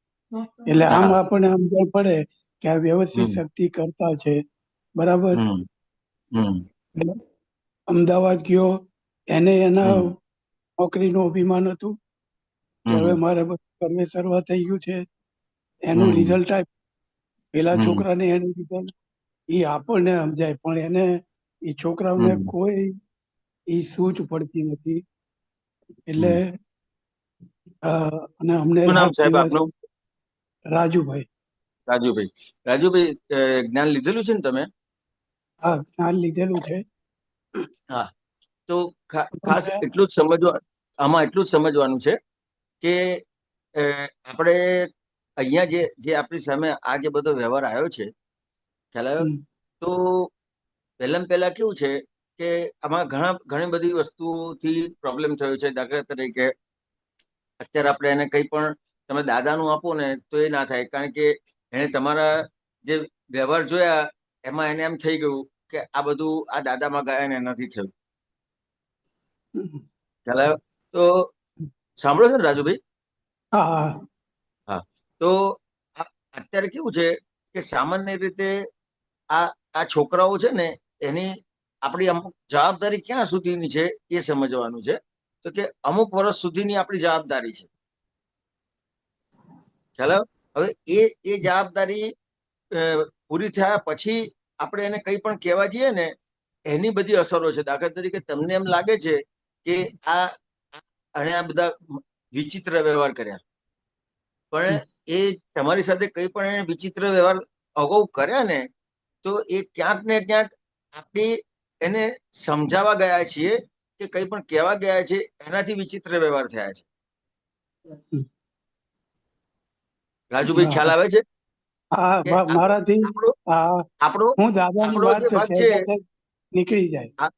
Speaker 5: એટલે આમ
Speaker 1: હા.
Speaker 5: આપણને સમજણ પડે કે આ વ્યવસ્થિત
Speaker 1: હમ
Speaker 5: શક્તિ કરતા છે. બરાબર.
Speaker 1: હમ હમ
Speaker 5: એટલે અમદાવાદ ગયો, એને એના
Speaker 1: હમ
Speaker 5: નોકરીનું અભિમાન હતું કે હવે
Speaker 1: હમ
Speaker 5: મારે બધું સર્વે સર્વા થઈ ગયું છે. એનું
Speaker 1: હમ
Speaker 5: રિઝલ્ટ આપ્યું. પેલા
Speaker 1: હમ
Speaker 5: છોકરાને એનું રિઝલ્ટ એ આપણને સમજાય પણ એને એ છોકરાઓને
Speaker 1: હમ.
Speaker 5: કોઈ એ સૂઝ પડતી નથી. એટલે અને અમને
Speaker 1: શું નામ
Speaker 5: રાત
Speaker 1: સાહેબ
Speaker 5: દિવસ
Speaker 1: આપનું?
Speaker 5: રાજુભાઈ.
Speaker 1: રાજુભાઈ. રાજુભાઈ, જ્ઞાન લીધેલું છે ને તમે?
Speaker 5: હા, જ્ઞાન લીધેલું છે.
Speaker 1: હા. તો ખાસ
Speaker 5: અમને
Speaker 1: એટલું જ આમાં એટલું જ સમજવાનું છે કે આપણે અહીંયા જે આપણી સામે આ જે બધો વ્યવહાર આવ્યો છે, ખ્યાલ આવ્યો?
Speaker 5: હમ,
Speaker 1: તો પહેલા કેવું છે કે આમાં ઘણી બધી વસ્તુથી પ્રોબ્લેમ થયો છે. દાખલા તરીકે અત્યારે આપણે એને કંઈ પણ તમે દાદાનું આપો ને તો એ ના થાય, કારણ કે એને તમારા જે વ્યવહાર જોયા એમાં એને એમ થઈ ગયું કે આ બધું આ દાદામાં ગયા ને નથી થયું.
Speaker 5: હમ.
Speaker 1: ખ્યાલ આવ્યો? તો સાંભળો છો ને રાજુભાઈ?
Speaker 5: હા હા
Speaker 1: હા. તો અત્યારે કેવું છે કે સામાન્ય રીતે આ આ છોકરાઓ છે ને એની આપણી અમુક જવાબદારી ક્યાં સુધીની છે એ સમજવાનું છે. તો કે અમુક વર્ષ સુધીની આપણી જવાબદારી છે. ખ્યાલ આવ્યો? હવે એ જવાબદારી પૂરી થયા પછી આપણે એને કંઈ પણ કહેવા જઈએ ને એની બધી અસરો છે. દાખલા તરીકે તમને એમ લાગે છે કે અને આ બધા વિચિત્ર વ્યવહાર કર્યા, પણ એ તમારી સાથે કંઈ પણ એને વિચિત્ર વ્યવહાર અગાઉ કર્યા ને તો એ ક્યાંક ને ક્યાંક આપણે એને સમજાવવા ગયા છીએ કે કંઈ પણ કહેવા ગયા છે એનાથી વિચિત્ર વ્યવહાર થયા છે. રાજુભાઈ, ખ્યાલ આવે છે
Speaker 5: હા
Speaker 1: કે
Speaker 5: મારાથી
Speaker 1: આપણો
Speaker 5: આ
Speaker 1: આપણો
Speaker 5: હું દાદાની
Speaker 1: આપણો
Speaker 5: વાત
Speaker 1: જે ભાગ છે,
Speaker 5: સહેજાસહેજ નીકળી જાય.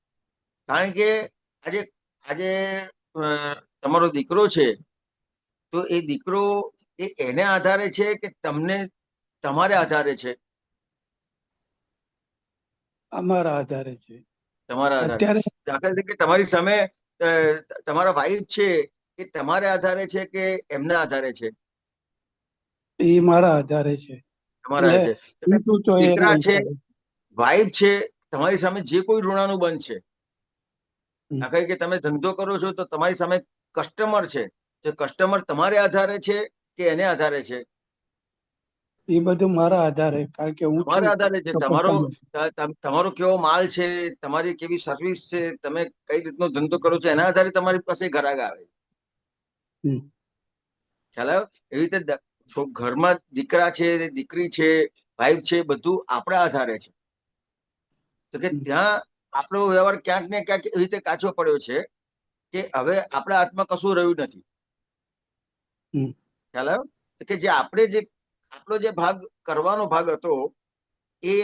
Speaker 1: કારણ કે આજે આજે તમારો દીકરો છે તો એ દીકરો એને આધારે છે કે તમને તમારે આધારે છે?
Speaker 5: અમારા આધારે છે.
Speaker 1: તમારા આધારે.
Speaker 5: અત્યારે
Speaker 1: દાખલા તરીકે તમારી સામે તમારા વાઈફ છે એ તમારા આધારે છે કે એમના આધારે છે?
Speaker 5: એ મારા આધારે છે.
Speaker 1: તમારા
Speaker 5: એટલે
Speaker 1: આધારે છે.
Speaker 5: ઊંચું તો એ
Speaker 1: દીકરા
Speaker 5: લઈ
Speaker 1: છે,
Speaker 5: શકે.
Speaker 1: વાઈફ છે, તમારી સામે જે કોઈ ઋણાનું બંધ છે.
Speaker 5: હમ.
Speaker 1: દાખલા તરીકે તમે ધંધો કરો છો તો તમારી સામે કસ્ટમર છે, તો કસ્ટમર તમારે આધારે છે કે એને આધારે છે?
Speaker 5: એ બધું મારા આધારે, કારણ કે હું છું
Speaker 1: તમારા આધારે છે.
Speaker 5: તો
Speaker 1: તમારો તમારો કેવો માલ છે, તમારી કેવી સર્વિસ છે, તમે કઈ રીતનો ધંધો કરો છો એના આધારે તમારી પાસે ગ્રાહક આવે.
Speaker 5: હમ.
Speaker 1: ખ્યાલ આવ્યો? એવી રીતે ઘરમાં દીકરા છે, દીકરી છે, વાઈફ છે, બધું આપણા આધારે છે. તો કે ત્યાં આપણો વ્યવહાર ક્યાંક ને ક્યાંક એવી રીતે કાચો પડ્યો છે કે હવે આપણા હાથમાં કશું રહ્યું નથી.
Speaker 5: હમ.
Speaker 1: ખ્યાલ આવ્યો? તો કે જે આપણો જે ભાગ કરવાનો ભાગ હતો એ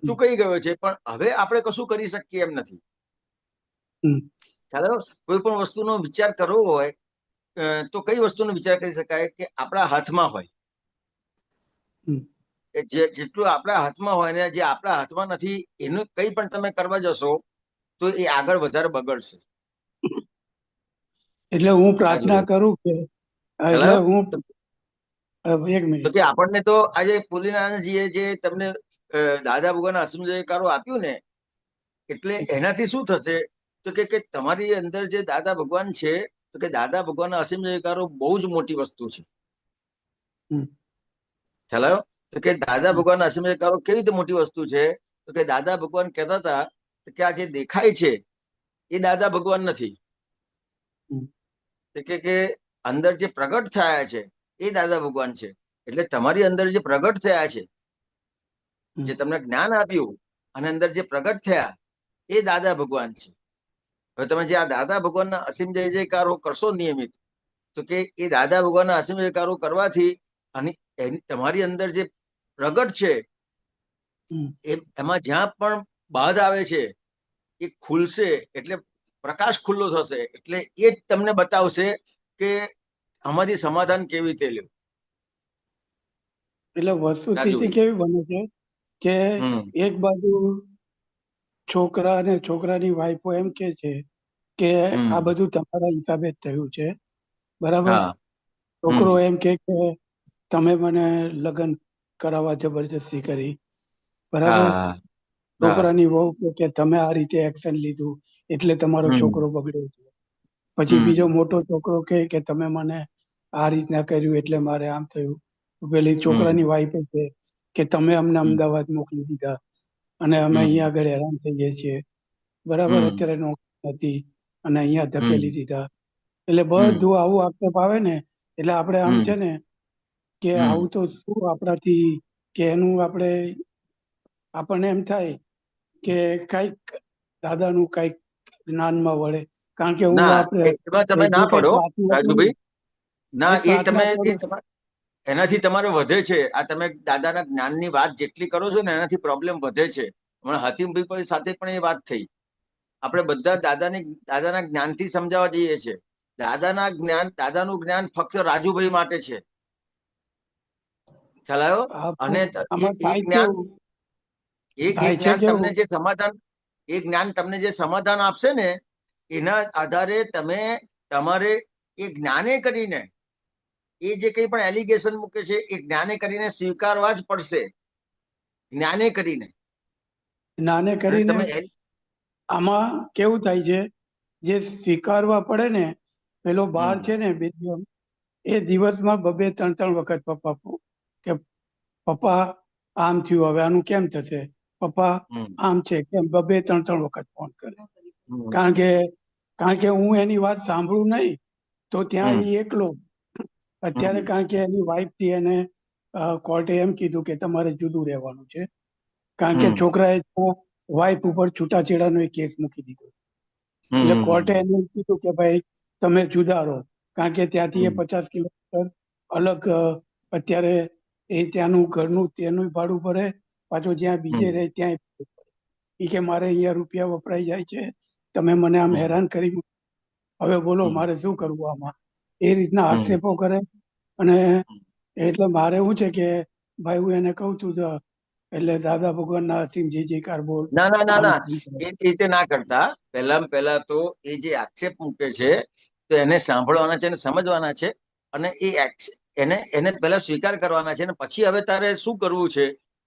Speaker 1: ચૂકાઈ ગયો છે, પણ હવે આપણે કશું કરી શકીએ એમ નથી.
Speaker 5: હમ.
Speaker 1: ખ્યાલ આવ્યો? કોઈ પણ વસ્તુનો વિચાર કરવો હોય તો કઈ વસ્તુનો વિચાર કરી શકાય કે આપણા હાથમાં હોય.
Speaker 5: હમ.
Speaker 1: જેટલું આપણા હાથમાં હોય ને જે આપણા હાથમાં નથી એનું કંઈ પણ તમે કરવા જશો તો એ આગળ વધારે બગડશે.
Speaker 5: એટલે હું પ્રાર્થના
Speaker 1: રાજુભાઈ,
Speaker 5: કરું કે
Speaker 1: ખ્યાલ
Speaker 5: એટલે
Speaker 1: આવ્યો?
Speaker 5: હું
Speaker 1: તો
Speaker 5: એક મિનિટ.
Speaker 1: કે આપણને તો આજે પુરીનાનંદજીએ જે તમને દાદા ભગવાનના અસમજયકારો આપ્યું ને, એટલે એનાથી શું થશે તો કે તમારી અંદર જે દાદા ભગવાન છે, તો કે દાદા ભગવાનના અસીમ જયકારો બહુ જ મોટી વસ્તુ છે.
Speaker 5: હમ.
Speaker 1: ખ્યાલ આવ્યો? તો કે દાદા ભગવાનના અસીમ જયકારો કેવી રીતે મોટી વસ્તુ છે? તો કે દાદા ભગવાન કહેતા હતા કે આ જે દેખાય છે એ દાદા ભગવાન નથી.
Speaker 5: હમ.
Speaker 1: કે અંદર જે પ્રગટ થયા છે એ દાદા ભગવાન છે. એટલે તમારી અંદર જે પ્રગટ થયા છે, જે તમને જ્ઞાન આપ્યું અને અંદર જે પ્રગટ થયા એ દાદા ભગવાન છે. હવે તમે જે આ દાદા ભગવાનના અસીમ જય જયકારો કરશો નિયમિત, તો કે એ દાદા ભગવાનના અસીમ જયકારો કરવાથી અને તમારી અંદર જે પ્રગટ છે એમાં જ્યાં પણ બાધ આવે છે એ ખુલશે, એટલે પ્રકાશ ખુલ્લો થશે. એટલે એ જ તમને બતાવશે કે આમાંથી સમાધાન કેવી રીતે લેવું.
Speaker 5: એટલે વસ્તુસ્થિતિ
Speaker 1: રાજુભાઈ.
Speaker 5: કેવી બને છે કે
Speaker 1: હમ.
Speaker 5: એક બાજુ છોકરા અને છોકરાની વાઈફો એમ કે છે કે આ
Speaker 1: હમ.
Speaker 5: બધું તમારા હિસાબે જ થયું છે, બરાબર.
Speaker 1: હા.
Speaker 5: છોકરો
Speaker 1: હમ.
Speaker 5: એમ કે તમે મને લગ્ન કરાવવા જબરજસ્તી કરી, બરાબર.
Speaker 1: હા. હા.
Speaker 5: છોકરાની વહુ કે તમે આ રીતે એક્શન લીધું એટલે તમારો
Speaker 1: હમ.
Speaker 5: છોકરો બગડ્યો છે. પછી બીજો
Speaker 1: હમ.
Speaker 5: મોટો છોકરો કે તમે મને આ રીતના કર્યું એટલે મારે આમ થયું. પેલી
Speaker 1: હમ.
Speaker 5: છોકરાની વાઈફ છે કે તમે અમને
Speaker 1: હમ.
Speaker 5: અમદાવાદ મોકલી દીધા અને અમે
Speaker 1: હમ
Speaker 5: અહીંયા આગળ હેરાન થઈ ગયા છીએ, બરાબર.
Speaker 1: હમ
Speaker 5: અત્યારે નોકરી નથી અને અહીંયા
Speaker 1: હમ
Speaker 5: ધકેલી દીધા, એટલે
Speaker 1: હમ
Speaker 5: બધું આવું આક્ષેપ આવે ને એટલે આપણે આમ
Speaker 1: હમ
Speaker 5: છે ને કે
Speaker 1: હમ
Speaker 5: આવું તો શું આપણાથી, કે એનું આપણને એમ થાય કે કઈક દાદાનું કઈક જ્ઞાનમાં વળે, કારણ કે હું
Speaker 1: ના
Speaker 5: આપણે
Speaker 1: એમાં તમે
Speaker 5: જે
Speaker 1: ના
Speaker 5: કઈ
Speaker 1: પડો
Speaker 5: પ્રાર્થના કરું
Speaker 1: રાજુભાઈ. ના
Speaker 5: એ પ્રાર્થના
Speaker 1: એ
Speaker 5: કરું.
Speaker 1: એનાથી તમારે વધે છે. આ તમે દાદાના જ્ઞાનની વાત જેટલી કરો છો ને એનાથી પ્રોબ્લેમ વધે છે. હમણાં હાતિમભાઈ સાથે પણ એ વાત થઈ. આપણે બધા દાદાના જ્ઞાનથી સમજાવવા જઈએ છીએ. દાદાનું જ્ઞાન ફક્ત રાજુભાઈ માટે છે. ખ્યાલ આવ્યો?
Speaker 5: આ
Speaker 1: અને
Speaker 5: આમાં
Speaker 1: એ
Speaker 5: થાય
Speaker 1: જ્ઞાન
Speaker 5: કેવું,
Speaker 1: એ
Speaker 5: થાય છે
Speaker 1: જ્ઞાન તમને
Speaker 5: કેવું,
Speaker 1: જે સમાધાન આપશે ને એના આધારે તમારે એ જ્ઞાને કરીને એ જે કંઈ પણ એલિગેશન મૂકે છે એ જ્ઞાને કરીને સ્વીકારવા જ પડશે. જ્ઞાને કરીને.
Speaker 5: નાને
Speaker 1: અને
Speaker 5: કરીને
Speaker 1: તમે
Speaker 5: આમાં કેવું થાય છે, જે સ્વીકારવા પડે ને, પેલો બાર
Speaker 1: હમ
Speaker 5: છે ને વિદ્યમ, એ દિવસમાં 2-3 વખત કે પપ્પા આમ થયું, હવે આનું કેમ થશે, પપ્પા
Speaker 1: હમ
Speaker 5: આમ છે કેમ, 2-3 વખત ફોન કરે.
Speaker 1: હમ
Speaker 5: કારણ કે હું એની વાત સાંભળું નહીં તો ત્યાં
Speaker 1: હમ
Speaker 5: એ એકલો. અત્યારે
Speaker 1: હમ
Speaker 5: કારણ કે એની વાઈફથી એને કોર્ટે એમ કીધું કે તમારે જુદું રહેવાનું છે, કારણ કે
Speaker 1: હમ
Speaker 5: છોકરાએ વાઈફ ઉપર છૂટાછેડાનો એક કેસ મૂકી દીધો. એટલે કોર્ટે
Speaker 1: હમ
Speaker 5: એને એમ કીધું કે ભાઈ તમે જુદા રહો, કારણ કે ત્યાંથી એ
Speaker 1: હમ
Speaker 5: 50 કિલોમીટર અલગ, અત્યારે એ ત્યાંનું ઘરનું તેનું ભાડું ભરે, પાછો જ્યાં બીજે
Speaker 1: હમ
Speaker 5: રહે ત્યાં એ કે મારે અહીંયા રૂપિયા વપરાઈ જાય છે, તમે મને આમ
Speaker 1: હમ
Speaker 5: હેરાન કરી, હવે બોલો
Speaker 1: હમ
Speaker 5: મારે શું કરવું આમાં. એ રીતના
Speaker 1: હમ
Speaker 5: આક્ષેપો કરે. અને એટલે મારે શું છે કે ભાઈ હું એને કહું છું તો એટલે દાદા ભગવાનના અસીમ જય જયકાર બોલ,
Speaker 1: ના ના ના
Speaker 5: આમ
Speaker 1: ના
Speaker 5: તેમ કરે.
Speaker 1: એ રીતે ના કરતા. પહેલા તો એ જે આક્ષેપ મૂકે છે તો એને સાંભળવાના છે અને સમજવાના છે. અને એને પહેલા સ્વીકાર કરવાના છે અને પછી હવે તારે શું કરવું છે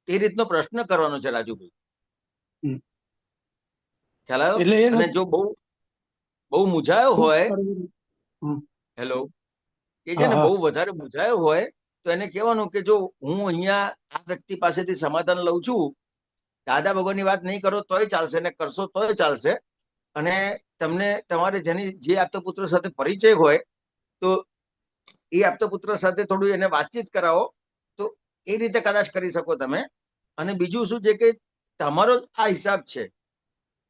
Speaker 1: તે રીતનો પ્રશ્ન કરવાનો છે રાજુભાઈ.
Speaker 5: હમ.
Speaker 1: ખ્યાલ આવ્યો?
Speaker 5: એટલે એ
Speaker 1: અને
Speaker 5: નથી
Speaker 1: જો બહુ બહુ મૂંઝાયો
Speaker 5: શું
Speaker 1: હોય,
Speaker 5: કરવું. હમ.
Speaker 1: હેલો, એ છે
Speaker 5: હા
Speaker 1: ને
Speaker 5: હા
Speaker 1: બહુ વધારે મૂંઝાયો હોય તો એને કહેવાનું કે જો હું અહીંયા આ વ્યક્તિ પાસેથી સમાધાન લઉં છું, દાદા ભગવાનની વાત નહીં કરો તોય ચાલશે ને કરશો તોય ચાલશે. અને તમને તમારે જે આપતા પુત્ર સાથે પરિચય હોય તો એ આપતા પુત્ર સાથે થોડું એને વાતચીત કરાવો તો એ રીતે કદાચ કરી શકો તમે. અને બીજું શું છે કે તમારો આ હિસાબ છે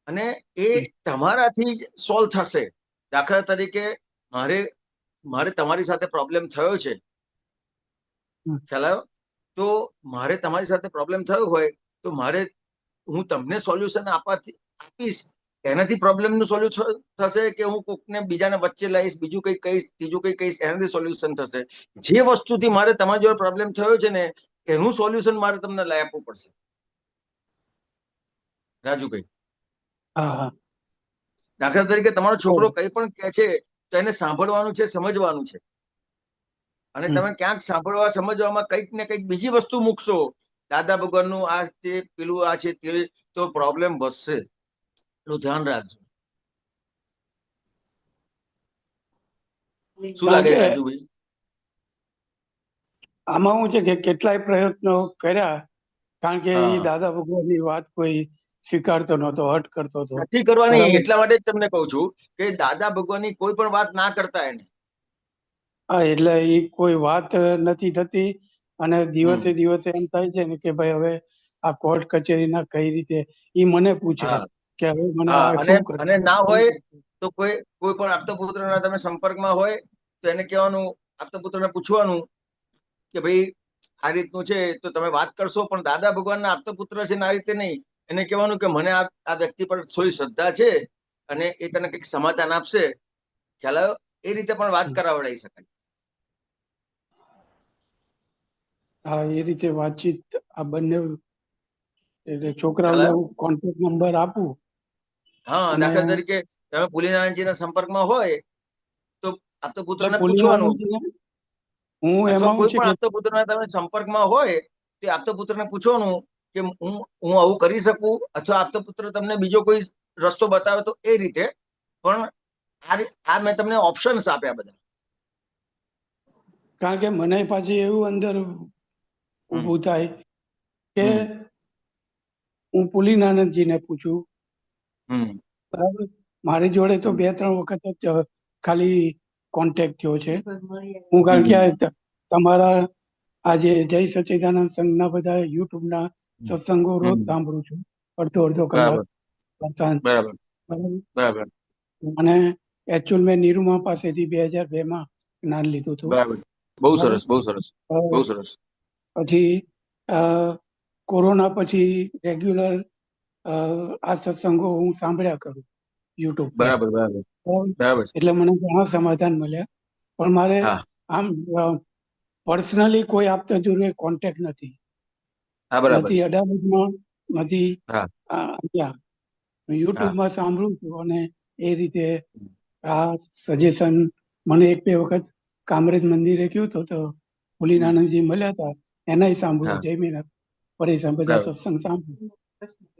Speaker 1: અને એ તમારાથી જ સોલ્વ થશે. દાખલા તરીકે મારે તમારી સાથે પ્રોબ્લેમ થયો છે,
Speaker 5: હમ.
Speaker 1: ખ્યાલ આવ્યો? તો મારે તમારી સાથે પ્રોબ્લેમ થયો હોય તો હું તમને સોલ્યુશન આપીશ. એનાથી પ્રોબ્લેમનું સોલ્યુશન થશે કે હું કોકને બીજાને વચ્ચે લાવીશ, બીજું કંઈ કહીશ, ત્રીજું કંઈ કહીશ, એનાથી સોલ્યુશન થશે. જે વસ્તુથી મારે તમારી જોડે પ્રોબ્લેમ થયો છે ને એનું સોલ્યુશન મારે તમને લઈ આપવું પડશે રાજુભાઈ.
Speaker 5: હા હા
Speaker 1: દાખલા તરીકે તમારો છોકરો
Speaker 5: બરોબર.
Speaker 1: કંઈ પણ કહે છે તો એને સાંભળવાનું છે, સમજવાનું છે. અને
Speaker 5: હમ.
Speaker 1: તમે ક્યાંક સાંભળવા સમજવામાં કંઈક ને કંઈક બીજી વસ્તુ મૂકશો, દાદા ભગવાનનું આ છે, પેલું આ છે, તે, તો પ્રોબ્લેમ વધશે. એટલું ધ્યાન રાખજો. શું
Speaker 5: કારણ
Speaker 1: લાગે
Speaker 5: કે
Speaker 1: રાજુભાઈ?
Speaker 5: આમાં શું છે કે કેટલાય પ્રયત્નો કર્યા, કારણ કે એ
Speaker 1: હા,
Speaker 5: દાદા ભગવાનની વાત કોઈ સ્વીકારતો નહોતો, હટ કરતો હતો,
Speaker 1: નથી કરવાની.
Speaker 5: બરાબર.
Speaker 1: એટલા માટે જ તમને કહું છું કે દાદા ભગવાનની કોઈ પણ વાત ના કરતા એને.
Speaker 5: હા, એટલે એ કોઈ વાત નથી થતી. અને દિવસે
Speaker 1: હમ
Speaker 5: દિવસે એમ થાય છે ને કે ભાઈ હવે આ કોર્ટ કચેરીના કઈ રીતે, એ મને પૂછે
Speaker 1: હા
Speaker 5: કે હવે મને
Speaker 1: હા.
Speaker 5: આ
Speaker 1: અને
Speaker 5: શું કરવું,
Speaker 1: અને ના
Speaker 5: કેમ
Speaker 1: હોય
Speaker 5: કરવું?
Speaker 1: તો કોઈ પણ આપતા પુત્રના તમે સંપર્કમાં હોય તો એને કહેવાનું, આપતા પુત્રને પૂછવાનું કે ભાઈ આ રીતનું છે તો તમે વાત કરશો, પણ દાદા ભગવાનના આપતા પુત્ર છે ને આ રીતે નહીં. એને કહેવાનું કે મને આ વ્યક્તિ પર થોડી શ્રદ્ધા છે અને એ તને કંઈક સમાધાન આપશે. ખ્યાલ આવ્યો? એ રીતે પણ વાત કરાવડાવી શકાય.
Speaker 5: હા, એ રીતે વાતચીત આ બંને, એટલે
Speaker 1: ખ્યાલ
Speaker 5: છોકરાઓને
Speaker 1: આવ્યો?
Speaker 5: હું કોન્ટેક્ટ નંબર આપું.
Speaker 1: હા,
Speaker 5: અને
Speaker 1: દાખલા તરીકે તમે પુલિનારાયણજીના સંપર્કમાં હોય તો આપતા
Speaker 5: એટલે
Speaker 1: પુત્રને પૂછવાનું,
Speaker 5: પુલિનારાયણજીને હું
Speaker 1: અથવા
Speaker 5: એમાં હું
Speaker 1: કોઈ
Speaker 5: છે
Speaker 1: પણ
Speaker 5: કે
Speaker 1: આપતા પુત્રના તમે સંપર્કમાં હોય તે આપતા પુત્રને પૂછવાનું કે હું આવું કરી શકું, અથવા આપતા પુત્ર તમને બીજો કોઈ રસ્તો બતાવે તો એ રીતે. પણ આ મેં તમને ઓપ્શન્સ આપ્યા બધા.
Speaker 5: કારણ કે મને પાછી એવું અંદર
Speaker 1: હમ
Speaker 5: ઊભું થાય કે
Speaker 1: હમ
Speaker 5: હું પુલિનાનંદજીને પૂછું,
Speaker 1: હમ
Speaker 5: બરાબર. મારી જોડે તો
Speaker 1: હમ
Speaker 5: 2-3 વખત જ ખાલી કોન્ટેક્ટ થયો છે. હું કારણ
Speaker 1: હમ
Speaker 5: કે તમારા આજે જય સચ્ચિદાનંદ સંઘના બધા યુટ્યુબના સત્સંગો રોજ
Speaker 1: હમ
Speaker 5: સાંભળું છું, અડધો કલાક
Speaker 1: બરાબર
Speaker 5: વર્તાંત.
Speaker 1: બરાબર
Speaker 5: બરાબર.
Speaker 1: બરાબર
Speaker 5: અને એકચ્યુઅલ મેં નિરૂમા પાસેથી 2002માં જ્ઞાન લીધું હતું.
Speaker 1: બરાબર બહુ
Speaker 5: બરાબર.
Speaker 1: સરસ બહુ સરસ બહુ સરસ
Speaker 5: પછી અ, કોરોના પછી રેગ્યુલર આ સત્સંગો હું સાંભળ્યા કરું યુટ્યુબ પર.
Speaker 1: બરાબર બરાબર
Speaker 5: બરાબર.
Speaker 1: બરાબર છે.
Speaker 5: એટલે મને ઘણા સમાધાન મળ્યા. પણ મારે
Speaker 1: હા
Speaker 5: આમ પર્સનલી કોઈ આપતા જોડે કોન્ટેક્ટ નથી,
Speaker 1: હા બરાબર
Speaker 5: નથી
Speaker 1: છે.
Speaker 5: અડાલજમાં, નથી
Speaker 1: હા
Speaker 5: ત્યાં.
Speaker 1: હા
Speaker 5: યુટ્યુબમાં સાંભળું છું અને એ રીતે આ સજેશન મને 1-2 વખત કામરેજ મંદિરે ગયો હતો તો ભોલીનાનંદજી મળ્યા હતા, એનાય સાંભળ્યું,
Speaker 1: હા
Speaker 5: જયમીનાથ પરેશાન બધા
Speaker 1: બરાબર
Speaker 5: સત્સંગ સાંભળ્યું.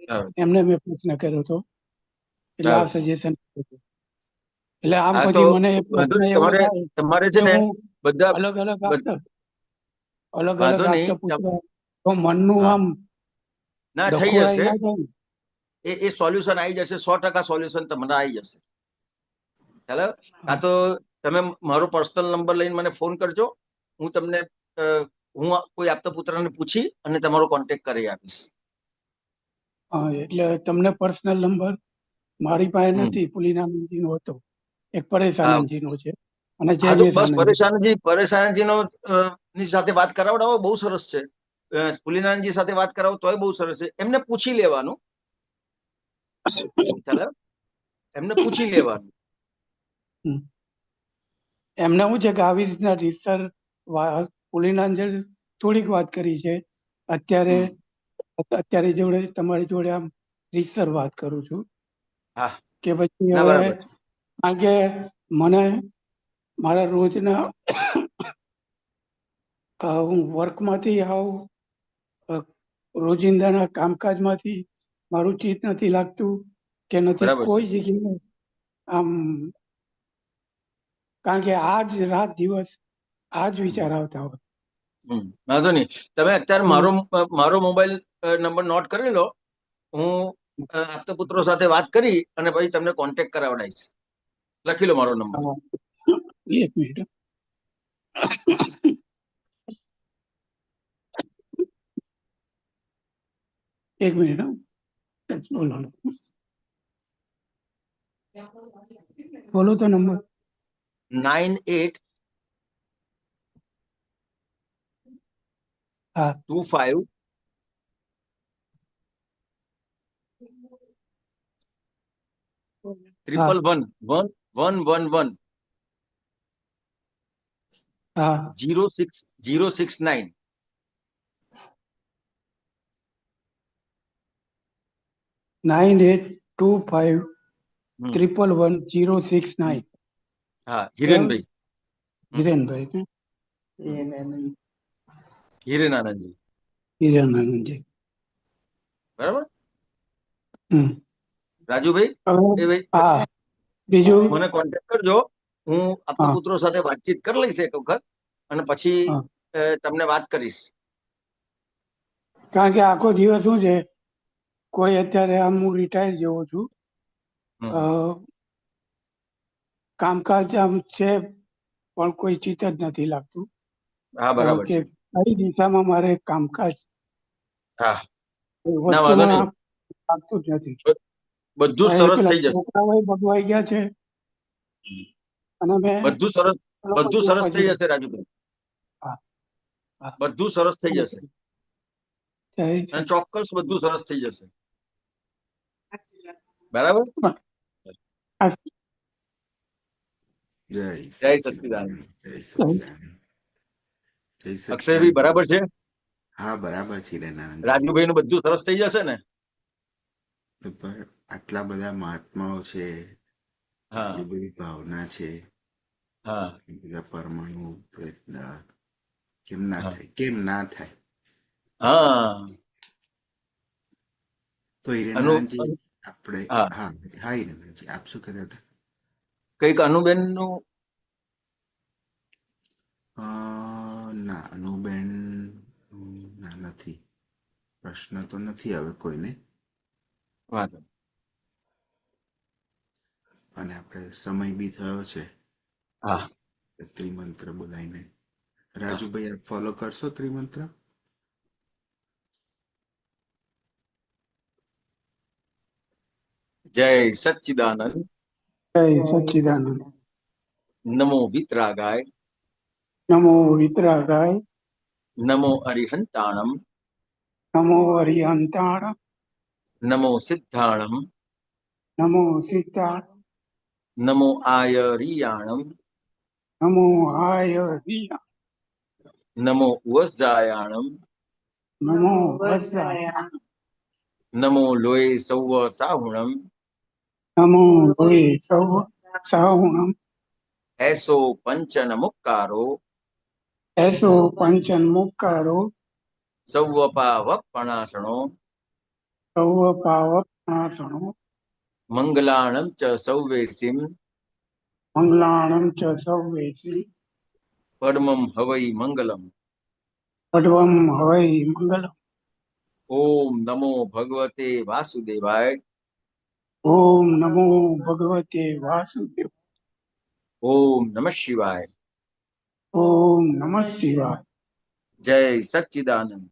Speaker 1: બરાબર
Speaker 5: એમને મેં પ્રશ્ન કર્યો હતો, એટલે આ
Speaker 1: બરાબર છે.
Speaker 5: સજેશન. એટલે આમ
Speaker 1: હા તો
Speaker 5: પછી મને એક
Speaker 1: વાંધો
Speaker 5: પ્રશ્ન
Speaker 1: નહીં,
Speaker 5: એવો
Speaker 1: તમારે
Speaker 5: થાય
Speaker 1: તમારે છે
Speaker 5: કે
Speaker 1: ને
Speaker 5: હું
Speaker 1: બધા
Speaker 5: અલગ અલગ
Speaker 1: બધ-
Speaker 5: આપતા અલગ
Speaker 1: વાંધો
Speaker 5: અલગ
Speaker 1: નહીં
Speaker 5: આપતા પૂછવા તો મનનું
Speaker 1: હા
Speaker 5: આમ
Speaker 1: ના થઈ
Speaker 5: ડખોળાઈ
Speaker 1: જશે.
Speaker 5: ના જાય ને.
Speaker 1: એ સોલ્યુશન આવી જશે, 100% સોલ્યુશન તમને આવી જશે. ચાલો, આ તો તમે મારો પર્સનલ નંબર લઈને મને ફોન કરજો. હું તમને હું કોઈ આપતા પુત્રને પૂછી અને તમારો કોન્ટેક્ટ કરી આપીશ.
Speaker 5: હા, એટલે તમને પર્સનલ નંબર મારી પાસે
Speaker 1: હમ
Speaker 5: નથી, પુલિનાનંદજીનો હતો, એક
Speaker 1: હા
Speaker 5: પરેશાનંદજીનો છે અને
Speaker 1: હા તો
Speaker 5: જયમેશ
Speaker 1: બસ
Speaker 5: આનંદજી.
Speaker 1: પરેશાનજીનો ની સાથે વાત કરાવડાવો, બહુ સરસ છે. પુલિનાનંદજી સાથે વાત કરાવો તોય બહુ સરસ છે. એમને પૂછી લેવાનું. ચાલો, એમને પૂછી લેવાનું.
Speaker 5: હમ. એમને શું છે કે આવી રીતના રીતસર પુલિનાનંદ થોડીક વાત કરી છે. અત્યારે
Speaker 1: હમ
Speaker 5: અત્યારે જોડે તમારી જોડે આમ રીતસર વાત કરું છું
Speaker 1: હા
Speaker 5: કે પછી
Speaker 1: ના
Speaker 5: હવે,
Speaker 1: બરાબર છે.
Speaker 5: કારણ કે મને મારા રોજના હું વર્કમાંથી આવું, રોજિંદાના કામકાજમાંથી મારું ચિત્ત નથી લાગતું કે નથી
Speaker 1: બરાબર છે.
Speaker 5: કોઈ જગ્યાએ આમ, કારણ કે આજ રાત દિવસ આ જ વિચાર આવતા હોય.
Speaker 1: વાંધો નહીં, તમે અત્યારે
Speaker 5: હમ.
Speaker 1: મારો મોબાઈલ નંબર નોટ કરી લો. હું આપતા પુત્રો સાથે વાત કરી અને પછી તમને કોન્ટેક્ટ કરાવડાવીશ. લખી લો મારો નંબર.
Speaker 5: હા. એક મિનિટ. એક મિનિટ હો. બોલો બોલો તો નંબર.
Speaker 1: 9825
Speaker 5: હા. હા.
Speaker 1: 111
Speaker 5: હા.
Speaker 1: 06069.
Speaker 5: 9825111069.
Speaker 1: હા
Speaker 5: બરાબર.
Speaker 1: હિરેનભાઈ.
Speaker 5: હિરેનભાઈ કે
Speaker 1: હિરેનાનંદજી.
Speaker 5: હિરેનાનંદજી.
Speaker 1: બરાબર.
Speaker 5: હમ.
Speaker 1: રાજુભાઈ,
Speaker 5: હવે
Speaker 1: એ ભાઈ
Speaker 5: હા, બીજું.
Speaker 1: મને કોન્ટેક્ટ કરજો. હું આપતા
Speaker 5: હા.
Speaker 1: પુત્રો સાથે વાતચીત કરી લઈશ એક વખત અને પછી
Speaker 5: હા.
Speaker 1: તમને વાત કરીશ.
Speaker 5: કારણ કે આખો દિવસ શું છે, કોઈ અત્યારે આમ હું રિટાયર જેવો છું, અ,
Speaker 1: હમ.
Speaker 5: કામકાજ આમ છે પણ કોઈ ચિત્ત જ નથી લાગતું
Speaker 1: હા બરાબર
Speaker 5: કે
Speaker 1: છે.
Speaker 5: કઈ દિશામાં મારે કામકાજ
Speaker 1: હા
Speaker 5: એ
Speaker 1: ના વાંધો
Speaker 5: વસ્તુમાં
Speaker 1: નહીં,
Speaker 5: આમ લાગતું જ નથી.
Speaker 1: બધું
Speaker 5: હવે
Speaker 1: સરસ
Speaker 5: પેલા
Speaker 1: થઈ જશે.
Speaker 5: છોકરાઓ ભગવાઈ ગયા છે અને મેં
Speaker 1: બધું સરસ બધું
Speaker 5: પછી
Speaker 1: સરસ થઈ જશે રાજુભાઈ.
Speaker 5: હા. હા.
Speaker 1: બધું સરસ થઈ જશે
Speaker 5: જય
Speaker 1: અને
Speaker 5: સચિદાનંદ.
Speaker 1: ચોક્કસ બધું સરસ થઈ જશે. બરાબર.
Speaker 3: જય
Speaker 1: જય સચ્ચિદાનંદ.
Speaker 3: સચ્ચિદાનંદ. જય સચ્ચિદાનંદ. જય
Speaker 1: અક્ષયભાઈ
Speaker 3: સચ્ચિદાનંદ.
Speaker 1: બરાબર છે.
Speaker 3: હા, બરાબર છે હિરેનાનંદજી.
Speaker 1: રાજુભાઈ નું બધું સરસ થઈ જશે ને.
Speaker 3: તો પણ આટલા બધા મહાત્માઓ છે,
Speaker 1: હા
Speaker 3: આટલી બધી ભાવના છે,
Speaker 1: હા
Speaker 3: એ બધા પરમાણુ તો કેમ ના
Speaker 1: હા
Speaker 3: થાય, કેમ ના થાય.
Speaker 1: હા
Speaker 3: તો
Speaker 1: અનુ
Speaker 3: હિરેનાનંદજી, આપણે
Speaker 1: હા
Speaker 3: હા હા હિરેનાનંદજી, આપ શું કહેતા હતા?
Speaker 1: કઈક અનુબેન નું.
Speaker 3: ના, અનુબેન ના નથી, પ્રશ્ન તો નથી હવે કોઈને.
Speaker 1: વાંધો નહીં.
Speaker 3: અને આપણે સમય બી થયો છે
Speaker 1: હા,
Speaker 3: ત્રિમંત્ર બોલાઈને. રાજુભાઈ આપ ફોલો કરશો ત્રિમંત્ર?
Speaker 1: જય સચ્ચિદાનંદ.
Speaker 5: જય સચ્ચિદાનંદ.
Speaker 1: નમો વિતરાગાય.
Speaker 5: નમો વિતરાગાય.
Speaker 1: નમો અરિહંતાણમ.
Speaker 5: નમો અરિહંતાણ.
Speaker 1: નમો સિદ્ધાણમ.
Speaker 5: નમો સીતાણ.
Speaker 1: નમો આયરિયાણમ.
Speaker 5: નમો આય રિયા.
Speaker 1: નમો વજ્જાયાણમ.
Speaker 5: નમો વત્સાય.
Speaker 1: નમો લોય સૌવ સાહુણમ.
Speaker 5: નમો લોય સૌ સાહુણમ.
Speaker 1: એસો પંચન મુક્કારો.
Speaker 5: એસો પંચન મુક્કારો.
Speaker 1: સૌવ પાવપણાસણો.
Speaker 5: સૌ પાવક નાશણો.
Speaker 1: મંગલાણમ ચ સૌવેસીમ.
Speaker 5: મંગલાણમ ચ સૌવેસી.
Speaker 1: પડમમ હવૈ મંગલમ.
Speaker 5: પડવમ હવૈ મંગલમ.
Speaker 1: ઓમ નમો ભગવતે વાસુદેવાય.
Speaker 5: ઓમ નમો ભગવતે વાસુદેવ.
Speaker 1: ઓમ નમઃ શિવાય.
Speaker 5: ઓમ નમઃ શિવાય.
Speaker 1: જય સચ્ચિદાનંદ.